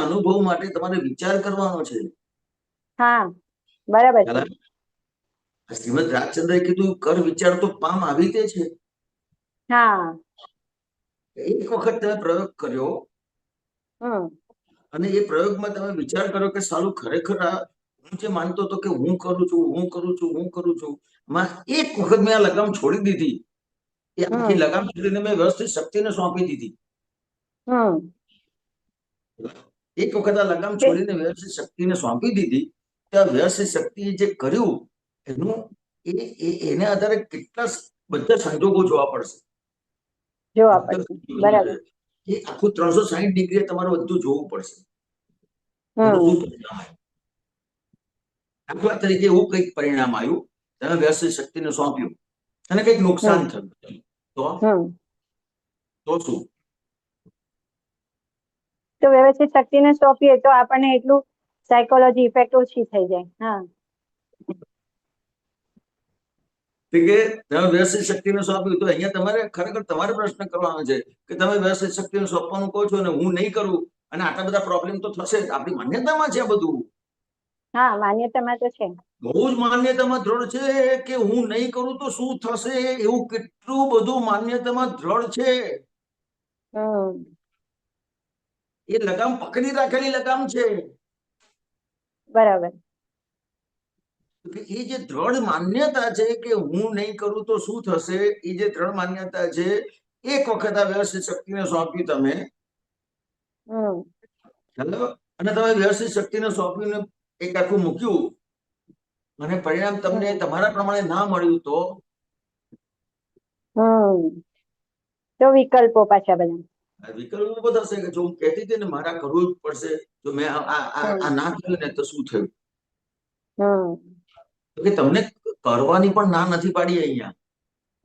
અનુભવ માટે તમારે વિચાર કરવાનો છે. હા, બરાબર છે. શ્રીમદ રાજચંદ્રએ કીધું કર વિચાર તો પામ આવી તે છે. હા, એક વખત તમે પ્રયોગ કર્યો અને એ પ્રયોગમાં તમે વિચાર કરો કે સાલું ખરેખર આ હું જે માનતો હતો કે હું કરું છું માં એક વખત મેં આ લગામ છોડી દીધી. એ આખી લગામ છોડીને મેં વ્યવસ્થિત શક્તિને સોંપી દીધી. એક વખત આ લગામ છોડીને વ્યવસ્થિત શક્તિને સોંપી દીધી. ત્યાં વ્યવસ્થિત શક્તિ જે કર્યું એનું એને આધારે કેટલા બધા સંજોગો જોવા પડશે. બરાબર. એ આખું 360 ડિગ્રી તમારે બધું જોવું પડશે. દાખલા તરીકે એવું કંઈક પરિણામ આવ્યું, તમે વ્યવસ્થિત શક્તિને સોંપ્યું અને કંઈક નુકસાન થયું, તો શું? તો વ્યવસ્થિત શક્તિને સોંપીએ તો આપણને એટલું સાયકોલોજી ઇફેક્ટ ઓછી થઈ જાય. હા, કે તમે વ્યવસ્થિત શક્તિને સોંપ્યું તો અહીંયા તમારે ખરેખર તમારે પ્રશ્ન કરવાનો છે કે તમે વ્યવસ્થિત શક્તિને સોંપવાનું કહો છો અને હું નહીં કરું અને આટલા બધા પ્રોબ્લેમ તો થશે. આપણી માન્યતામાં છે બધું. હા, માન્યતામાં તો છે. બહુ જ માન્યતામાં દ્રઢ છે કે હું નહીં કરું તો શું થશે, એવું કેટલું બધું માન્યતામાં દ્રઢ છે. એ લગામ પકડી રાખેલી લગામ છે. બરાબર. એ જે દ્રઢ માન્યતા છે કે હું નહીં કરું તો શું થશે, એ જે દ્રઢ માન્યતા છે, એક વખત આ વ્યવસ્થિત શક્તિને સોંપી તમે અને તમે વ્યવસ્થિત શક્તિને સોંપીને એક આખું મૂક્યું અને પરિણામ તમને તમારા પ્રમાણે ના મળ્યું તો વિકલ્પો પાછા બધા વિકલ્પ બધા થશે કે જો હું કહેતી હતી ને મારા કરવું જ પડશે, જો મેં આ ના કર્યું ને તો શું થયું? કે તમને કરવાની પણ ના નથી પાડી અહીંયા.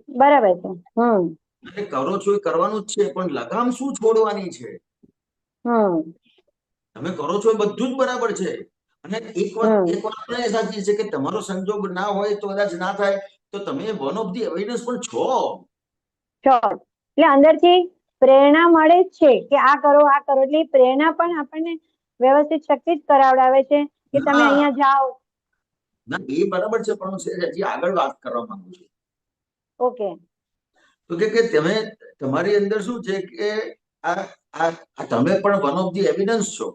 બરાબર છે. કરો છો એ કરવાનું જ છે, પણ લગામ શું છોડવાની છે? તમે કરો છો એ બધું જ બરાબર છે. અને એક વાત એ સાચી છે કે તમારો સંજોગ ના હોય તો કદાચ ના થાય, તો તમે વન ઓફ ધી એવિડન્સ પણ છો. એટલે અંદરથી પ્રેરણા મળે જ છે કે આ કરો. એટલે પ્રેરણા પણ આપણને વ્યવસ્થિત શક્તિ જ કરાવડાવે છે કે તમે અહીંયા જાઓ. ના, એ બરાબર છે, પણ હજી આગળ વાત કરવા માંગુ છું. ઓકે. તો કે તમે તમારી અંદર શું છે કે આ તમે પણ વન ઓફ ધી એવિડન્સ છો.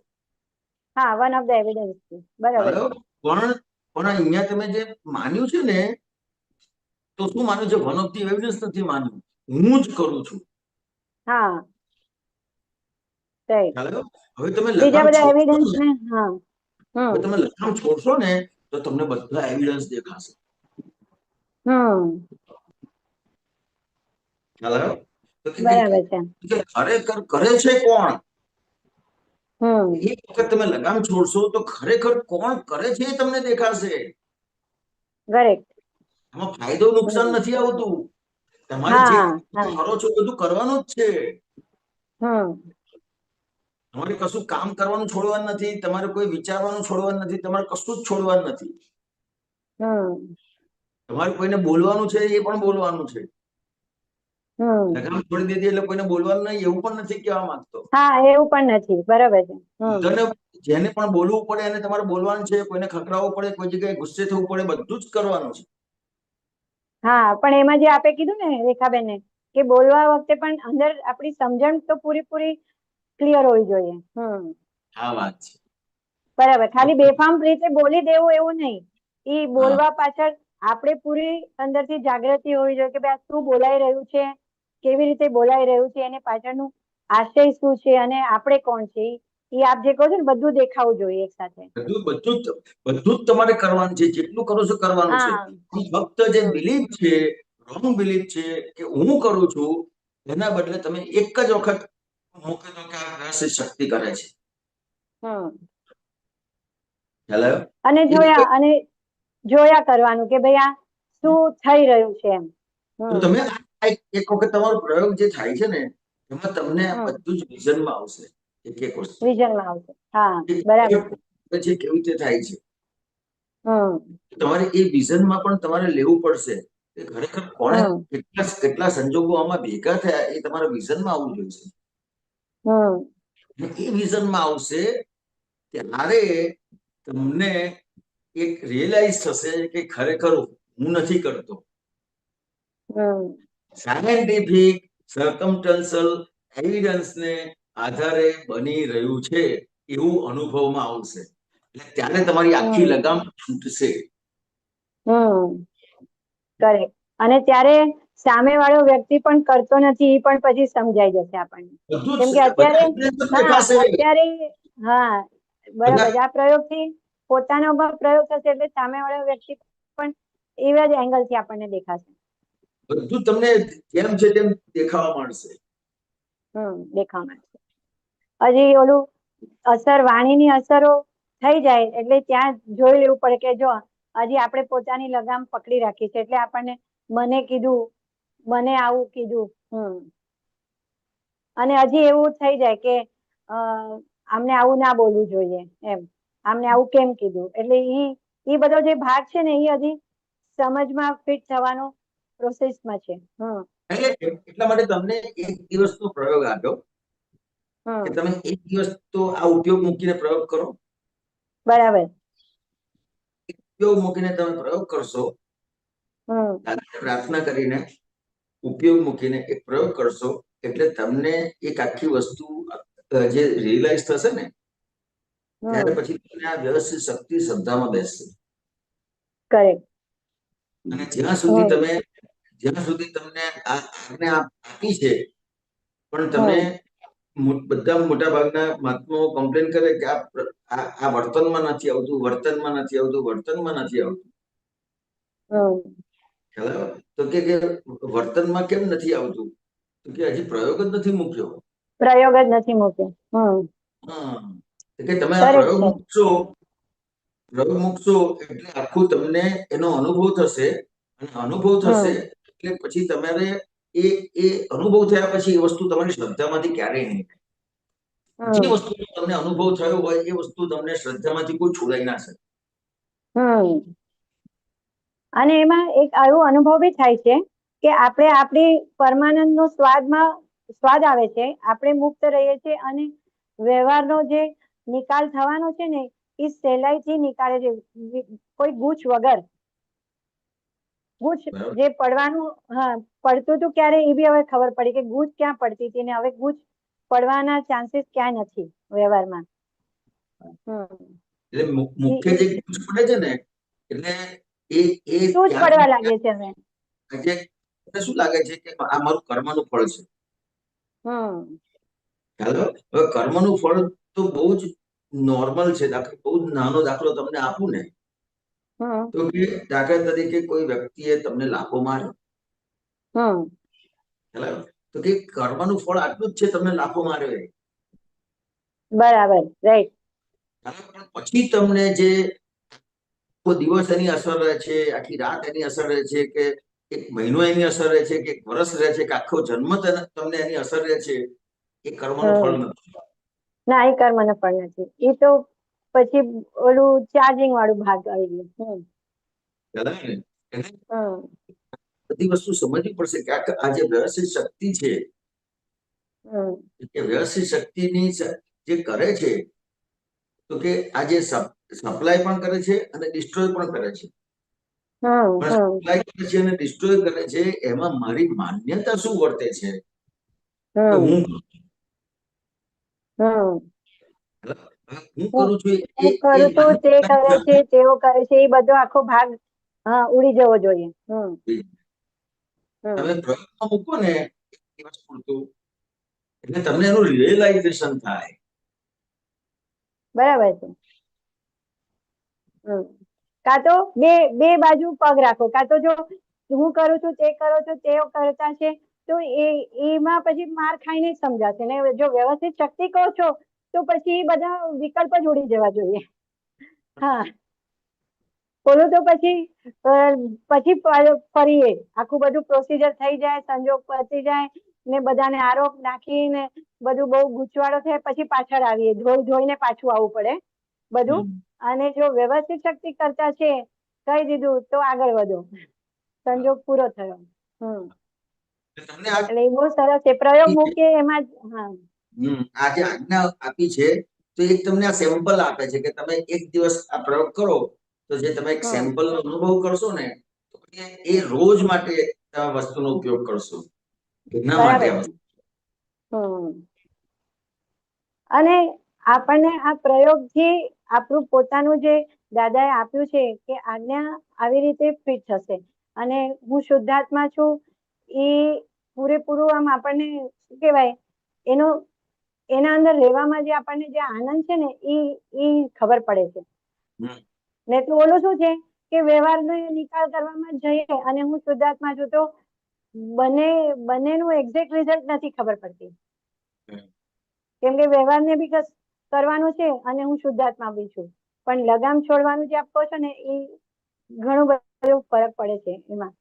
હા, વન ઓફ ધ એવિડન્સ. બરાબર. પણ અહીંયા તમે જે માન્યું છે ને, તો શું માન્યું છે? વન ઓફ ધી એવિડન્સ નથી માન્યું, હું જ કરું છું. હા, હવે તમે બીજા લગામ બધા છોડશો એવિડન્સ ને, ને હવે તમે લગામ છોડશો ને તો તમને બધા એવિડન્સ દેખાશે. બરાબર છે. ખરેખર કરે છે કોણ? એક વખત તમે લગામ છોડશો તો ખરેખર કોણ કરે છે એ તમને દેખાશે. કરેક્ટ. આમાં ફાયદો નુકસાન નથી આવતું. તમારે જે હા હા કરો છો બધું કરવાનું જ છે. હમ તમારે કશું કામ કરવાનું છોડવાનું નથી, તમારે કોઈ વિચારવાનું છોડવાનું નથી, તમારે કશું જ છોડવાનું નથી. હમ તમારે કોઈને બોલવાનું છે એ પણ બોલવાનું છે. હમ લગામ છોડી દીધી એટલે કોઈને બોલવાનું નહીં એવું પણ નથી કહેવા માંગતો. હા એવું પણ નથી, બરાબર છે. બધાને જેને પણ બોલવું પડે એને તમારે બોલવાનું છે, કોઈને ખખડાવવું પડે, કોઈ જગ્યાએ ગુસ્સે થવું પડે, બધું જ કરવાનું છે. હા પણ એમાં જે આપે કીધું ને રેખાબેને કે બોલવા વખતે પણ અંદર આપણી સમજણ તો પૂરી ક્લિયર હોવી જોઈએ. આ વાત છે. બરાબર, ખાલી બેફામ રીતે બોલી દેવું એવું નહીં. એ હા બોલવા પાછળ આપણે પૂરી અંદરથી જાગૃતિ હોવી જોઈએ કે ભાઈ આ શું બોલાઈ રહ્યું છે, કેવી રીતે બોલાઈ રહ્યું છે, એને પાછળનું આશય શું છે અને આપણે કોણ છે એ આપ જે કહો છો ને બધું દેખાવું જોઈએ એક સાથે. બધું જ તમારે કરવાનું છે, જેટલું કરો છો કરવાનું છે. હા ફક્ત જે બિલીફ છે, રોંગ બિલીફ છે કે હું કરું છું, એના બદલે તમે એક જ વખત મૂકી દો કે આ રહસ્ય શક્તિ કરે છે. ખ્યાલ આવ્યો? અને જોયા કરવાનું કે ભાઈ આ શું થઈ રહ્યું છે એમ. તો તમે એક વખત તમારો પ્રયોગ જે થાય છે ને એમાં તમને બધું જ વિઝનમાં આવશે. એક વસ્તુ વિઝનમાં આવશે. હા બરાબર. પછી કેવી રીતે થાય છે તમારે એ વિઝનમાં પણ તમારે લેવું પડશે કે ખરેખર કોણે કેટલા સંજોગો આમાં ભેગા થયા એ તમારા વિઝનમાં આવવું જોઈએ. એ વિઝનમાં આવશે ત્યારે તમને એક રિયલાઇઝ થશે કે ખરેખર હું નથી કરતો. સાયન્ટિફિક સર્કમસ્ટન્શિયલ એવિડન્સને આધારે બની રહ્યું છે એવું અનુભવમાં આવશે. એટલે ત્યારે તમારી આખી લગામ છૂટશે. કરેક્ટ. અને ત્યારે સામે વાળો વ્યક્તિ પણ કરતો નથી એ પણ પછી સમજાઈ જશે આપણને. બધું કેમ જ કે અત્યારે દેખાશે. હા બરાબર, આ પ્રયોગથી પોતાનો પણ પ્રયોગ થશે એટલે સામે વાળો વ્યક્તિ પણ એવા જ એંગલથી આપણને દેખાશે. બધું તમને જેમ છે તેમ દેખાવા માંડશે. દેખાવા માંડશે. હજી ઓલું વાણીની અસરો થઈ જાય એટલે ત્યાં જોઈ લેવું પડે કે જો હજી આપણે પોતાની લગામ પકડી રાખી છે એટલે આપણને મને કીધું, મને આવું કીધું, અને હજી એવું થઈ જાય કે આમને આવું ના બોલવું જોઈએ એમ, આમને આવું કેમ કીધું. એટલે ઈ બધો જે ભાગ છે ને એ હજી સમજમાં ફિટ થવાનો પ્રોસેસમાં છે. એટલા માટે તમને એક દિવસનો પ્રયોગ આપ્યો કે તમે એક દિવસ તો આ ઉપયોગ મૂકીને પ્રયોગ કરો. બરાબર. ઉપયોગ મૂકીને તમે પ્રયોગ કરશો, પ્રાર્થના કરીને ઉપયોગ મૂકીને એક પ્રયોગ કરશો એટલે તમને એક આખી વસ્તુ જે રિયલાઇઝ થશે ને ત્યારે પછી તમને આ વ્યવસ્થિત શક્તિ શ્રદ્ધામાં બેસશે. કરેક્ટ. અને જ્યાં સુધી તમને આ આજ્ઞા આપી છે પણ તમે બધા મોટા ભાગના મહાત્માઓ કમ્પ્લેન કરે કે આ વર્તનમાં નથી આવતું, વર્તનમાં નથી આવતું, વર્તનમાં નથી આવતું. તો કે વર્તનમાં કેમ નથી આવતું? તો કે હજી પ્રયોગ જ નથી મૂક્યો. કે તમે આ પ્રયોગ મૂકશો એટલે આખું તમને એનો અનુભવ થશે, અને અનુભવ થશે એટલે પછી તમારે એ અનુભવ થયા પછી એ વસ્તુ તમારી શ્રદ્ધામાંથી ક્યારેય નહીં. જે વસ્તુ તમને અનુભવ થયો હોય એ વસ્તુ તમને શ્રદ્ધામાંથી કોઈ છોડાઈ ના શકે. અને એમાં એક એવો અનુભવ બી થાય છે કે આપણે આપણી પરમાનંદ નો સ્વાદ આવે છે, આપણે મુક્ત રહીએ છીએ અને વ્યવહારનો જે નિકાલ થવાનો છે ને એ સહેલાઈથી નીકાળે છે, કોઈ ગૂંચ વગર. ગૂંચ જે પડતું હતું ક્યારે એ બી હવે ખબર પડી કે ગૂંચ ક્યાં પડતી હતી ને હવે ગૂંચ પડવાના ચાન્સીસ ક્યાંય નથી વ્યવહારમાં. એટલે મુખ્ય જે ગૂંચ પડે છે ને એટલે શું જ પડવા લાગે છે હવે. શું લાગે છે કે આ મારું કર્મનું ફળ છે. હવે કર્મનું ફળ તો બહુ જ નોર્મલ છે. બહુ જ નાનો દાખલો તમને આપું ને તો કે દાખલા તરીકે કોઈ વ્યક્તિએ તમને લાફો માર્યો, તો કે કર્મનું ફળ આટલું જ છે, તમને લાફો માર્યો. બરાબર, રાઈટ. પણ પછી તમને જે દિવસ એની અસર રહે છે, આખી રાત એની અસર રહે છે કે એક મહિનો એની અસર રહે છે કે એક વર્ષ રહે છે કે આખો જન્મ તમને એની અસર રહે છે, એ કર્મનું ફળ નથી. ના, એ કર્મનો ફળ નથી. એ તો પછી ઓલું ચાર્જિંગ વાળું ભાગ આવી ગયું. ખ્યાલ આવે ને? એને હમ બધી વસ્તુ સમજવી પડશે કે આ જે વ્યવસ્થિત શક્તિ છે, હમ એ વ્યવસ્થિત શક્તિની જે કરે છે, તો કે આ જે સપ્લાય પણ કરે છે અને ડિસ્ટ્રોય પણ કરે છે. હમ પણ હમ સપ્લાય કરે છે અને ડિસ્ટ્રોય કરે છે, એમાં મારી માન્યતા શું વર્તે છે કે હમ હું હમ હું કરું છું હું કરું છું, તે કરે છે, તેઓ કરે છે, એ બધો આખો ભાગ ઉડી જવો જોઈએ. તમે પ્રયોગમાં મૂકો ને એક દિવસ પૂરતું, એટલે તમને એનું રિયલાઇઝેશન થાય. બરાબર છે. કાં તો બે બાજુ પગ રાખો. કાં તો જો હું કરું છું, તે કરો છો, તેઓ કરતા છે, તો એમાં પછી માર ખાઈને જ સમજાશે ને. જો વ્યવસ્થિત શક્તિ કહો છો, તો પછી બધા વિકલ્પ જ ઉડી જવા જોઈએ. હા, બોલું તો પછી ફરીએ આખું બધું પ્રોસિજર થઈ જાય, સંજોગ પતી જાય ને બધાને આરોપ નાખીને બધું બહુ ગૂંચવાડો થાય, પછી પાછળ આવીએ, ધોઈને પાછું આવવું પડે બધું. અને જો વ્યવસ્થિત શક્તિ કરતા છે, કહી દીધું તો આગળ વધો, સંજોગ પૂરો થયો. તમને એટલે એ બહુ સરસ છે. પ્રયોગ મૂકીએ એમાં આ જે આજ્ઞા આપી છે, તો એક તમને આ સેમ્પલ આપે છે કે તમે એક દિવસ આ પ્રયોગ કરો, તો જે તમે એક સેમ્પલ નો અનુભવ કરશો ને, તો એ રોજ માટે આ વસ્તુનો ઉપયોગ કરશો. એના માટે બરાબર છે. અને આપણને આ પ્રયોગથી આપણું પોતાનું જે દાદાએ આપ્યું છે કે આજ્ઞા આવી રીતે ફિટ થશે. અને હું શુદ્ધાત્મા છું, એ પૂરેપૂરું આમ આપણને શું કહેવાય, એના અંદર રહેવામાં જે આપણને જે આનંદ છે ને, એ ખબર પડે છે. ને તો ઓલું શું છે કે વ્યવહારનો નિકાલ કરવામાં જઈએ અને હું શુદ્ધાત્મા છું, તો બંનેનું એક્ઝેક્ટ રિઝલ્ટ નથી ખબર પડતી. કેમ કે વ્યવહારને બી કરવાનું છે અને હું શુદ્ધાત્મા બી છું, પણ લગામ છોડવાનું જે આપો છો ને, એ ઘણું બધું ફરક પડે છે એમાં.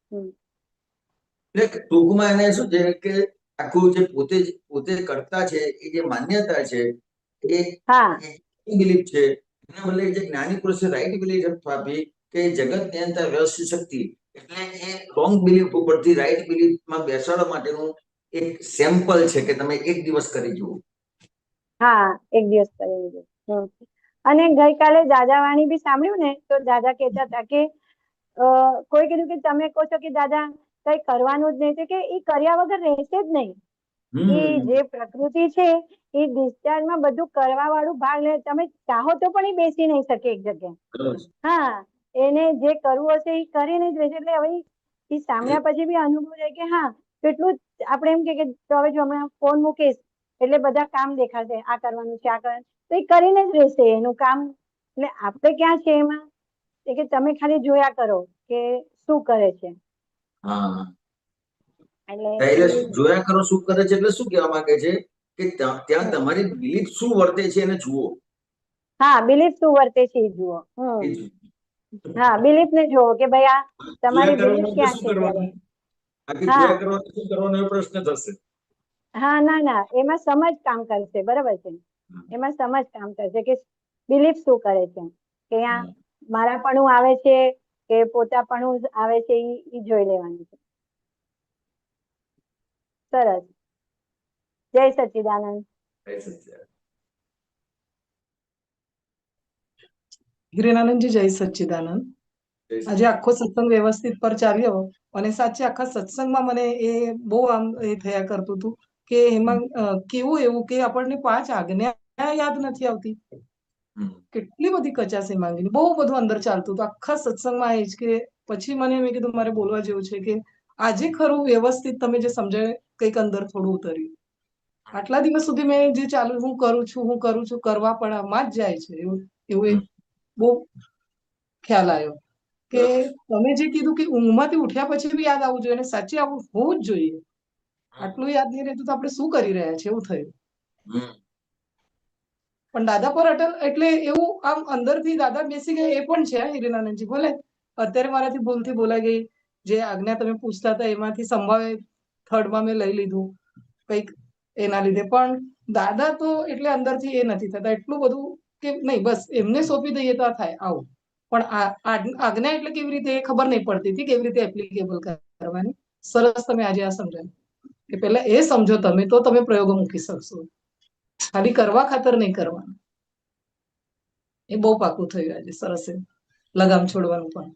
એટલે ટૂંકમાં એને શું છે કે આખું જે પોતે કરતા છે, એ જે માન્યતા છે, એ બિલીફ છે, એના બદલે જે જ્ઞાની પુરુષે રાઈટ બિલીફ આપી કે જગત નિયંતા વ્યવસ્થિત શક્તિ, એટલે એ રોંગ બિલીફ ઉપરથી રાઈટ બિલીફમાં બેસાડવા માટેનું એક સેમ્પલ છે કે તમે એક દિવસ કરી જુઓ. હા, એક દિવસ કરી લીધું. અને ગઈકાલે દાદા વાણી બી સાંભળ્યું ને, તો દાદા કહેતા હતા કે કોઈ કીધું કે તમે કહો છો કે દાદા કઈ કરવાનું જ નહીં, કે એ કર્યા વગર રહેશે જ નહીં. એ જે પ્રકૃતિ છે, એ ડિસ્ચાર્જમાં બધું કરવા વાળું ભાગ લે. તમે ચાહો તો પણ એ બેસી નહીં શકે એક જગ્યાએ. હા, એને જે કરવું હશે એ કરીને જ રહેશે. એટલે હવે એ સાંભળ્યા પછી બી અનુભવ થાય કે હા, કેટલું આપણે એમ કે હવે જો હમણાં ફોન મૂકીશ એટલે બધા કામ દેખાશે, આ કરવાનું છે, આ કરવાનું, તો એ કરીને જ રહેશે એનું કામ. એટલે આપણે ક્યાં છે એમાં, કે તમે ખાલી જોયા કરો કે શું કરે છે. એટલે જોયા કરો શું કરે છે, એટલે શું કહેવા માંગે છે કે ત્યાં તમારી બિલીફ શું વર્તે છે એને જુઓ. હા, બિલીફ શું વર્તે છે એ જુઓ. હા, બિલીફ ને જુઓ કે ભાઈ આ તમારી બિલીફ ક્યાં છે. પ્રશ્ન થશે. હા, ના, એમાં સમજ કામ કરશે. બરાબર છે, એમાં સમજ કામ કરશે કે બિલીફ શું કરે છે, કે અહીંયા મારાપણું આવે છે કે પોતાપણું આવે છે, એ જોઈ લેવાનું છે. સરસ. જય સચ્ચિદાનંદ. હિરેનાનંદજી, જય સચ્ચિદાનંદ. આજે આખો સત્સંગ વ્યવસ્થિત પર ચાલ્યો, અને સાચે આખા સત્સંગમાં મને એ બહુ આમ એ થયા કરતું હતું કે એમાં કેવું એવું કે આપણને 5 આજ્ઞા યાદ નથી આવતી. કેટલી બધી કચાસી માંગીને બહુ બધું અંદર ચાલતું હતું આખા સત્સંગમાં. એ જ કે પછી મેં કીધું મારે બોલવા જેવું છે કે આજે ખરું વ્યવસ્થિત તમે જે સમજાય કંઈક અંદર થોડું ઉતર્યું. આટલા દિવસ સુધી મેં જે ચાલુ હું કરું છું કરવા પણ માં જ જાય છે એવું એક બહુ ખ્યાલ આવ્યો કે તમે જે કીધું કે ઊંઘમાંથી ઉઠ્યા પછી બી યાદ આવવું જોઈએ, અને સાચે આવું હોવું જ જોઈએ. આટલું યાદ નહીં રહેતું તો આપણે શું કરી રહ્યા છીએ એવું થયું. પણ દાદા પર અટલ એટલે એવું આમ અંદરથી દાદા બેસી ગયા એ પણ છે. હિરેનાનંદજી, ભલે અત્યારે મારાથી ભૂલથી બોલાઈ ગઈ જે આજ્ઞા તમે પૂછતા હતા એમાંથી સંભાવે થર્ડમાં મેં લઈ લીધું કંઈક એના લીધે. પણ દાદા તો એટલે અંદરથી એ નથી થતા એટલું બધું કે નહીં, બસ એમને સોંપી દઈએ તો આ થાય આવું. પણ આજ્ઞા એટલે કેવી રીતે એ ખબર નહીં પડતી હતી, કેવી રીતે એપ્લિકેબલ કરવાની. સરસ તમે આજે આ સમજાવ્યું કે પહેલા એ સમજો તમે તો તમે પ્રયોગો મૂકી શકશો, ખાલી કરવા ખાતર નહીં કરવાનું. એ બહુ પાકું થયું આજે. સરસ. એ લગામ છોડવાનું પણ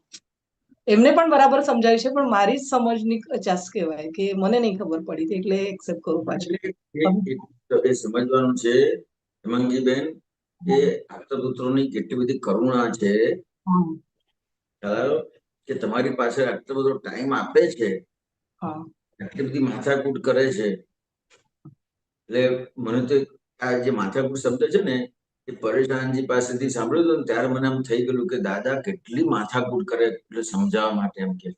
એમને પણ બરાબર સમજાય છે, પણ મારી જ સમજની કચાશ કહેવાય કે મને નહીં ખબર પડી હતી એટલે એક્સેપ્ટ કરું પાછું. એ સમજવાનું છે હેમાંગીબેન કે આપતપુત્રોની કેટલી બધી કરુણા છે, હા ખ્યાલ કે તમારી પાસે આટલો બધો ટાઈમ આપે છે, હા આટલી બધી માથાકૂટ કરે છે. એટલે મને તો આ જે માથાકૂટ શબ્દ છે ને એ પરેશાનજી પાસેથી સાંભળ્યું હતું ને ત્યારે મને આમ થઈ ગયેલું કે દાદા કેટલી માથાકૂટ કરે એટલે સમજાવવા માટે એમ કે.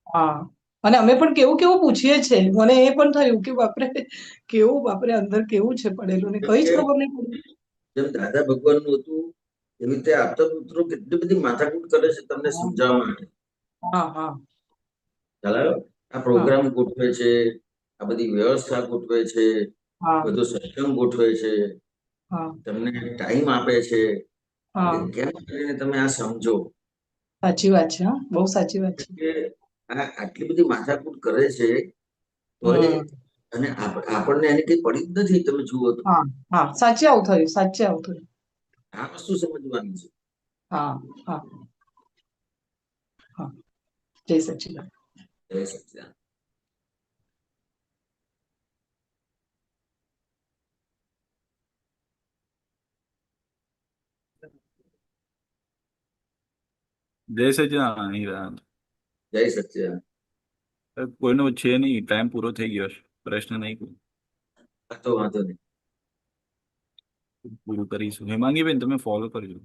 હા. અને અમે પણ કેવું કેવું પૂછીએ છીએ. મને એ પણ થયું કે બાપરે કેવું, બાપરે અંદર કેવું છે પડેલું ને કઈ જ ખબર નહીં પડી. જેમ દાદા ભગવાનનું હતું એવી રીતે આપતપુત્રો કેટલી બધી માથાકૂટ કરે છે તમને સમજાવવા માટે. હા હા ખ્યાલ આ પ્રોગ્રામ ગોઠવે છે, આ બધી વ્યવસ્થા ગોઠવે છે, હા બધો સત્સંગ ગોઠવે છે, હા તમને ટાઈમ આપે છે હા. કે કેમ કરીને તમે આ સમજો. સાચી વાત છે. હા, બહુ સાચી વાત છે. કે આ આટલી બધી માથાકૂટ કરે છે તો અને આપણને એની કઈ પડી જ નથી. તમે જુઓ તો હા હા સાચે આવું થયું, સાચે આવું થયું. આ વસ્તુ સમજવાની છે. હા હા હા. જય સચ્ચિદાનંદ. જય સચ્ચિદાનંદ. જય સચ્ચિદાનંદ. હીરાનંદ. જય સચ્ચિદાનંદ. કોઈનો છે નહીં, ટાઈમ પૂરો થઈ ગયો છે. પ્રશ્ન નહીં કોઈ. તો વાંધો નહીં, પૂરું કરીશું. હેમાંગીબેન તમે ફોલો કરજો.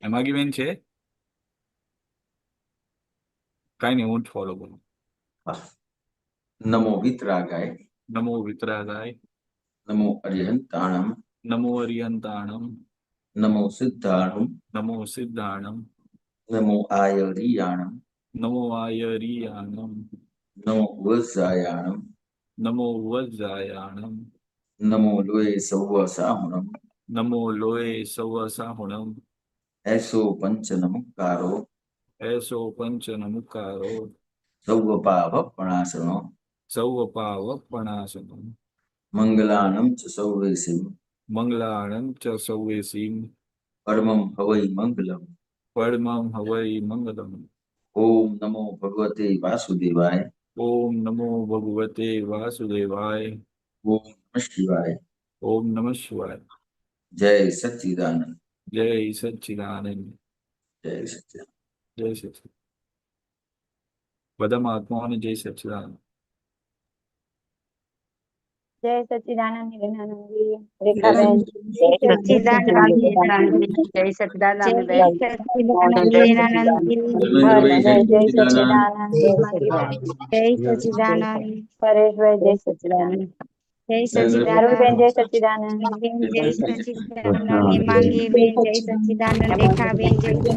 હેમાંગીબેન છે? કાંઈ નહીં, હું જ ફોલો કરું. નમો વિતરાગાય, નમો વિતરાગાય, નમો અરિહંતાણમ, નમો અરિયંતાણમ, નમો સિદ્ધાણમ, નમો સિદ્ધાણમ, નમો આયરિયાણમ, નમો આયરિયાણમ, નમો વજ્જાયાણમ, નમો વજ્જાયાણમ, નમો લોય સૌવસાહુણમ, નમો લોય સવસાહુણમ, એસો પંચ નમકારો, એસો પંચ નમુકારો, સૌવ પાપ પ્રણાસનો, સૌ પાવપણાસનમ, મંગલાણમ ચ સૌવેસિમ, મંગલાણમ ચ સૌવેસીમ, પરમમ હવૈ મંગલમ. પરમં હવૈ મંગલમ. ઓમ નમો ભગવતે વાસુદેવાય. ઓમ નમો ભગવતે વાસુદેવાય. ઓમ નમઃ શિવાય. ઓમ નમઃ શિવાય. જય સચ્ચિદાનંદ. જય સચ્ચિદાનંદ. જય સચ્ચિદાનંદ. જય સચ્ચિદાનંદ. બધા મહાત્માઓને જય સચ્ચિદાનંદ. જય સચ્ચિદાનંદ હિરેનાનંદજી, રેખાબેન. જય સચ્ચિદાનંદ હિરેનાનંદજી. જય સચ્ચિદાનંદ બેન. ધર્મેન્દ્રભાઈ જય જય સચ્ચિદાનંદ. સચ્ચિદાનંદ. જય સચ્ચિદાનંદ. પરેશભાઈ જય સચ્ચિદાનંદ. જય પારુલબેન સચ્ચિદાનંદ. જય સચ્ચિદાનંદ. જય સચ્ચિદાનંદ. હેમાંગી બેન જય સચ્ચિદાનંદ. રેખાબેન જય